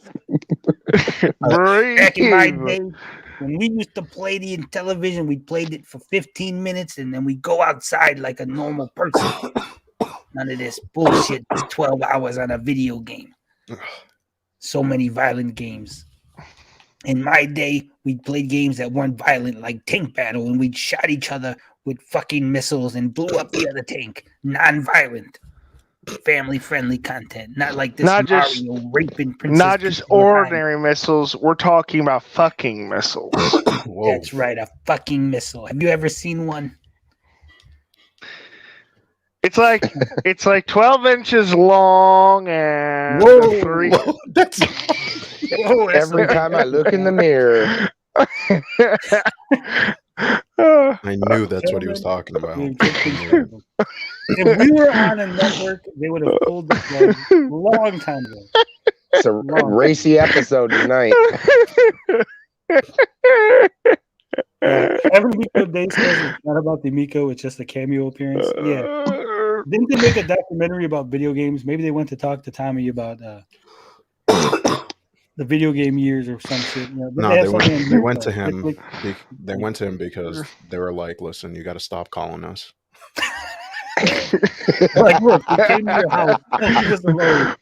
Back in my day, when we used to play the Intellivision, we played it for 15 minutes and then we go outside like a normal person. None of this bullshit. It's 12 hours on a video game. So many violent games. In my day, we played games that weren't violent, like Tank Battle, and we shot each other with fucking missiles and blew up the other tank. Non-violent, family-friendly content, not like this Not Mario just- raping Princess Not just Peach all the time. ordinary missiles. We're talking about fucking missiles. Whoa. That's right, a fucking missile. Have you ever seen one? It's like 12 inches long and Whoa. 3. That's Whoa, that's Every time I look in the mirror, I knew that's what he was talking about. If we were on a network, they would have pulled the plug a long time ago. it's a racy episode tonight. Every Amico Day says it's not about the Amico, it's just a cameo appearance. Yeah. Didn't they make a documentary about video games? Maybe they went to talk to Tommy about the video game years or some shit. You know, but No, had they something went, on they Amico. went to him. Like, They went to him because they were like, "Listen, you got to stop calling us." look, we came to your house. Leave us alone.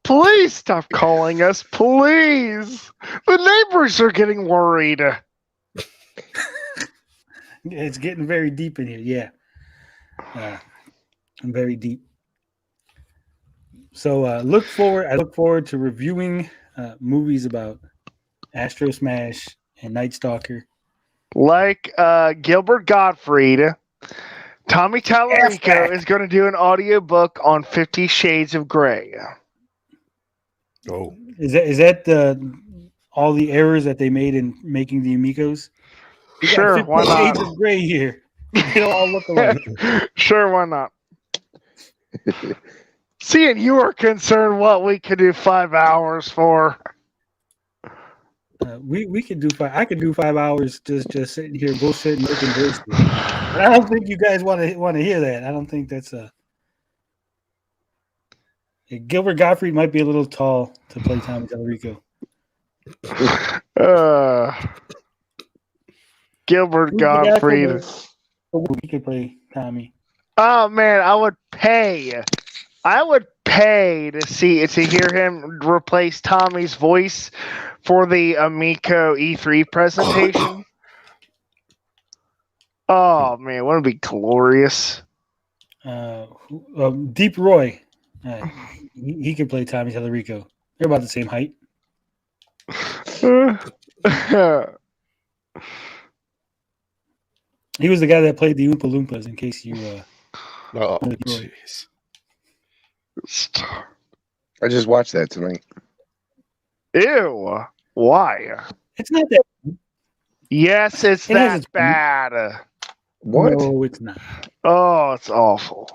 Please stop calling us, please. The neighbors are getting worried. It's getting very deep in here. Yeah. Very deep. So I look forward to reviewing movies about Astro Smash and Night Stalker. Like Gilbert Gottfried, Tommy Tallarico Halfback. is going to do an audiobook on 50 Shades of Grey. Oh, Is that all the errors that they made in making the Amicos? We got Sure, 50 why Shades not? of Gray here. They all look alike. Sure, why not? Seeing you are concerned what we could do 5 hours for. We could do 5. I could do 5 hours just sitting here bullshitting, looking voices. But I don't think you guys want to hear that. I don't think that's Gilbert Gottfried might be a little tall to play Tommy Tallarico. Gilbert Who's the guy from Gottfried. He could play Tommy. Oh man, I would pay to hear him replace Tommy's voice for the Amico E3 presentation. Oh man, wouldn't it be glorious? Deep Roy. He could play Tommy Tallarico. They're about the same height. He was the guy that played the Oompa Loompas, in case you oh, jeez. I just watched that tonight. Ew. Why? it's not that Yes, it's It has that its- bad. What? No, it's not. Oh, it's awful.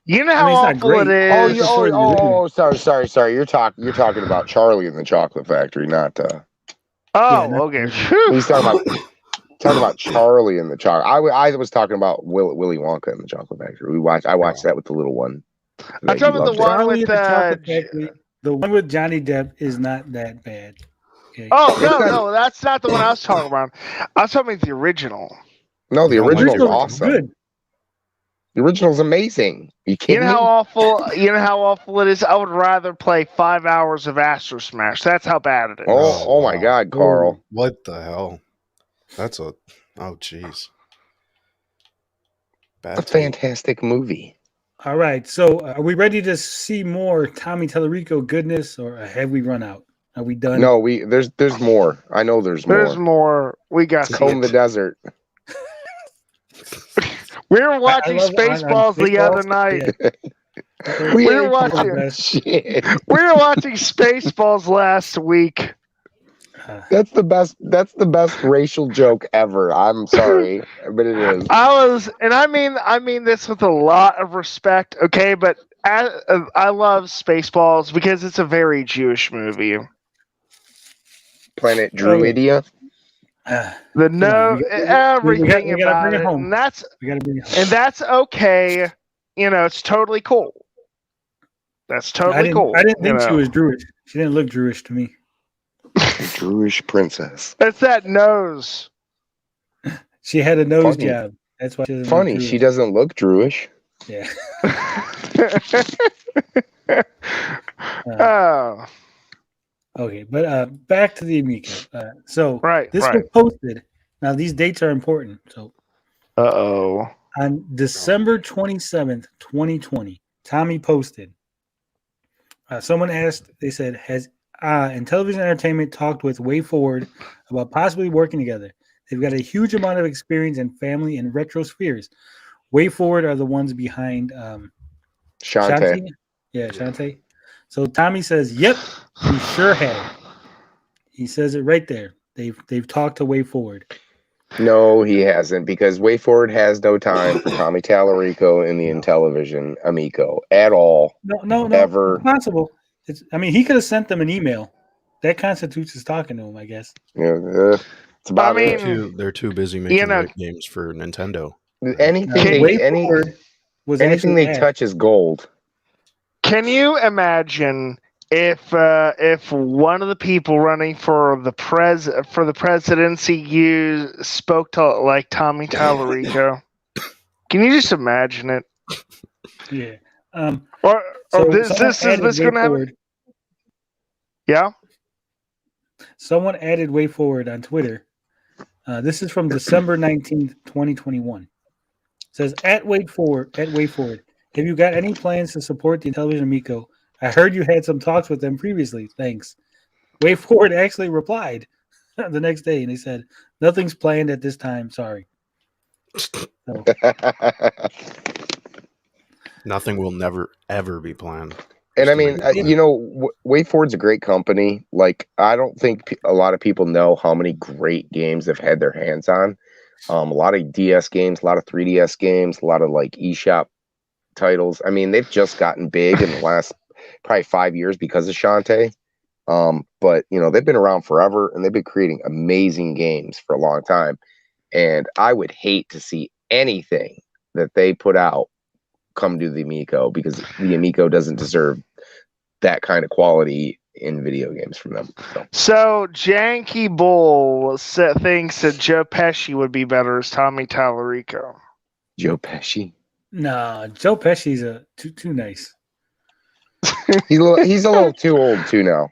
You know I how mean, it's not awful great. it is. Oh, sorry. You're talking about Charlie in the Chocolate Factory, not. Oh, not okay. really. Phew. He's talking about Charlie in the Chocolate. I was talking about Willy Wonka in the Chocolate Factory. I watched that with the little one. I'm talking about the one Charlie with in the Chocolate Factory. The one with Johnny Depp is not that bad. Okay. Oh no, that's not the one I was talking about. I was talking about the original. No, the I don't like original's the awesome. Good. The original's amazing. You kidding You know how me? awful. You know how awful it is. I would rather play 5 hours of Astro Smash. That's how bad it is. Oh my God, Carl. What the hell? That's a. Oh, jeez. A fantastic movie. All right. So, are we ready to see more Tommy Tallarico goodness, or have we run out? Are we done? No, there's more. I know there's more. There's more. We got to Comb the desert. We were watching I love Spaceballs the other night. Yeah. We were watching. Shit. We were watching Spaceballs last week. That's the best racial joke ever. I'm sorry, but it is. I mean this with a lot of respect, okay? But I love Spaceballs because it's a very Jewish movie. Planet Druidia. Everything we gotta about bring it it, home. and that's We gotta bring it home. and that's okay. You know, it's totally cool. That's totally cool. I didn't think you she know. was Jewish. She didn't look Jewish to me. Jewish princess. It's that nose. She had a nose Funny. job. That's why she doesn't Funny, look she Jewish. doesn't look Jewish. Yeah. Oh, Okay, but back to the Amico. So right. this was posted. Now these dates are important. So Uh-oh. on December 27th, 2020, Tommy posted. Someone asked, they said, has Intellivision Entertainment talked with Way Forward about possibly working together? They've got a huge amount of experience and family in retro spheres. Way Forward are the ones behind Shantae. Yeah, Shantae. So Tommy says, yep, we sure have. He says it right there. They've talked to Way Forward. No, he hasn't, because Way Forward has no time for Tommy Tallarico in the Intellivision Amico at all. No, ever. It's possible. He could have sent them an email. That constitutes as talking to him, I guess. Yeah, it's about it. They're too busy making games for Nintendo. Anything they touch is gold. Can you imagine if one of the people running for the presidency spoke to like Tommy Tallarico? Can you just imagine it? Yeah. Is this going to happen? Yeah. Someone added Way Forward on Twitter. This is from December 19th, 2021. It says, at Way Forward, have you got any plans to support the Intellivision Amico? I heard you had some talks with them previously. Thanks. Way Forward actually replied the next day, and he said, nothing's planned at this time. Sorry. So. Nothing will never, ever be planned. And I mean, Way Forward's a great company. Like, I don't think a lot of people know how many great games they've had their hands on. A lot of DS games, a lot of 3DS games, a lot of like eShop titles. I mean, they've just gotten big in the last probably 5 years because of Shantae. But they've been around forever, and they've been creating amazing games for a long time. And I would hate to see anything that they put out come to the Amico, because the Amico doesn't deserve that kind of quality in video games from them. So Janky Bull thinks that Joe Pesci would be better as Tommy Tallarico. Joe Pesci? No, Joe Pesci's too nice. He's a little too old too now.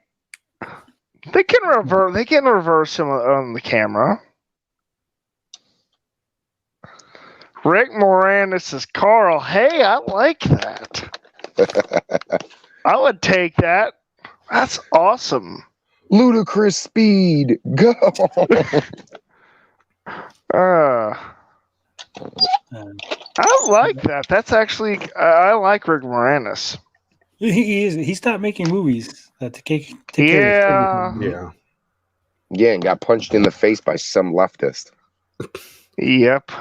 They can reverse him on the camera. Rick Moranis is Carl. Hey, I like that. I would take that. That's awesome. Ludicrous speed. Go. I like that. That's actually I like Rick Moranis. He is. He stopped making movies to take care of Yeah, and got punched in the face by some leftist. Yep.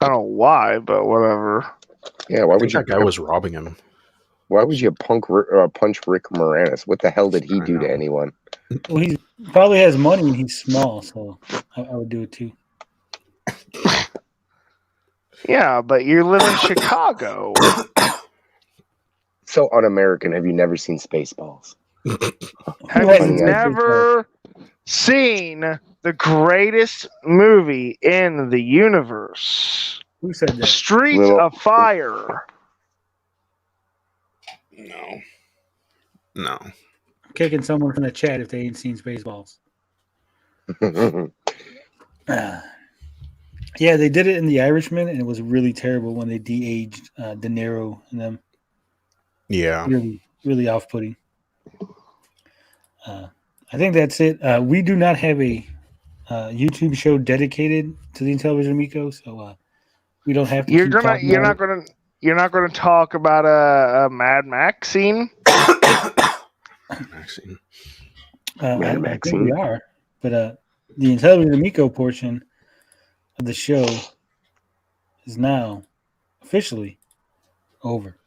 I don't know why, but whatever. Yeah, I think that guy was robbing him. Why would you punch Rick Moranis? What the hell did he I do to know. anyone? Well, he probably has money and he's small, so I would do it too. Yeah, but you live in Chicago. So un-American. Have you never seen Spaceballs? Have Who you hasn't seen never seen the greatest movie in the universe? Who said that? Streets Little- of Fire. No. I'm kicking someone from the chat if they ain't seen Spaceballs. Yeah, they did it in The Irishman, and it was really terrible when they de-aged De Niro and them. Yeah. Really, really off-putting. I think that's it. We do not have a YouTube show dedicated to the Intellivision Amico, so we don't have to. You're not gonna talk about a Mad Max scene. Maxine. I think we are, but the Intellivision Amico portion of the show is now officially over.